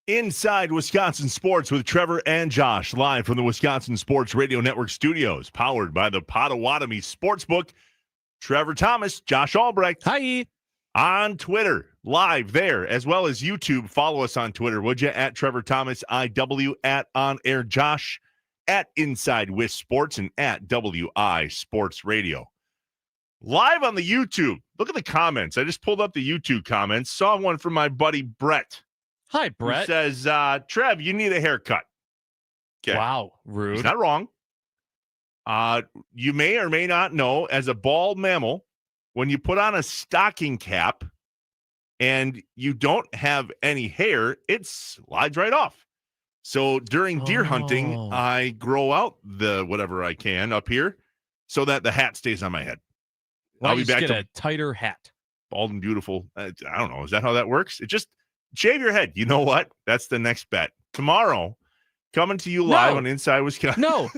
Inside Wisconsin Sports with Trevor and Josh, live from the Wisconsin Sports Radio Network studios, powered by the Potawatomi Sportsbook. Trevor Thomas, Josh Albrecht. Hi. On Twitter, live there, as well as YouTube. Follow us on Twitter, would you? At Trevor Thomas, IW, at On Air Josh, at Inside with Sports, and at WI Sports Radio. Live on the YouTube. Look at the comments. I just pulled up the YouTube comments. Saw one from my buddy Brett. Hi, Brett. Who says, Trev, you need a haircut. Okay. Wow, rude. He's not wrong. You may or may not know, as a bald mammal, when you put on a stocking cap and you don't have any hair, it slides right off. So during deer hunting, I grow out the whatever I can up here so that the hat stays on my head. Well, I'll be back get to a tighter hat. Bald and beautiful. I don't know. Is that how that works? It just shave your head. You know what? That's the next bet. Tomorrow, coming to you live on Inside Wisconsin. No,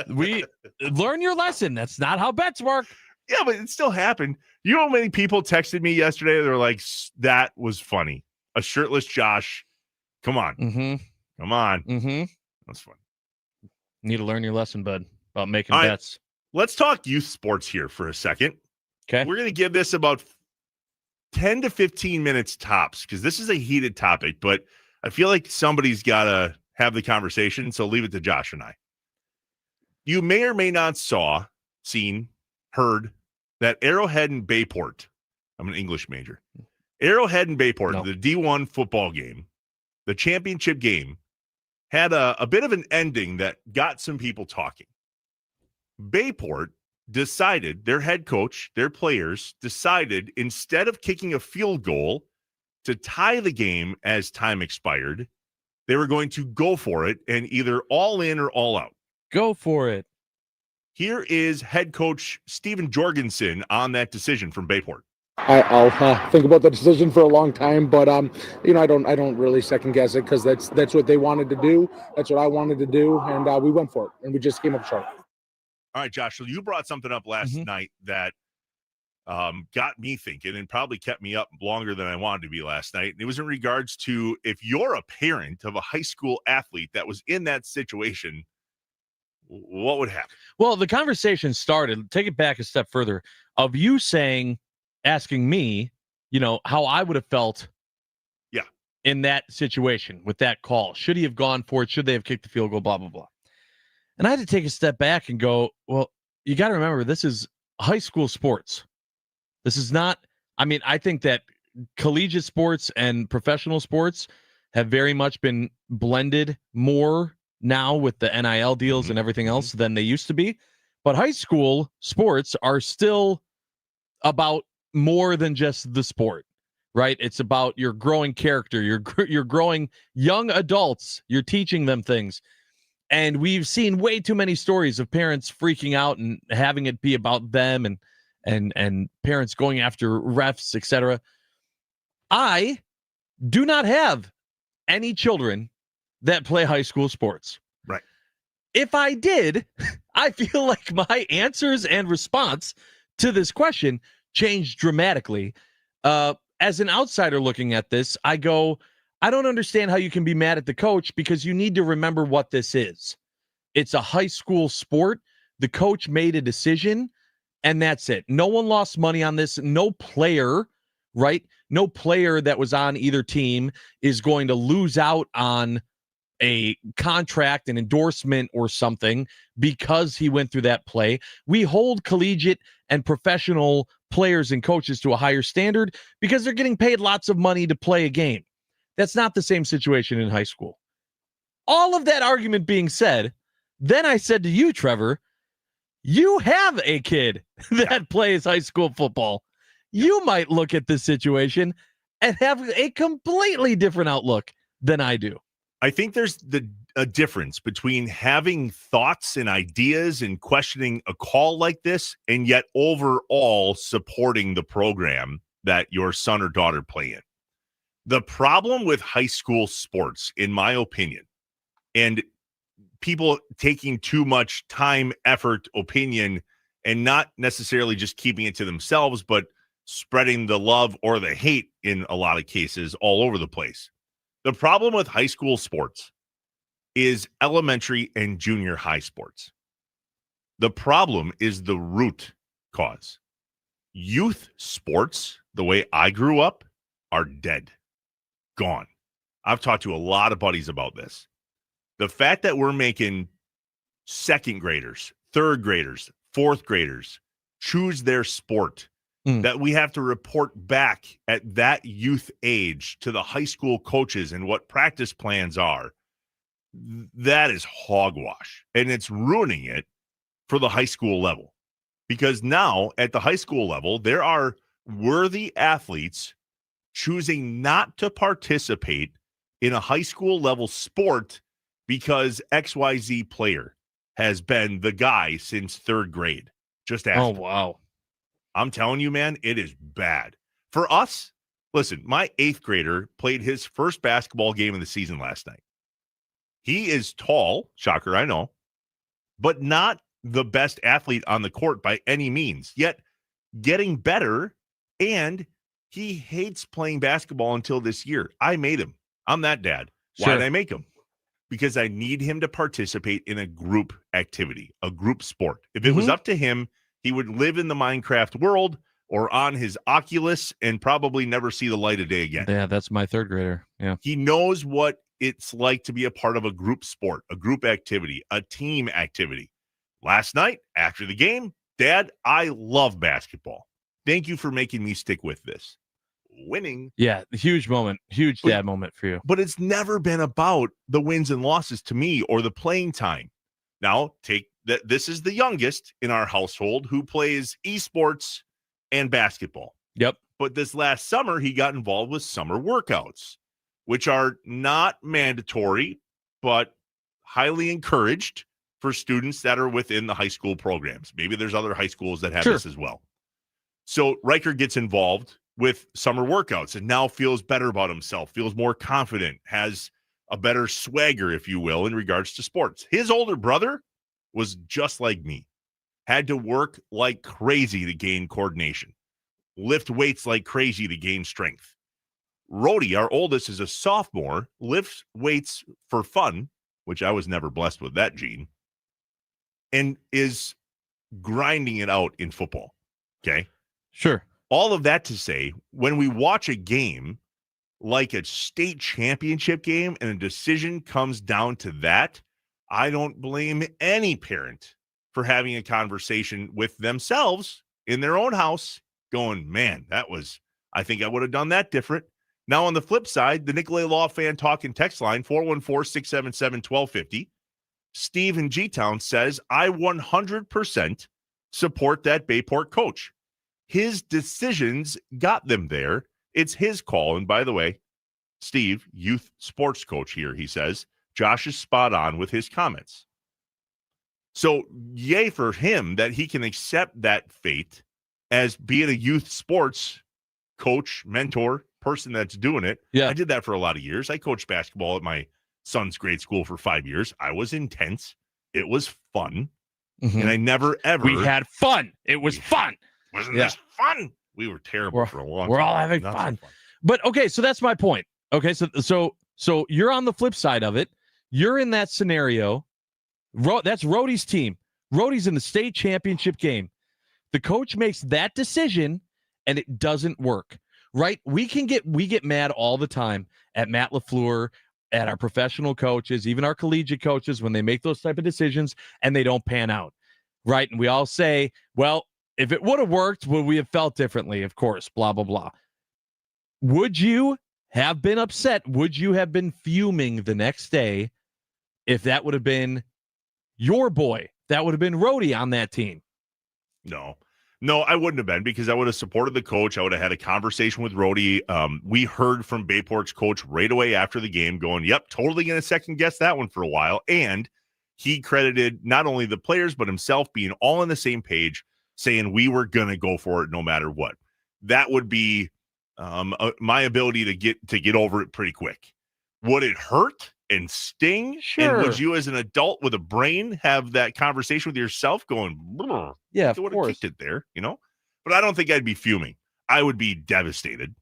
we learn your lesson. That's not how bets work. Yeah, but it still happened. You know how many people texted me yesterday? They're like, that was funny. A shirtless Josh. Come on. Mm-hmm. Come on. Mm-hmm. That's fun. Need to learn your lesson, bud, about making All right. bets. Let's talk youth sports here for a second. Okay. We're going to give this about 10 to 15 minutes tops because this is a heated topic, but I feel like somebody's got to have the conversation, so leave it to Josh and I. You may or may not heard that Arrowhead and Bayport, I'm an English major, Arrowhead and Bayport, the D1 football game, the championship game, had a bit of an ending that got some people talking. Bayport decided, their head coach, their players decided, instead of kicking a field goal to tie the game as time expired, they were going to go for it and either all in or all out. Go for it. Here is head coach Steven Jorgensen on that decision from Bayport. I'll think about the decision for a long time, but I don't really second guess it because that's what they wanted to do. That's what I wanted to do, and we went for it, and we just came up short. All right, Josh. So you brought something up last night that got me thinking and probably kept me up longer than I wanted to be last night. And it was in regards to if you're a parent of a high school athlete that was in that situation, what would happen? Well, the conversation started, take it back a step further, of you asking me, how I would have felt in that situation with that call. Should he have gone for it? Should they have kicked the field goal? Blah, blah, blah. And I had to take a step back and go, well, you got to remember, this is high school sports. This is not, I think that collegiate sports and professional sports have very much been blended more now with the NIL deals and everything else than they used to be. But high school sports are still about more than just the sport, right? It's about your growing character, you're growing young adults, you're teaching them things. And we've seen way too many stories of parents freaking out and having it be about them and parents going after refs, etc. I do not have any children that play high school sports. Right. If I did, I feel like my answers and response to this question changed dramatically. As an outsider looking at this, I go, I don't understand how you can be mad at the coach because you need to remember what this is. It's a high school sport. The coach made a decision, and that's it. No one lost money on this. No player, right? No player that was on either team is going to lose out on a contract, an endorsement, or something because he went through that play. We hold collegiate and professional players and coaches to a higher standard because they're getting paid lots of money to play a game. That's not the same situation in high school. All of that argument being said, then I said to you, Trevor, you have a kid that plays high school football. You might look at this situation and have a completely different outlook than I do. I think there's a difference between having thoughts and ideas and questioning a call like this and yet overall supporting the program that your son or daughter play in. The problem with high school sports, in my opinion, and people taking too much time, effort, opinion, and not necessarily just keeping it to themselves, but spreading the love or the hate in a lot of cases all over the place. The problem with high school sports is elementary and junior high sports. The problem is the root cause. Youth sports, the way I grew up, are dead. Gone. I've talked to a lot of buddies about this. The fact that we're making second graders, third graders, fourth graders choose their sport, that we have to report back at that youth age to the high school coaches and what practice plans are, that is hogwash. And it's ruining it for the high school level. Because now at the high school level, there are worthy athletes choosing not to participate in a high school level sport because XYZ player has been the guy since third grade. Just ask. Oh, wow. I'm telling you, man, it is bad. For us, listen, my 8th grader played his first basketball game of the season last night. He is tall, shocker, I know, but not the best athlete on the court by any means, yet getting better, and he hates playing basketball until this year. I made him. I'm that dad. Why did I make him? Because I need him to participate in a group activity, a group sport. If it was up to him, he would live in the Minecraft world or on his Oculus and probably never see the light of day again. Yeah, that's my 3rd grader. Yeah. He knows what it's like to be a part of a group sport, a group activity, a team activity. Last night, after the game, Dad, I love basketball. Thank you for making me stick with this. Winning. Yeah, huge moment. Huge dad moment for you. But it's never been about the wins and losses to me or the playing time. Now, take that. This is the youngest in our household who plays esports and basketball. Yep. But this last summer, he got involved with summer workouts, which are not mandatory, but highly encouraged for students that are within the high school programs. Maybe there's other high schools that have this as well. So Riker gets involved with summer workouts and now feels better about himself, feels more confident, has a better swagger, if you will, in regards to sports. His older brother was just like me, had to work like crazy to gain coordination, lift weights like crazy to gain strength. Rhodey, our oldest, is a sophomore, lifts weights for fun, which I was never blessed with that gene, and is grinding it out in football. Okay? Sure. All of that to say, when we watch a game like a state championship game and a decision comes down to that, I don't blame any parent for having a conversation with themselves in their own house going, man, I think I would have done that different. Now, on the flip side, the Nicolay Law Fan Talk and Text line, 414-677-1250. Steve in G-Town says, I 100% support that Bayport coach. His decisions got them there. It's his call. And by the way, Steve, youth sports coach here, he says, Josh is spot on with his comments. So yay for him that he can accept that fate as being a youth sports coach, mentor, person that's doing it. Yeah. I did that for a lot of years. I coached basketball at my son's grade school for 5 years. I was intense. It was fun. And I never, ever. We had fun. It was fun. Wasn't this fun? We were terrible for a long time. We're all having fun. But okay, so that's my point. Okay, so you're on the flip side of it. You're in that scenario. That's Rhodey's team. Rhodey's in the state championship game. The coach makes that decision, and it doesn't work. Right? We get mad all the time at Matt LaFleur, at our professional coaches, even our collegiate coaches, when they make those type of decisions and they don't pan out. Right? And we all say, well, if it would have worked, would we have felt differently? Of course, blah, blah, blah. Would you have been upset? Would you have been fuming the next day if that would have been your boy? That would have been Rhodey on that team. No, I wouldn't have been, because I would have supported the coach. I would have had a conversation with Rhodey. We heard from Bayport's coach right away after the game going, yep, totally going to second guess that one for a while. And he credited not only the players, but himself being all on the same page, saying we were going to go for it no matter what. That would be my ability to get over it pretty quick. Would it hurt and sting? Sure. And would you, as an adult with a brain, have that conversation with yourself going, yeah, I would have kicked it there, But I don't think I'd be fuming. I would be devastated.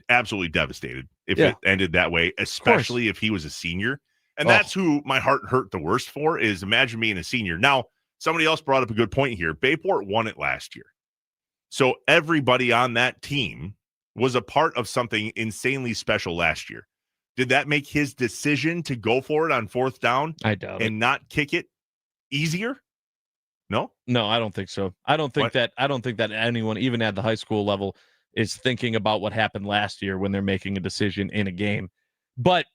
absolutely devastated if Yeah. it ended that way, especially if he was a senior. And that's who my heart hurt the worst for, is imagine being a senior. Now, somebody else brought up a good point here. Bayport won it last year. So everybody on that team was a part of something insanely special last year. Did that make his decision to go for it on 4th down I doubt it. and not kick it easier? No? No, I don't think so. I don't think that anyone, even at the high school level, is thinking about what happened last year when they're making a decision in a game. But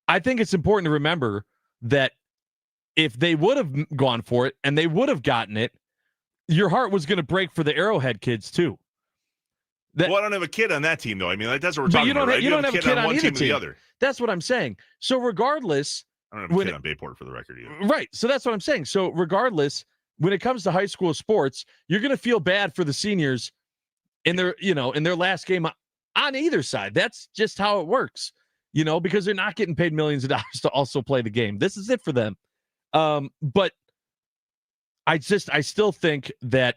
I think it's important to remember that if they would have gone for it and they would have gotten it, your heart was going to break for the Arrowhead kids too. Well, I don't have a kid on that team, though. I mean, that's what we're But talking you don't about, right? you don't have a kid on one either team or the other. That's what I'm saying. So regardless, I don't have a kid on Bayport for the record either. right? So that's what I'm saying. So regardless, when it comes to high school sports, you're going to feel bad for the seniors in their last game on either side. That's just how it works, because they're not getting paid millions of dollars to also play the game. This is it for them. But I still think that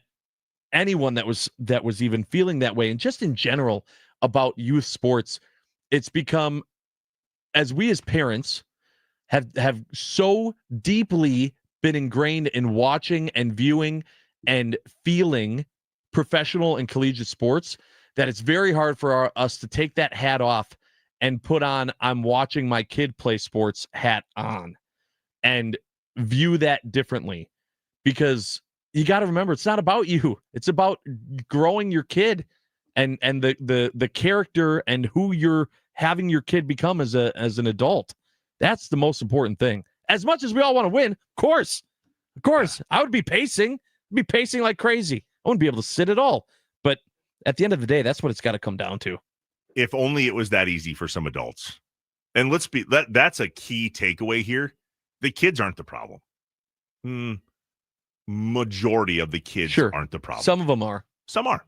anyone that was even feeling that way, and just in general about youth sports, it's become, as we as parents have so deeply been ingrained in watching and viewing and feeling professional and collegiate sports, that it's very hard for us to take that hat off and put on I'm watching my kid play sports hat on and view that differently. Because you got to remember, it's not about you. It's about growing your kid and the character and who you're having your kid become as an adult. That's the most important thing. As much as we all want to win, of course, I would be pacing like crazy. I wouldn't be able to sit at all. But at the end of the day, that's what it's got to come down to. If only it was that easy for some adults. And that's a key takeaway here. The kids aren't the problem. Majority of the kids aren't the problem. Some of them are. Some are.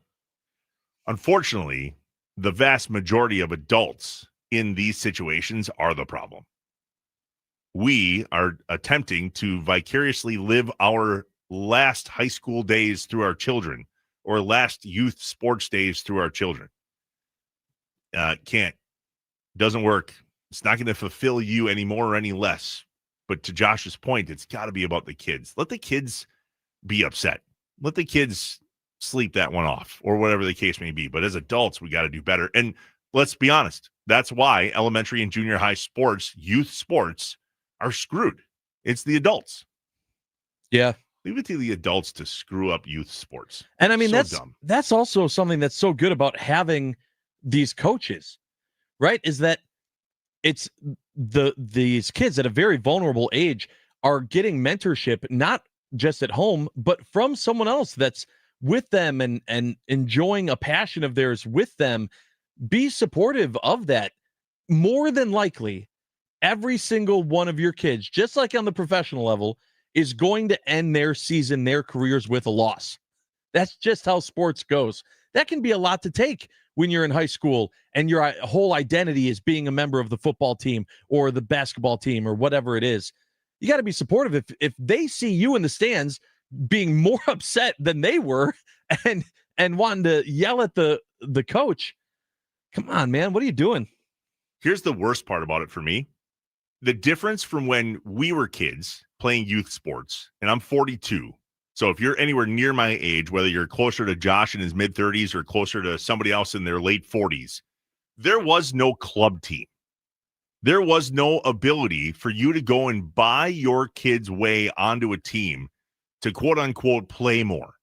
Unfortunately, the vast majority of adults in these situations are the problem. We are attempting to vicariously live our last high school days through our children, or last youth sports days through our children. Can't. Doesn't work. It's not going to fulfill you any more or any less. But to Josh's point, it's got to be about the kids. Let the kids be upset. Let the kids sleep that one off, or whatever the case may be. But as adults, we got to do better. And let's be honest, that's why elementary and junior high sports, youth sports, are screwed. It's the adults. Yeah. Leave it to the adults to screw up youth sports. And I mean, dumb. that's also something that's so good about having these coaches, right? Is that it's these kids at a very vulnerable age are getting mentorship, not just at home, but from someone else that's with them and enjoying a passion of theirs with them. Be supportive of that. More than likely, every single one of your kids, just like on the professional level, is going to end their season, their careers with a loss. That's just how sports goes. That can be a lot to take when you're in high school and your whole identity is being a member of the football team or the basketball team or whatever it is. You got to be supportive. If they see you in the stands being more upset than they were and wanting to yell at the coach, come on, man, what are you doing? Here's the worst part about it for me. The difference from when we were kids playing youth sports, and I'm 42. So if you're anywhere near my age, whether you're closer to Josh in his mid-30s or closer to somebody else in their late 40s, there was no club team. There was no ability for you to go and buy your kid's way onto a team to quote-unquote play more.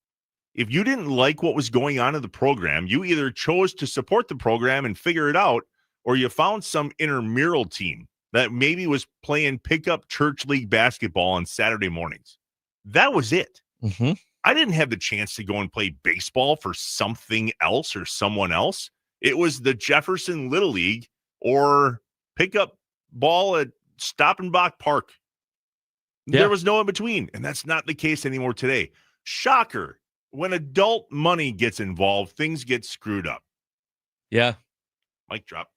If you didn't like what was going on in the program, you either chose to support the program and figure it out, or you found some intramural team that maybe was playing pickup church league basketball on Saturday mornings. That was it. Mm-hmm. I didn't have the chance to go and play baseball for something else or someone else. It was the Jefferson Little League or pickup ball at Stoppenbach Park. Yeah. There was no in between, and that's not the case anymore today. Shocker. When adult money gets involved, things get screwed up. Yeah. Mic drop.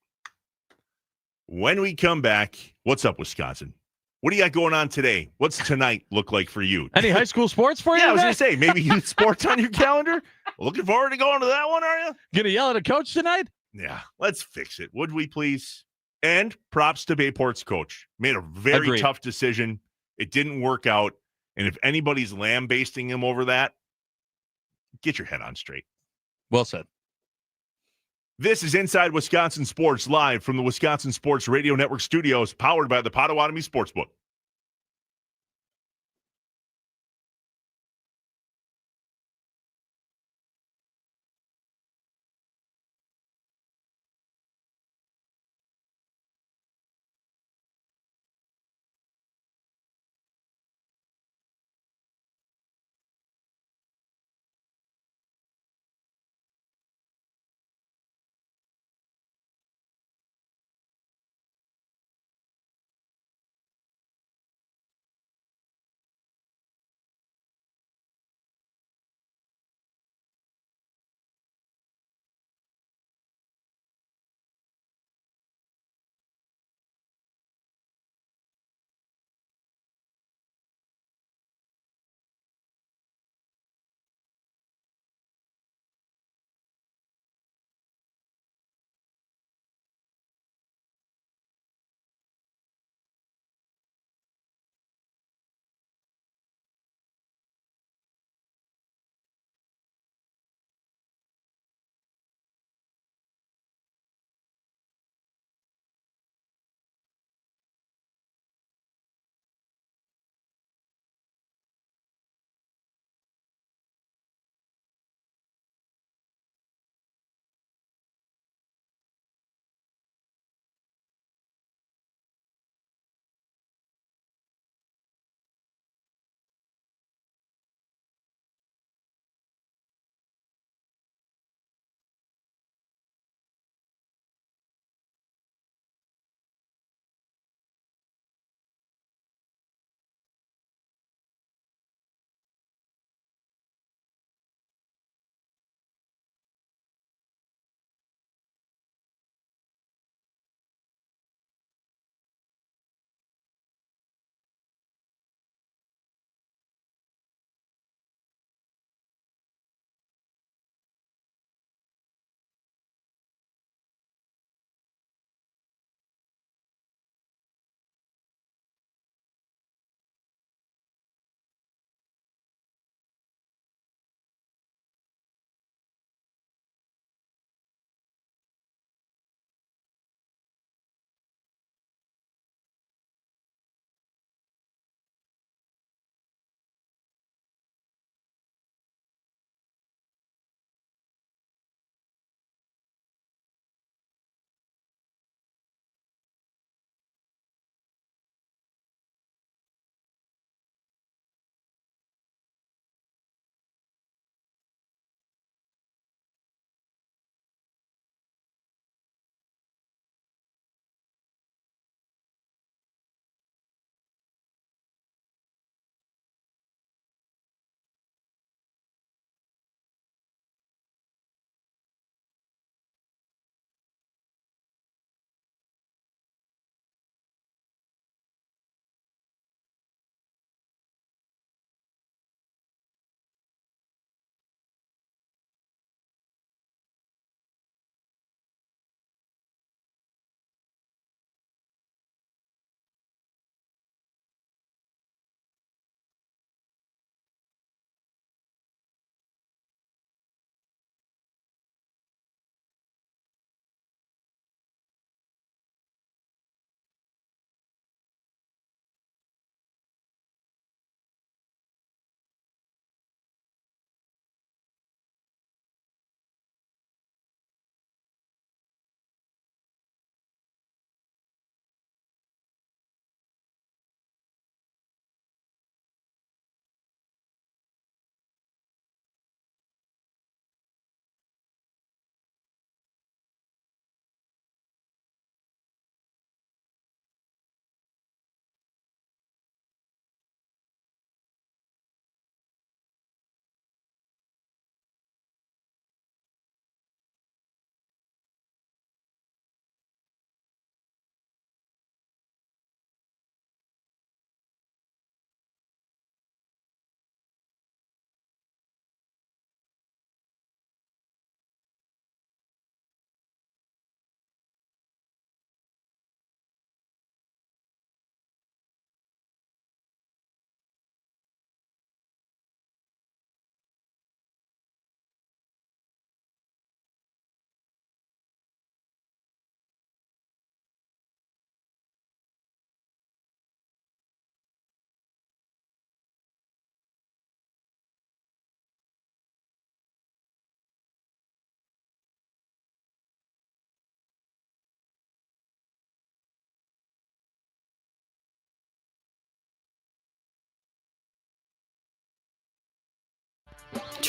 When we come back, what's up, Wisconsin? What do you got going on today? What's tonight look like for you? Any high school sports for you? Yeah, I was going to say, maybe youth sports on your calendar? Looking forward to going to that one, are you? Gonna yell at a coach tonight? Yeah, let's fix it. Would we please? And props to Bayport's coach. Made a very Agreed. tough decision. It didn't work out. And if anybody's lambasting him over that, get your head on straight. Well said. This is Inside Wisconsin Sports, live from the Wisconsin Sports Radio Network studios, powered by the Potawatomi Sportsbook.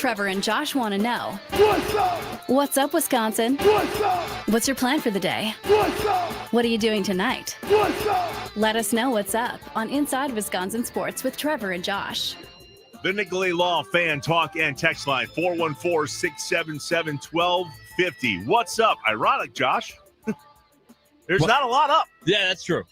Trevor and Josh want to know. What's up? What's up, Wisconsin? What's up? What's your plan for the day? What's up? What are you doing tonight? What's up? Let us know what's up on Inside Wisconsin Sports with Trevor and Josh. The Nicolay Law Fan Talk and Text Line, 414-677-1250. What's up? Ironic, Josh. There's not a lot up. Yeah, that's true.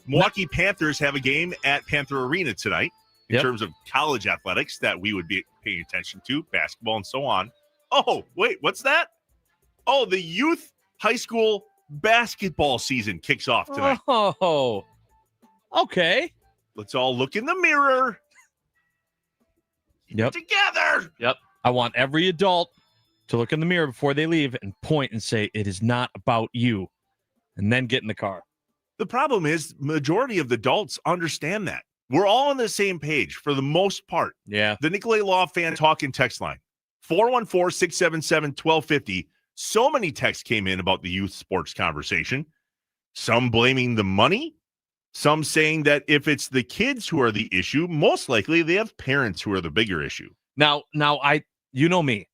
Milwaukee Panthers have a game at Panther Arena tonight in terms of college athletics that we would be paying attention to, basketball and so on. Oh, wait, what's that? Oh, the youth high school basketball season kicks off tonight. Oh, okay. Let's all look in the mirror. Yep. Together. Yep. I want every adult to look in the mirror before they leave and point and say, it is not about you, and then get in the car. The problem is majority of the adults understand that. We're all on the same page for the most part. Yeah. The Nicolay Law Fan Talk and Text Line, 414-677-1250. So many texts came in about the youth sports conversation. Some blaming the money. Some saying that if it's the kids who are the issue, most likely they have parents who are the bigger issue. Now, you know me,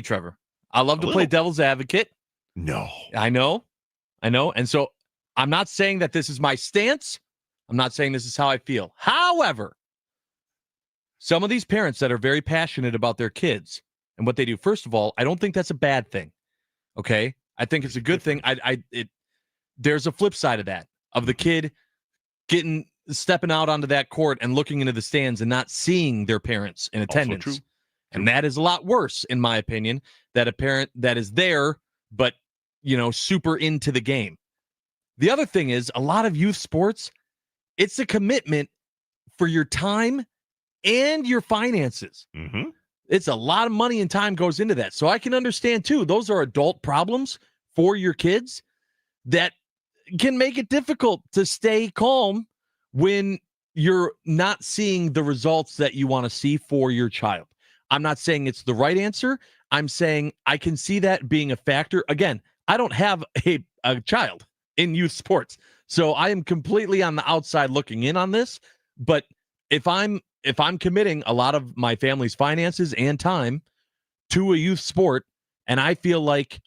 Trevor. I love to play devil's advocate. No. I know. And so I'm not saying that this is my stance. I'm not saying this is how I feel. However, some of these parents that are very passionate about their kids and what they do, first of all, I don't think that's a bad thing. Okay? I think it's a good thing. There's a flip side of that, of the kid stepping out onto that court and looking into the stands and not seeing their parents in attendance. Also true. And that is a lot worse, in my opinion, that a parent that is there, but, super into the game. The other thing is, a lot of youth sports, it's a commitment for your time and your finances. Mm-hmm. It's a lot of money and time goes into that. So I can understand, too, those are adult problems for your kids that can make it difficult to stay calm when you're not seeing the results that you want to see for your child. I'm not saying it's the right answer. I'm saying I can see that being a factor. Again, I don't have a child in youth sports, so I am completely on the outside looking in on this. But if I'm committing a lot of my family's finances and time to a youth sport, and I feel like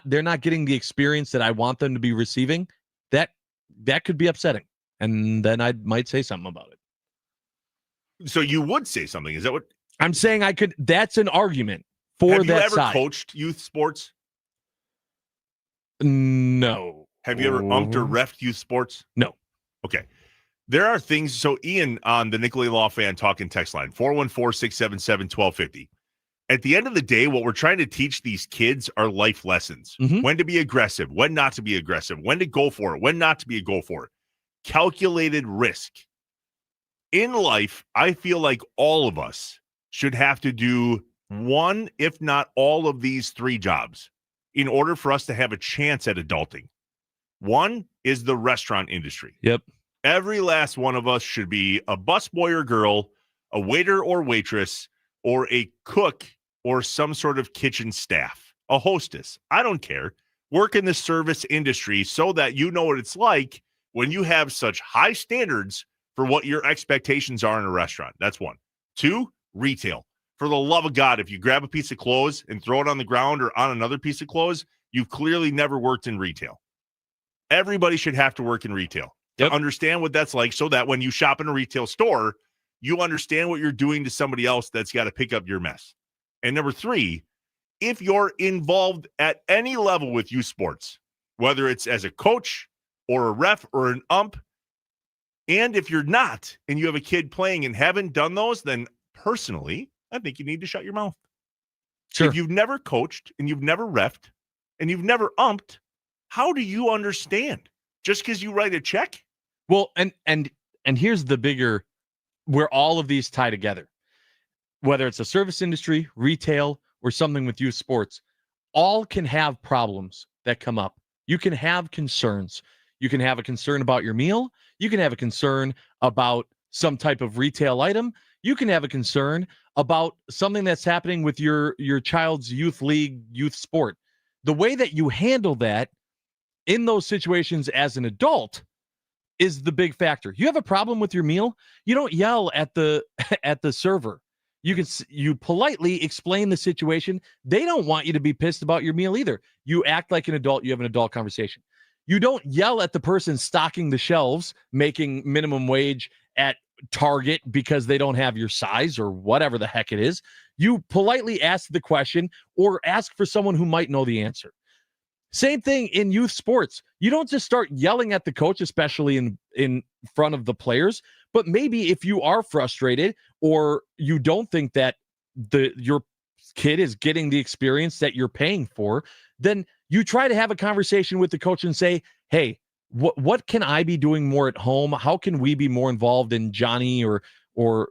they're not getting the experience that I want them to be receiving, that could be upsetting. And then I might say something about it. So you would say something. Is that what I'm saying? That's an argument for Have you that ever side. coached youth sports? No. Have you ever umped or reffed youth sports? No. Okay. There are things. So Ian on the Nicolay Law Fan Talk and Text Line, 414-677-1250. At the end of the day, what we're trying to teach these kids are life lessons. Mm-hmm. When to be aggressive, when not to be aggressive, when to go for it, when not to be a go for it. Calculated risk. In life, I feel like all of us should have to do one, if not all of these three jobs in order for us to have a chance at adulting. One is the restaurant industry. Yep. Every last one of us should be a busboy or girl, a waiter or waitress, or a cook or some sort of kitchen staff, a hostess. I don't care. Work in the service industry so that you know what it's like when you have such high standards for what your expectations are in a restaurant. That's one. Two, retail. For the love of God, if you grab a piece of clothes and throw it on the ground or on another piece of clothes, you've clearly never worked in retail. Everybody should have to work in retail to understand what that's like so that when you shop in a retail store, you understand what you're doing to somebody else that's got to pick up your mess. And number three, if you're involved at any level with youth sports, whether it's as a coach or a ref or an ump, and if you're not and you have a kid playing and haven't done those, then personally, I think you need to shut your mouth. Sure. If you've never coached and you've never reffed and you've never umped, how do you understand? Just because you write a check? Well, and here's the bigger, where all of these tie together. Whether it's a service industry, retail, or something with youth sports, all can have problems that come up. You can have concerns. You can have a concern about your meal. You can have a concern about some type of retail item. You can have a concern about something that's happening with your child's youth league, youth sport. The way that you handle that in those situations as an adult is the big factor. You have a problem with your meal, you don't yell at the server. you politely explain the situation. They don't want you to be pissed about your meal either. You act like an adult. You have an adult conversation. You don't yell at the person stocking the shelves, making minimum wage at Target because they don't have your size or whatever the heck it is. You politely ask the question or ask for someone who might know the answer. Same thing in youth sports. You don't just start yelling at the coach, especially in front of the players, but maybe if you are frustrated or you don't think that your kid is getting the experience that you're paying for, then you try to have a conversation with the coach and say, hey, what can I be doing more at home? How can we be more involved in Johnny or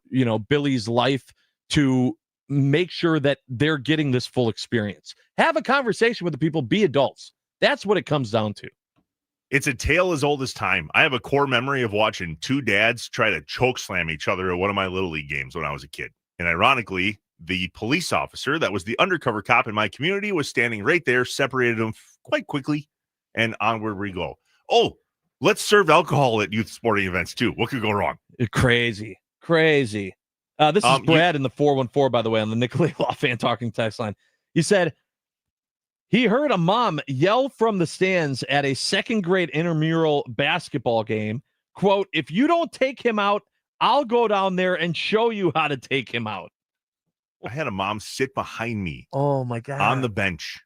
Billy's life to make sure that they're getting this full experience? Have a conversation with the people, be adults. That's what it comes down to. It's a tale as old as time. I have a core memory of watching two dads try to choke slam each other at one of my Little League games when I was a kid. And ironically, the police officer that was the undercover cop in my community was standing right there, separated them quite quickly, and onward we go. Oh, let's serve alcohol at youth sporting events too. What could go wrong? Crazy. This is Brad in the 414, by the way, on the Nicolay Law Fan Talking text line. He said he heard a mom yell from the stands at a second grade intramural basketball game, quote, if you don't take him out, I'll go down there and show you how to take him out. I had a mom sit behind me. Oh, my God. On the bench.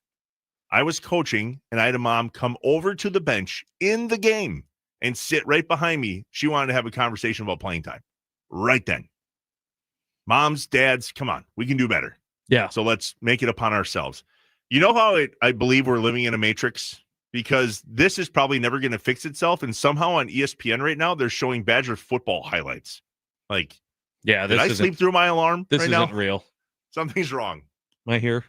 I was coaching, and I had a mom come over to the bench in the game and sit right behind me. She wanted to have a conversation about playing time right then. Moms, dads, come on. We can do better. Yeah. So let's make it upon ourselves. You know how I believe we're living in a matrix? Because this is probably never going to fix itself. And somehow on ESPN right now, they're showing Badger football highlights. Like, yeah, did I sleep through my alarm this right isn't now? Real. Something's wrong. Am I here?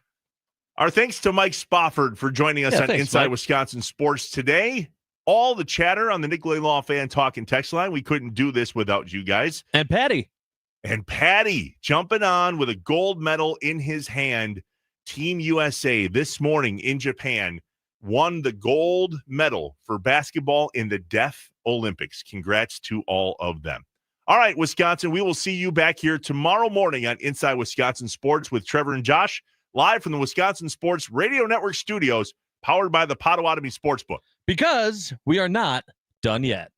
Our thanks to Mike Spofford for joining us on Inside Mike. Wisconsin Sports today. All the chatter on the Nicolay Law Fan Talking text line. We couldn't do this without you guys. And Patty jumping on with a gold medal in his hand. Team USA this morning in Japan won the gold medal for basketball in the Deaf Olympics. Congrats to all of them. All right, Wisconsin, we will see you back here tomorrow morning on Inside Wisconsin Sports with Trevor and Josh, live from the Wisconsin Sports Radio Network studios, powered by the Potawatomi Sportsbook. Because we are not done yet.